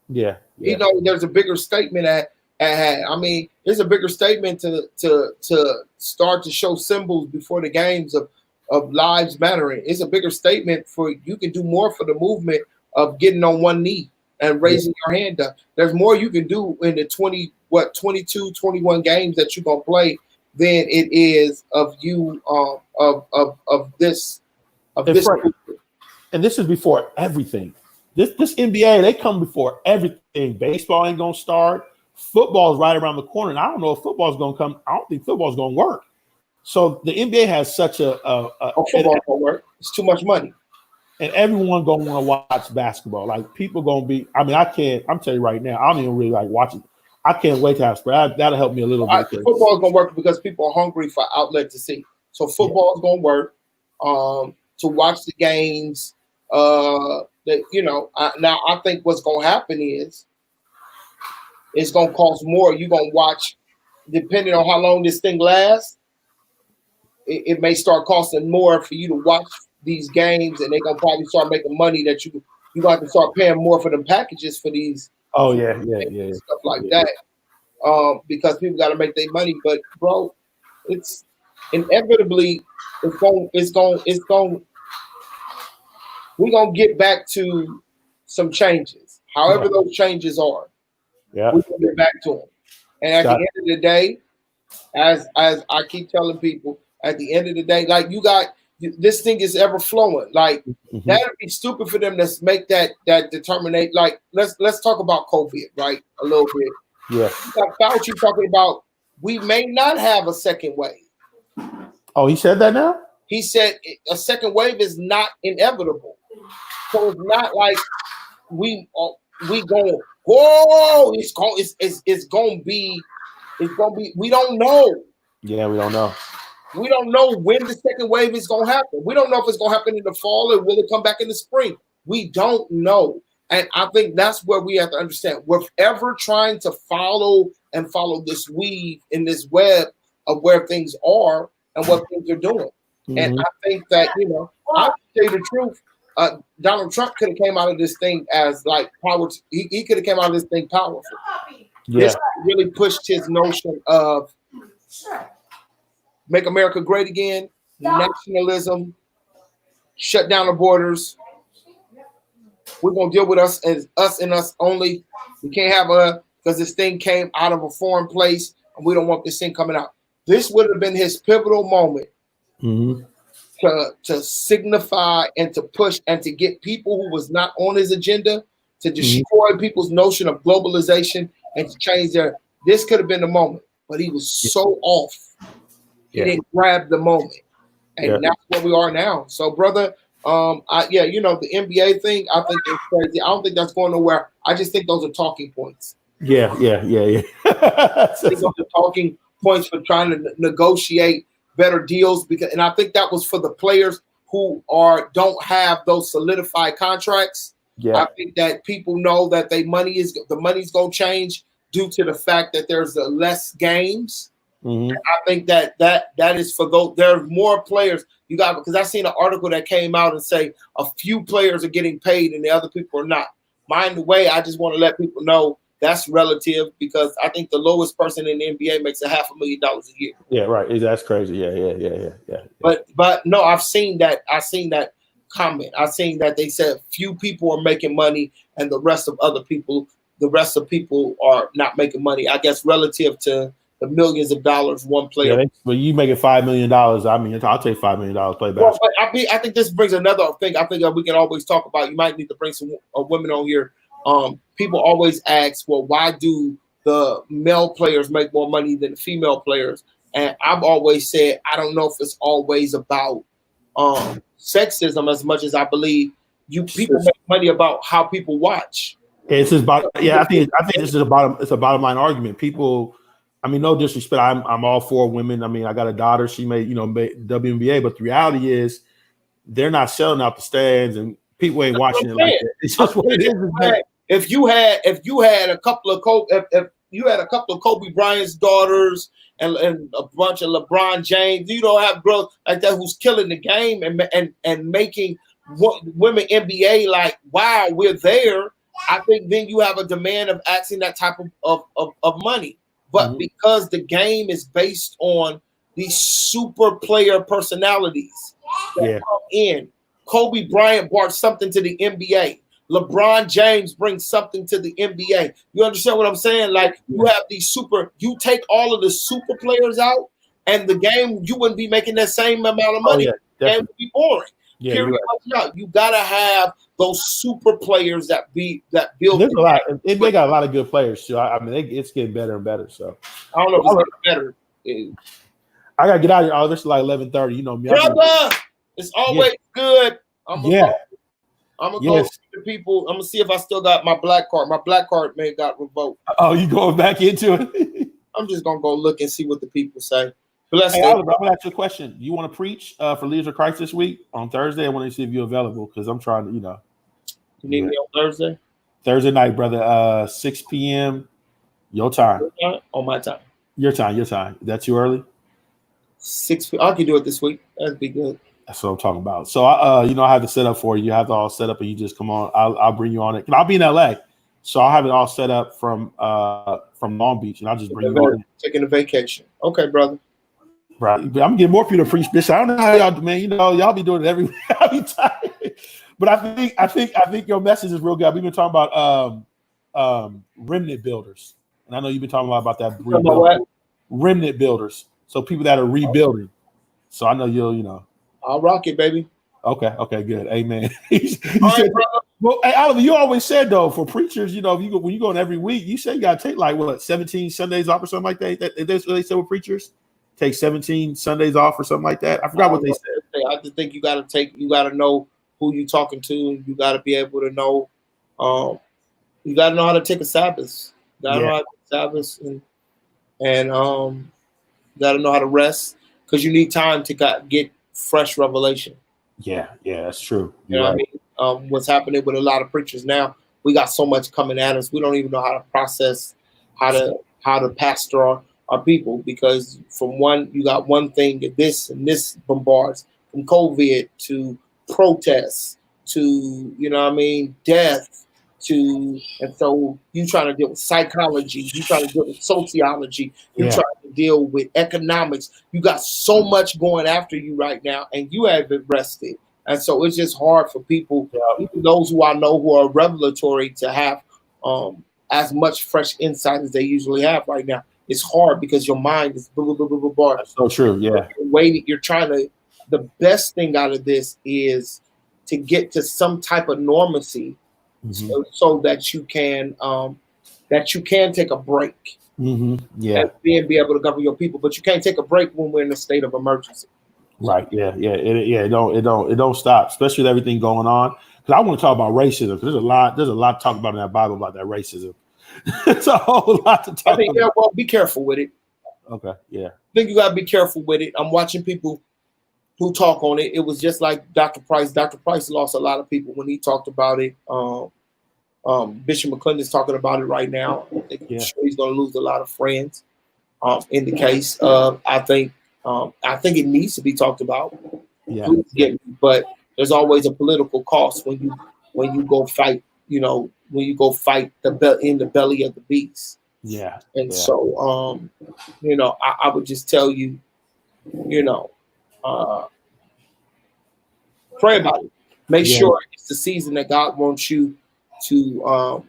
Yeah. He knows there's a bigger statement at hand. I mean, there's a bigger statement to start to show symbols before the games of lives mattering. It's a bigger statement for you can do more for the movement of getting on one knee and raising your hand up. There's more you can do in the 22, 21 games that you're gonna play than it is of you of this. and this is before everything. This NBA, they come before everything. Baseball ain't gonna start. Football is right around the corner, and I don't know if football's gonna come. I don't think football's gonna work. So the NBA has such football's gonna work. It's too much money, and everyone gonna want to watch basketball. Like people gonna be. I mean, I can't. I'm telling you right now, I don't even really like watching. I can't wait to have spread. That'll help me a little bit. Football's gonna work because people are hungry for outlet to see. So football's gonna work. To watch the games. Now I think what's gonna happen is it's gonna cost more. You're gonna watch, depending on how long this thing lasts. It may start costing more for you to watch these games, and they're gonna probably start making money that you got to start paying more for the packages for these. Oh yeah, stuff like that. Because people got to make their money. But bro, it's inevitably it's going. We're gonna get back to some changes, however those changes are. Yeah, we're gonna get back to them. And at the end of the day, as I keep telling people, at the end of the day, like this thing is ever flowing. Like that'd be stupid for them to make that determinate. Like let's talk about COVID, right? A little bit. Yeah. You got Fauci talking about we may not have a second wave. Oh, he said that now? He said a second wave is not inevitable. So it's not like we going, whoa, it's gonna be we don't know. Yeah, we don't know. We don't know when the second wave is gonna happen. We don't know if it's gonna happen in the fall or will it come back in the spring. We don't know. And I think that's where we have to understand. We're ever trying to follow this weave in this web of where things are and what things are doing. Mm-hmm. And I think that, I'll tell you the truth. Donald Trump could have came out of this thing as like power. He could have came out of this thing powerful. Yeah. This really pushed his notion of make America great again, nationalism, shut down the borders. We're gonna deal with us as us and us only. We can't have because this thing came out of a foreign place, and we don't want this thing coming out. This would have been his pivotal moment. Mm-hmm. To signify and to push and to get people who was not on his agenda to destroy people's notion of globalization and to change this could have been the moment, but he was so off. He didn't grab the moment. And that's where we are now. So brother, the NBA thing, I think it's crazy. I don't think that's going nowhere. I just think those are talking points. Yeah. I think those are talking points for trying to negotiate better deals and I think that was for the players who don't have those solidified contracts. Yeah. I think that people know that the money's gonna change due to the fact that there's less games. Mm-hmm. I think that is for those. There are more players because I seen an article that came out and say a few players are getting paid and the other people are not. Mind the way, I just want to let people know that's relative because I think the lowest person in the NBA makes $500,000 a year. Yeah, right. That's crazy. Yeah. But no, I've seen that comment. I've seen that they said few people are making money and the rest of people are not making money. I guess relative to the millions of dollars one player. Yeah, but you making $5 million. I mean, I'll take $5 million play basketball. Well, I think this brings another thing. I think that we can always talk about. You might need to bring some women on here. People always ask, well, why do the male players make more money than the female players? And I've always said, I don't know if it's always about sexism as much as I believe people make money about how people watch. It's just about I think this is a bottom line argument. People, I mean, no disrespect. I'm all for women. I mean, I got a daughter. She made WNBA, but the reality is they're not selling out the stands and people ain't watching it like that. It's just what it is. If you had a couple of Kobe Bryant's daughters and a bunch of LeBron James, you don't have girls like that who's killing the game and making women NBA like, wow, we're there. I think then you have a demand of asking that type of money. But because the game is based on these super player personalities that come in, Kobe Bryant brought something to the NBA. LeBron James brings something to the NBA. You understand what I'm saying? Like you have these you take all of the super players out and the game, you wouldn't be making that same amount of money. The game would be boring. Yeah, right. You gotta have those super players that build. There's a lot. They got a lot of good players too. I mean, it's getting better and better. So I don't know if it's getting better. I gotta get out of here. Oh, this is like 11:30. You know me, brother. It's always good. I'm gonna go see the people. I'm gonna see if I still got my black card. My black card may got revoked. Oh, you going back into it? I'm just gonna go look and see what the people say. Hey, Oliver, I'm gonna ask you a question. You want to preach for Leaders of Christ this week on Thursday? I want to see if you're available because I'm trying to, You need me on Thursday? Thursday night, brother. 6 p.m. Your time. On my time. Your time. Is that too early? 6 p.m. I can do it this week. That'd be good. That's what I'm talking about. So I have to set up for you. You have to all set up, and you just come on. I'll bring you on it. And I'll be in LA, so I'll have it all set up from Long Beach, and I'll just bring you on. Taking a vacation. Okay, brother. Right, but I'm getting more people to preach this. I don't know how y'all, man. Y'all be doing it every time. But I think your message is real good. We've been talking about remnant builders, and I know you've been talking a lot about that. Remnant builders, so people that are rebuilding. So I know you'll. I'll rock it, baby. Okay, good. Amen. Well, hey, Oliver, you always said though for preachers, when you go in every week, you say you gotta take like 17 Sundays off or something like that. That's what they say with preachers. Take 17 Sundays off or something like that. I forgot what they said. I just think you got to know who you're talking to. You got to be able to know. You got to know how to take a Sabbath. You got to know how to take a Sabbath, and you got to know how to rest because you need time to get fresh revelation. Yeah, that's true. You know what I mean? What's happening with a lot of preachers now? We got so much coming at us. We don't even know how to process, how to pastor our people, because you got one thing that this bombards, from COVID to protests to death and so you trying to deal with psychology, you trying to deal with sociology, you trying to deal with economics. You got so much going after you right now, and you haven't rested, and so it's just hard for people, even those who I know who are revelatory, to have as much fresh insight as they usually have right now. It's hard because your mind is blah. That's so true. Yeah. You're trying to. The best thing out of this is to get to some type of normalcy, so that you can take a break. Mm-hmm. Yeah. And then be able to govern your people, but you can't take a break when we're in a state of emergency. Right. Yeah. It don't stop, especially with everything going on. Because I want to talk about racism. Because there's a lot to talk about in that Bible about that racism. It's a whole lot to talk about. Yeah, well, be careful with it. Okay, yeah. I think you got to be careful with it. I'm watching people who talk on it. It was just like Dr. Price. Dr. Price lost a lot of people when he talked about it. Bishop McClendon's talking about it right now. I'm sure he's going to lose a lot of friends. In the case of, I think it needs to be talked about. Yeah. But there's always a political cost when you go fight. When you go fight in the belly of the beast. Yeah. And so, I would just tell you, pray about it. Make sure it's the season that God wants you to.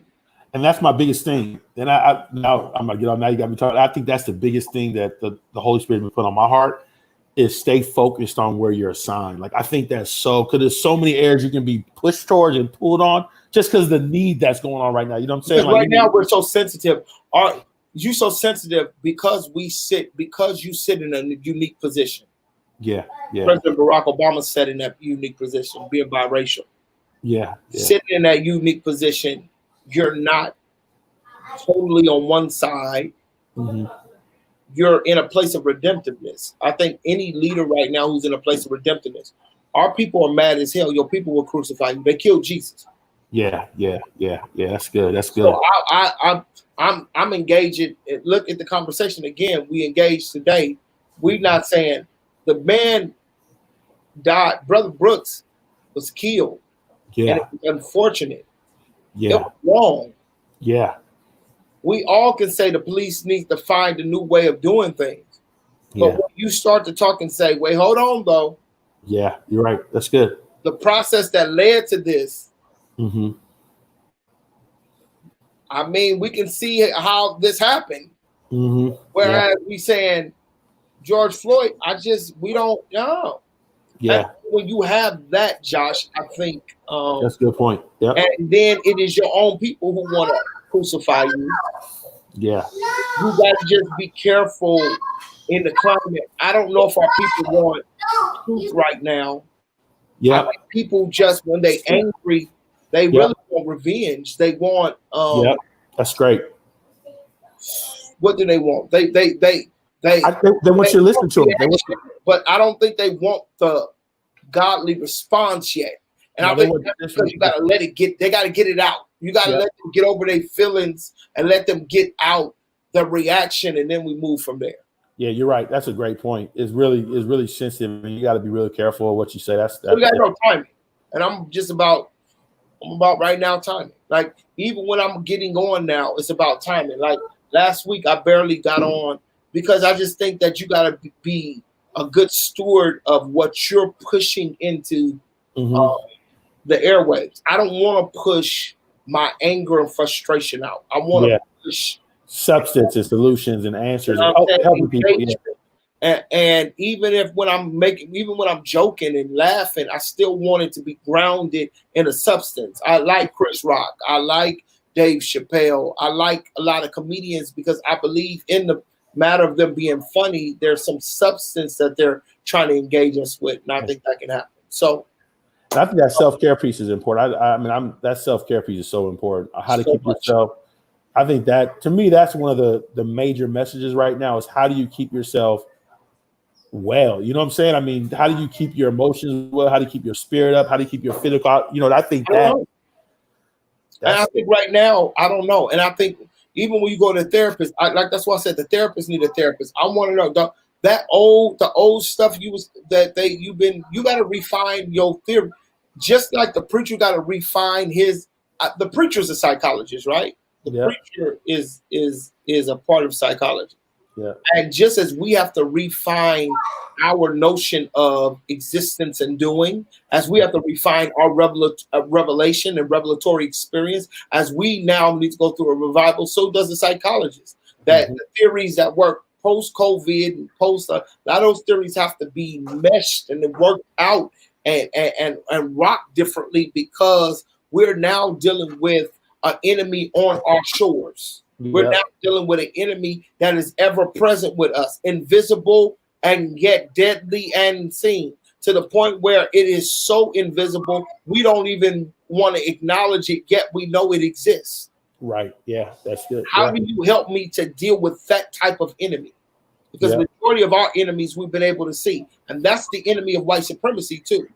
And that's my biggest thing. And now I'm gonna get on. Now you got me talking. I think that's the biggest thing that the Holy Spirit has put on my heart is stay focused on where you're assigned. Like I think that's because there's so many areas you can be pushed towards and pulled on just because of the need that's going on right now. You know what I'm saying? Like, now we're so sensitive. You're so sensitive because you sit in a unique position. Yeah. President Barack Obama sat in that unique position, being biracial. Yeah. Sitting in that unique position, you're not totally on one side. Mm-hmm. You're in a place of redemptiveness. I think any leader right now who's in a place of redemptiveness, our people are mad as hell. Your people will crucify you. They killed Jesus. Yeah. That's good. So I'm engaging. Look at the conversation again. We engaged today. We're not saying the man died. Brother Brooks was killed. Yeah. And it was unfortunate. Yeah. It was wrong. Yeah. We all can say the police need to find a new way of doing things. But when you start to talk and say, wait, hold on, though. Yeah, you're right. That's good. The process that led to this. Mm-hmm. I mean, we can see how this happened. Mm-hmm. Whereas we saying George Floyd, we don't know. Yeah. And when you have that, Josh, I think that's a good point. Yeah. And then it is your own people who want to crucify you. Yeah. You got to just be careful in the climate. I don't know if our people want truth right now. Yeah. I think people just, when they angry, they really want revenge. They want. That's great. What do they want? They want you to listen to them. But I don't think they want the godly response yet. And I think that's because you got to let it get. They got to get it out. You got to let them get over their feelings and let them get out the reaction, and then we move from there. Yeah, you're right. That's a great point. It's really sensitive, and you got to be really careful of what you say. That's we got to know timing, and I'm about right now timing. Like even when I'm getting on now, it's about timing. Like last week, I barely got on because I just think that you got to be a good steward of what you're pushing into the airwaves. I don't want to push my anger and frustration out. I want to push substance and solutions and answers and helping people. Yeah. And even when I'm joking and laughing, I still want it to be grounded in a substance. I like Chris Rock. I like Dave Chappelle. I like a lot of comedians because I believe in the matter of them being funny, there's some substance that they're trying to engage us with, and I think that can happen. So I think that self-care piece is important. That self-care piece is so important. How to keep yourself. I think that, to me, that's one of the major messages right now is how do you keep yourself well? You know what I'm saying? I mean, how do you keep your emotions well? How do you keep your spirit up? How do you keep your physical? I think that. And I think right now, I don't know. And I think even when you go to a therapist, that's why I said the therapist need a therapist. I want to know the old stuff you got to refine your theory. Just like the preacher got to refine his. The preacher's a psychologist, right? The preacher is a part of psychology. Yeah. And just as we have to refine our notion of existence and doing, as we have to refine our revelation and revelatory experience, as we now need to go through a revival, so does the psychologist. That the theories that work post-COVID and post, a lot of those theories have to be meshed and worked out and rock differently because we're now dealing with an enemy on our shores. We're now dealing with an enemy that is ever present with us, invisible and yet deadly and seen, to the point where it is so invisible we don't even want to acknowledge it, yet we know it exists. Right. Yeah, that's good. How do you help me to deal with that type of enemy? Because the majority of our enemies we've been able to see, and that's the enemy of white supremacy too.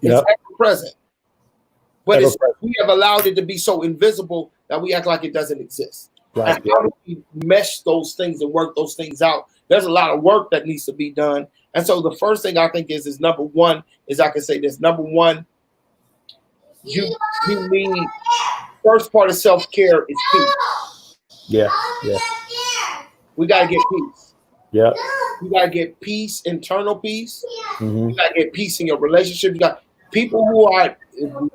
It's ever present. But we have allowed it to be so invisible that we act like it doesn't exist. Right. And how do we mesh those things and work those things out? There's a lot of work that needs to be done. And so the first thing I think is number one, is I can say this. Number one, you need, first part of self-care is peace. Yeah. We got to get peace. Yeah. You got to get peace, internal peace. You got to get peace in your relationship. You got people who are, when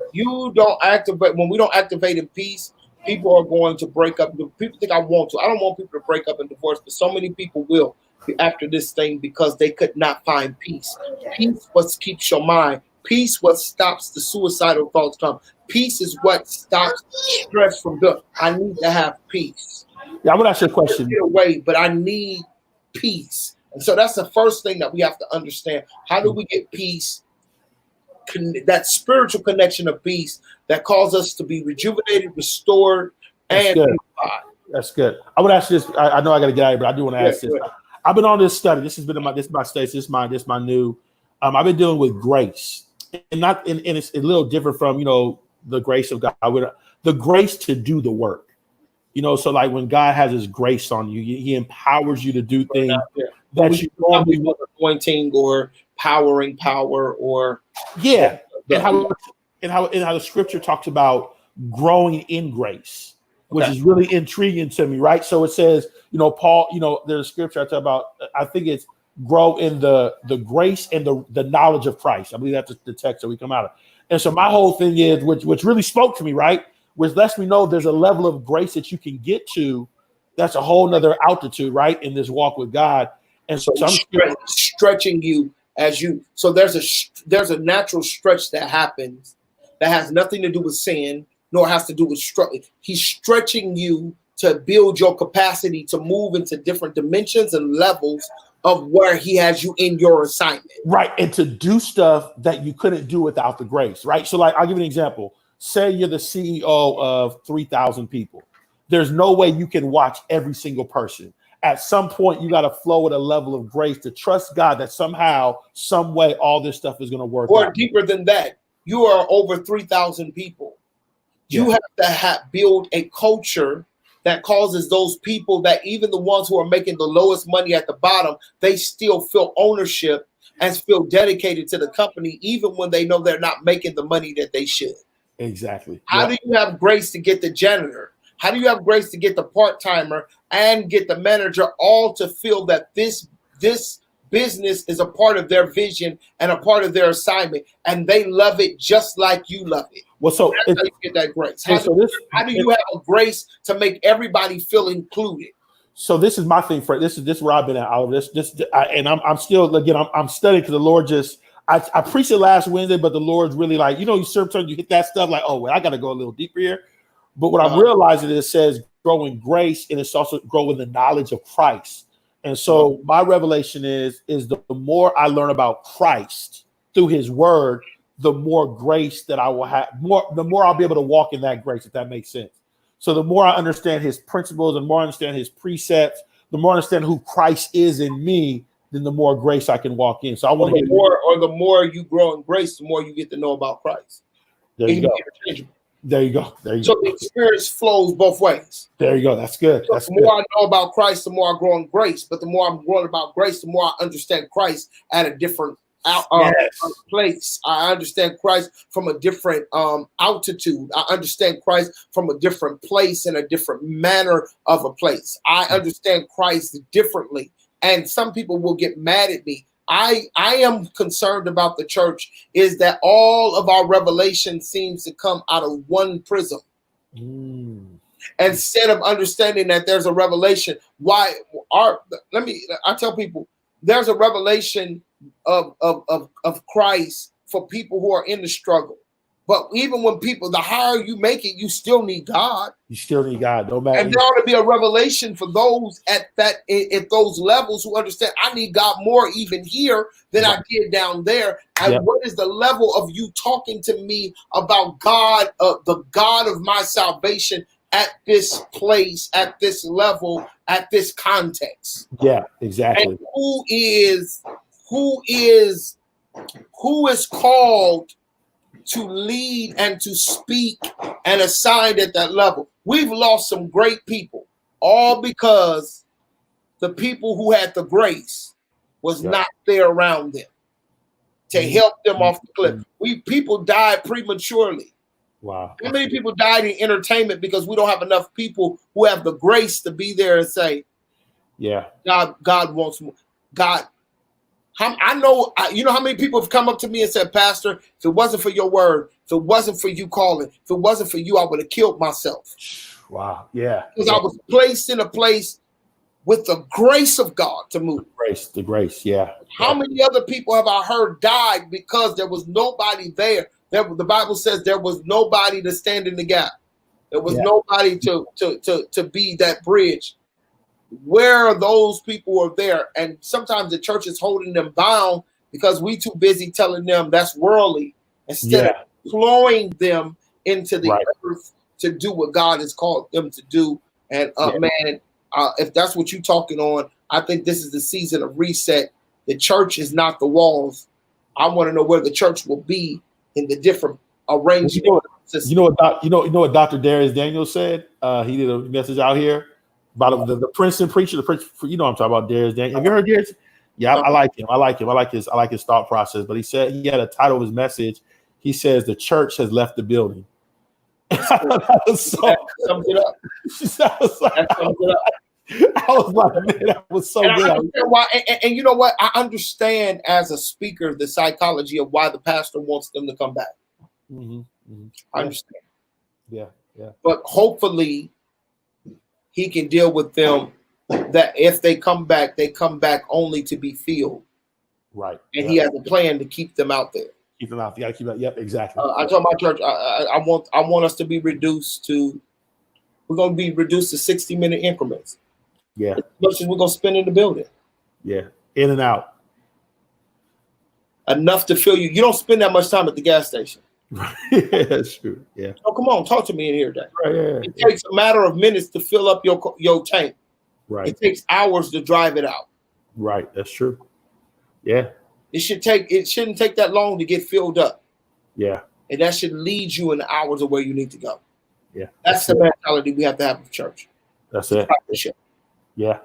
we don't activate in peace, people are going to break up. People think I want to. I don't want people to break up and divorce, but so many people will after this thing because they could not find peace. Peace what keeps your mind. Peace what stops the suicidal thoughts come. Peace is what stops stress from building. I need to have peace. Yeah, I'm gonna ask you a question. Get away, but I need peace. And so that's the first thing that we have to understand. How do we get peace? That spiritual connection of peace that calls us to be rejuvenated, restored, and unified. That's good. I would ask this. I know I got to get out of here, but I do want to ask this. I've been on this study. This has been this is my stage. This is my new. I've been dealing with grace, and it's a little different from the grace of God. The grace to do the work. So like when God has His grace on you, He empowers you to do things that you normally want, anointing or powering power or and how the scripture talks about growing in grace, which is really intriguing to me, right? So it says, Paul, there's a scripture I talk about. I think it's grow in the grace and the knowledge of Christ. I believe that's the text that we come out of. And so my whole thing is, which really spoke to me, right, which lets me know there's a level of grace that you can get to. That's a whole nother altitude, right, in this walk with God. And so I'm stretching you So there's a natural stretch that happens that has nothing to do with sin, nor has to do with struggling. He's stretching you to build your capacity to move into different dimensions and levels of where he has you in your assignment. Right. And to do stuff that you couldn't do without the grace. Right. So like, I'll give you an example. Say you're the CEO of 3,000 people. There's no way you can watch every single person. At some point, you got to flow at a level of grace to trust God that somehow, some way, all this stuff is going to work. Or out. Deeper than that, you are over 3,000 people. You have to build a culture that causes those people, that even the ones who are making the lowest money at the bottom, they still feel ownership and feel dedicated to the company, even when they know they're not making the money that they should. Exactly. How do you have grace to get the janitor? How do you have grace to get the part-timer and get the manager, all to feel that this business is a part of their vision and a part of their assignment, and they love it just like you love it? Well, so that's how you get that grace. How do you have a grace to make everybody feel included? So this is my thing, Fred. This is where I've been at. All of this, and I'm still, again, I'm studying, because the Lord just, I preached it last Wednesday, but the Lord's really like, you sometimes you hit that stuff like, oh, well, I got to go a little deeper here. But what I'm realizing is, it says grow in grace, and it's also grow in the knowledge of Christ. And so my revelation is the more I learn about Christ through his word, the more grace that I will have, the more I'll be able to walk in that grace, if that makes sense. So the more I understand his principles, the more I understand his precepts, the more I understand who Christ is in me, then the more grace I can walk in. So I want to the more you grow in grace, the more you get to know about Christ. There you go. There you go. So the experience flows both ways. There you go. That's good. So the more I know about Christ, the more I grow in grace. But the more I'm growing about grace, the more I understand Christ at a different place. I understand Christ from a different altitude. I understand Christ from a different place and a different manner of a place. I understand Christ differently. And some people will get mad at me. I am concerned about the church is that all of our revelation seems to come out of one prism. Instead of understanding that there's a revelation. I tell people there's a revelation of Christ for people who are in the struggle. But even when the higher you make it, you still need God. You still need God, no matter. And there ought to be a revelation for those at those levels who understand I need God more even here than I did down there. And what is the level of you talking to me about God, the God of my salvation, at this place, at this level, at this context? Yeah, exactly. And who is called to lead and to speak and assigned at that level? We've lost some great people, all because the people who had the grace was not there around them to help them off the cliff. People died prematurely. Wow. How many people died in entertainment because we don't have enough people who have the grace to be there and say, God wants more. God, I know, you know how many people have come up to me and said, Pastor, if it wasn't for your word, if it wasn't for you calling, if it wasn't for you, I would have killed myself. Wow. Yeah. Because I was placed in a place with the grace of God to move. The grace. Yeah. How many other people have I heard died because there was nobody there? The Bible says there was nobody to stand in the gap. There was nobody to be that bridge. Where are those people who are there? And sometimes the church is holding them bound because we too busy telling them that's worldly instead of flowing them into the earth to do what God has called them to do. And if that's what you're talking on, I think this is the season of reset. The church is not the walls. I want to know where the church will be in the different arrangements. You know what Dr. Darius Daniels said? He did a message out here about the Princeton preacher. I'm talking about Darius Daniels. Have you heard Darius? Yeah, I like him. I like his thought process. But he said he had a title of his message. He says the church has left the building. That sums it up. I was like, man, that was so good. And you know what? I understand as a speaker the psychology of why the pastor wants them to come back. I understand. Yeah. But hopefully he can deal with them that if they come back only to be filled. Right. And he has a plan to keep them out there. Keep them out. You got to keep that. Yep, exactly. I told my church, I want us to be reduced to. We're going to be reduced to 60-minute increments. Yeah. As much as we're going to spend in the building. Yeah. In and out. Enough to fill you. You don't spend that much time at the gas station. Yeah, that's true. Yeah. Oh, come on, talk to me in here today. Right, yeah. It takes a matter of minutes to fill up your tank. Right. It takes hours to drive it out. Right. That's true. Yeah. It shouldn't take that long to get filled up. Yeah. And that should lead you in the hours of where you need to go. Yeah. That's the mentality we have to have in church. That's it. Yeah.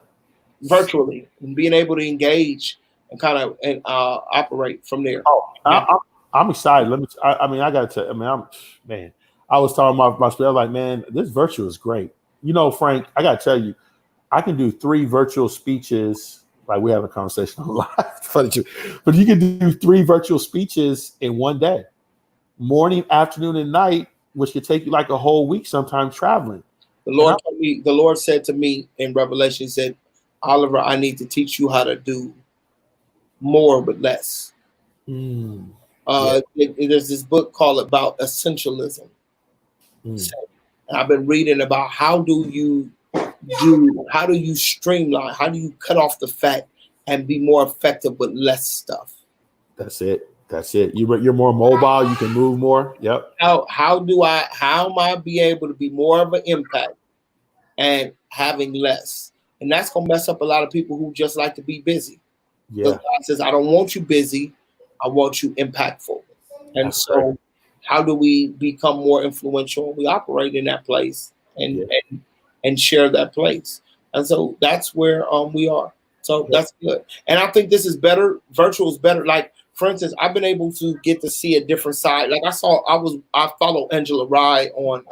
Virtually, and being able to engage and kind of operate from there. Oh, I'm excited. I got to tell you, I was talking about my spirit, like, man, this virtual is great. You know, Frank, I got to tell you, I can do 3 virtual speeches. Like, we have a conversation on live. Funny too. But you can do 3 virtual speeches in one day, morning, afternoon, and night, which could take you like a whole week sometimes traveling. The Lord said to me in Revelation, he said, Oliver, I need to teach you how to do more with less. There's this book called about essentialism. So, I've been reading about how do you streamline, how do you cut off the fat and be more effective with less stuff. That's it. You're more mobile. You can move more. Yep. How am I be able to be more of an impact and having less? And that's gonna mess up a lot of people who just like to be busy. Yeah. God says, I don't want you busy. I want you impactful. And that's so right. How do we become more influential when we operate in that place and share that place? And so that's where we are. So that's good. And I think this is better. Virtual is better. Like, for instance, I've been able to get to see a different side. Like I follow Angela Rye on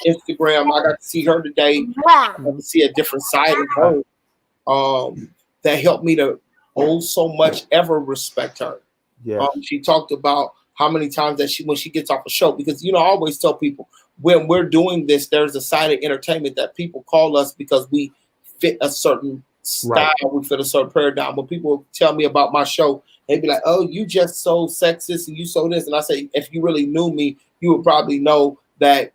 Instagram. I got to see her today. I got to see a different side of her that helped me to so much ever respect her. Yeah. She talked about how many times that when she gets off a show, because, I always tell people when we're doing this, there's a side of entertainment that people call us because we fit a certain style, we fit a certain paradigm. When people tell me about my show, they'd be like, oh, you just so sexist and you so this. And I say, if you really knew me, you would probably know that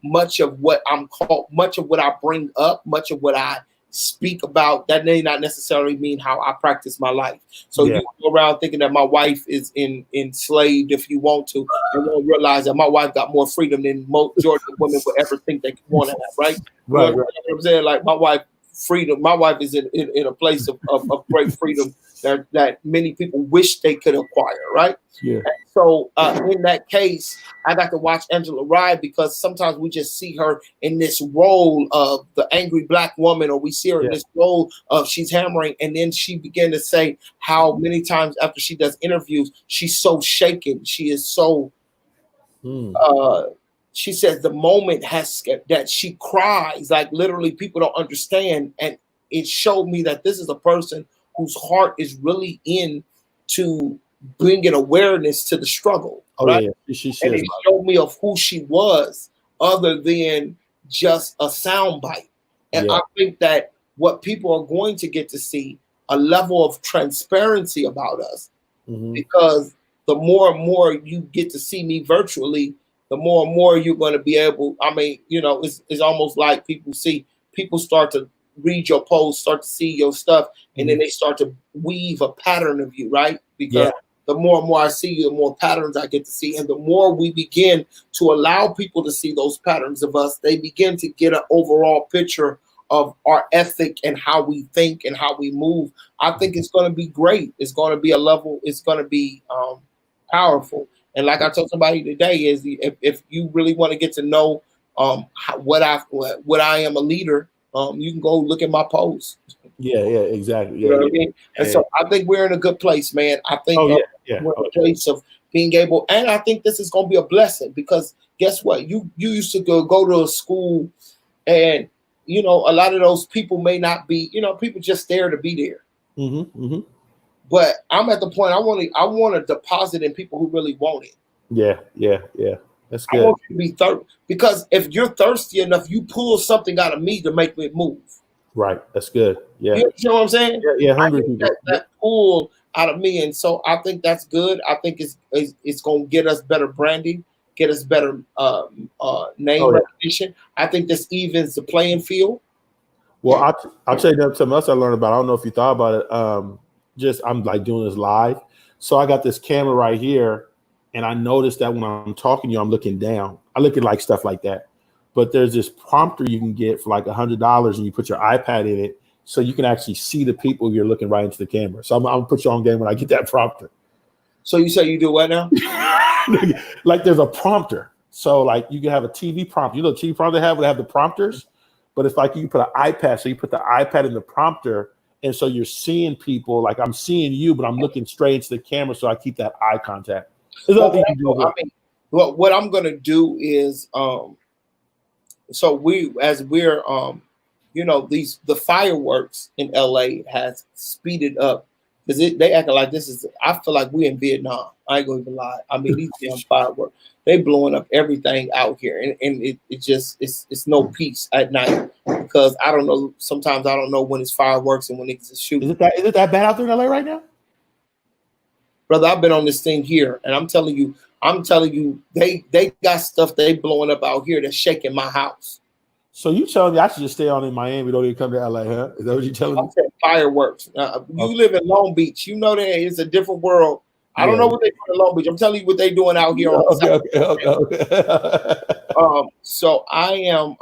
much of what I bring up, much of what I speak about, that may not necessarily mean how I practice my life. So you go around thinking that my wife is enslaved if you want to, and won't realize that my wife got more freedom than majority of women would ever think they want to have, right? Right. You know what I'm saying? Like my wife is in a place of great freedom that many people wish they could acquire, right? Yeah. And so in that case, I got to watch Angela Rye because sometimes we just see her in this role of the angry Black woman, or we see her in this role of she's hammering, and then she began to say how many times after she does interviews, she's so shaken. She is so she says the moment that she cries, like literally people don't understand. And it showed me that this is a person whose heart is really into bringing awareness to the struggle. Right? Yeah. And it showed me of who she was other than just a soundbite. And I think that what people are going to get to see a level of transparency about us, because the more and more you get to see me virtually, the more and more you're going to be able, it's almost like people start to read your posts, start to see your stuff, and then they start to weave a pattern of you, right? Because the more and more I see you, the more patterns I get to see. And the more we begin to allow people to see those patterns of us, they begin to get an overall picture of our ethic and how we think and how we move. I think it's going to be great. It's going to be a level, it's going to be powerful. And like I told somebody today, is if you really want to get to know what I am a leader, you can go look at my posts. Yeah, exactly. You know what I mean? And so I think we're in a good place, man. I think we're in a place of being able, and I think this is going to be a blessing because guess what? You used to go to a school, and a lot of those people may not be, people just there to be there. But I'm at the point I want to deposit in people who really want it. Yeah. That's good. I want you to be thirsty, because if you're thirsty enough, you pull something out of me to make me move. Right. That's good. Yeah. You know what I'm saying? Yeah. Hungry people. That pull out of me, and so I think that's good. I think it's going to get us better branding, get us better name recognition. I think this evens the playing field. Well, I'll tell you something else I learned about. I don't know if you thought about it. I'm like doing this live, so I got this camera right here, and I noticed that when I'm talking to you, I'm looking down. I look at like stuff like that. But there's this prompter you can get for like $100, and you put your iPad in it, so you can actually see the people you're looking right into the camera. So I'm gonna put you on game when I get that prompter. So you say you do what now? Like there's a prompter. So like you can have a TV prompter. You know, the TV prompter they have the prompters, but it's like you can put an iPad. So you put the iPad in the prompter, and so you're seeing people. Like I'm seeing you, but I'm looking straight into the camera, so I keep that eye contact. What I'm gonna do is so we're the fireworks in LA has speeded up because they acting like this is. I feel like we're in Vietnam. I ain't gonna even lie. I mean, these damn fireworks, they blowing up everything out here, and it's no peace at night because I don't know. Sometimes I don't know when it's fireworks and when it's shooting. Is it that bad out there in LA right now? Brother, I've been on this thing here, and I'm telling you, they got stuff they blowing up out here that's shaking my house. So you telling me I should just stay on in Miami, don't even come to LA, huh? Is that what you're telling me? Fireworks. You live in Long Beach. You know that it's a different world. I don't know what they do in Long Beach. I'm telling you what they're doing out here. Okay. So I am.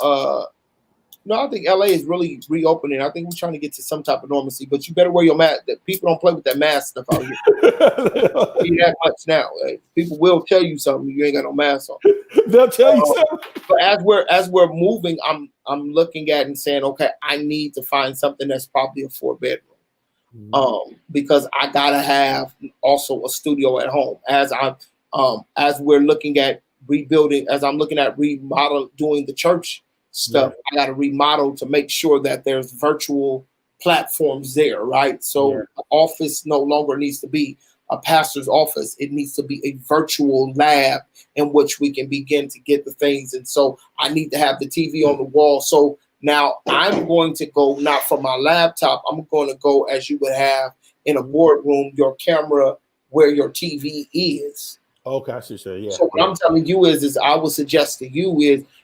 I think LA is really reopening. I think we're trying to get to some type of normalcy, but you better wear your mask. People don't play with that mask stuff out here. That much now. People will tell you something. You ain't got no mask on. They'll tell you something. But as we're moving, I'm looking at and saying, okay, I need to find something that's probably a 4-bedroom. Because I gotta have also a studio at home. As we're looking at rebuilding, as I'm looking at doing the church stuff, I got to remodel to make sure that there's virtual platforms there, right? So the office no longer needs to be a pastor's office. It needs to be a virtual lab in which we can begin to get the things. And so I need to have the TV on the wall. So now I'm going to go not from my laptop. I'm going to go as you would have in a boardroom, your camera where your TV is. Okay, I see. Yeah. So what I'm telling you is I would suggest to you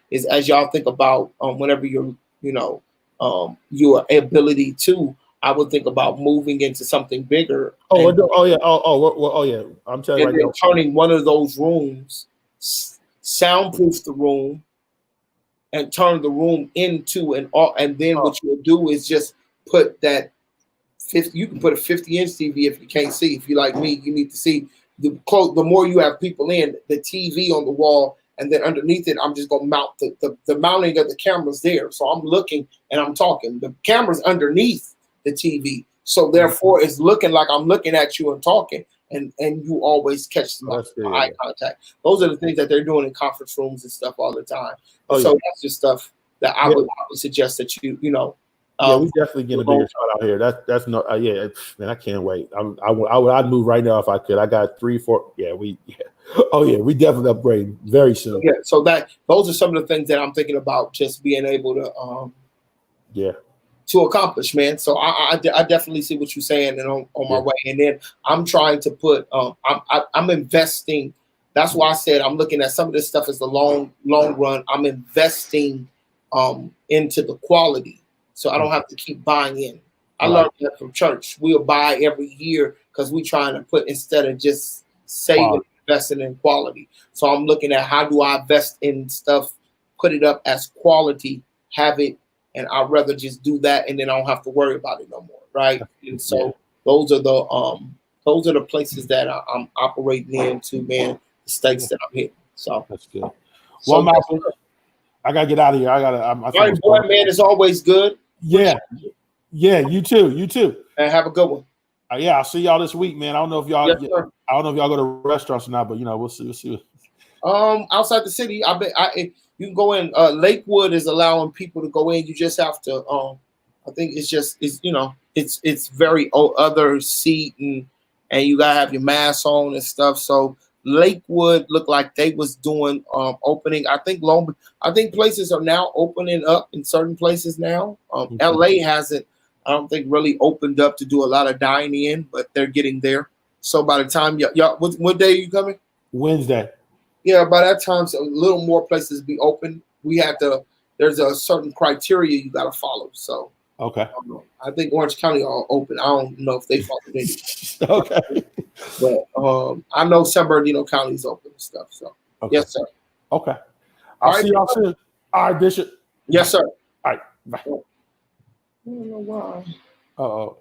is as y'all think about whenever you're, your ability to, I would think about moving into something bigger. Yeah. I'm telling you right now. Turning one of those rooms, soundproof the room, and turn the room into and then what you'll do is just put that 50. You can put a 50-inch TV if you can't see. If you're like me, you need to see the more you have people in, the TV on the wall. And then underneath it, I'm just going to mount the mounting of the cameras there. So I'm looking and I'm talking. The camera's underneath the TV. So therefore, it's looking like I'm looking at you and talking. And you always catch my eye contact. Those are the things that they're doing in conference rooms and stuff all the time. That's just stuff that I would suggest that we definitely get a bigger shot out here. That's no, man, I can't wait. I'd move right now if I could. I got 3, 4. We definitely upgrade very soon. Yeah, so those are some of the things that I'm thinking about just being able to accomplish, man. So I definitely see what you're saying and on my way. And then I'm trying to put I'm investing. That's why I said I'm looking at some of this stuff as the long run. I'm investing into the quality. So I don't have to keep buying in. I learned that from church. We'll buy every year because we're trying to put instead of just saving, investing in quality. So I'm looking at how do I invest in stuff, put it up as quality, have it, and I'd rather just do that and then I don't have to worry about it no more, right? And so those are the places that I'm operating into, man. The states that I'm hitting. So that's good. Well, Malcolm, I gotta get out of here. All right, boy, man. It's always good. Yeah. You too. And have a good one. I'll see y'all this week, man. I don't know if y'all go to restaurants or not, but we'll see. Outside the city, you can go in. Lakewood is allowing people to go in. You just have to. I think it's very other seat and you gotta have your mask on and stuff. So Lakewood looked like they was doing opening. I think places are now opening up in certain places now. LA hasn't, I don't think, really opened up to do a lot of dining in, but they're getting there. So by the time y'all, what day are you coming? Wednesday. Yeah, by that time, so a little more places be open. There's a certain criteria you got to follow. So okay, I think Orange County are open. I don't know if they follow any. Okay, but I know San Bernardino County is open and stuff. So yes, sir. Okay, I'll see y'all soon. All right, Bishop. Yes, sir. All right, bye. I don't know why. Uh-oh.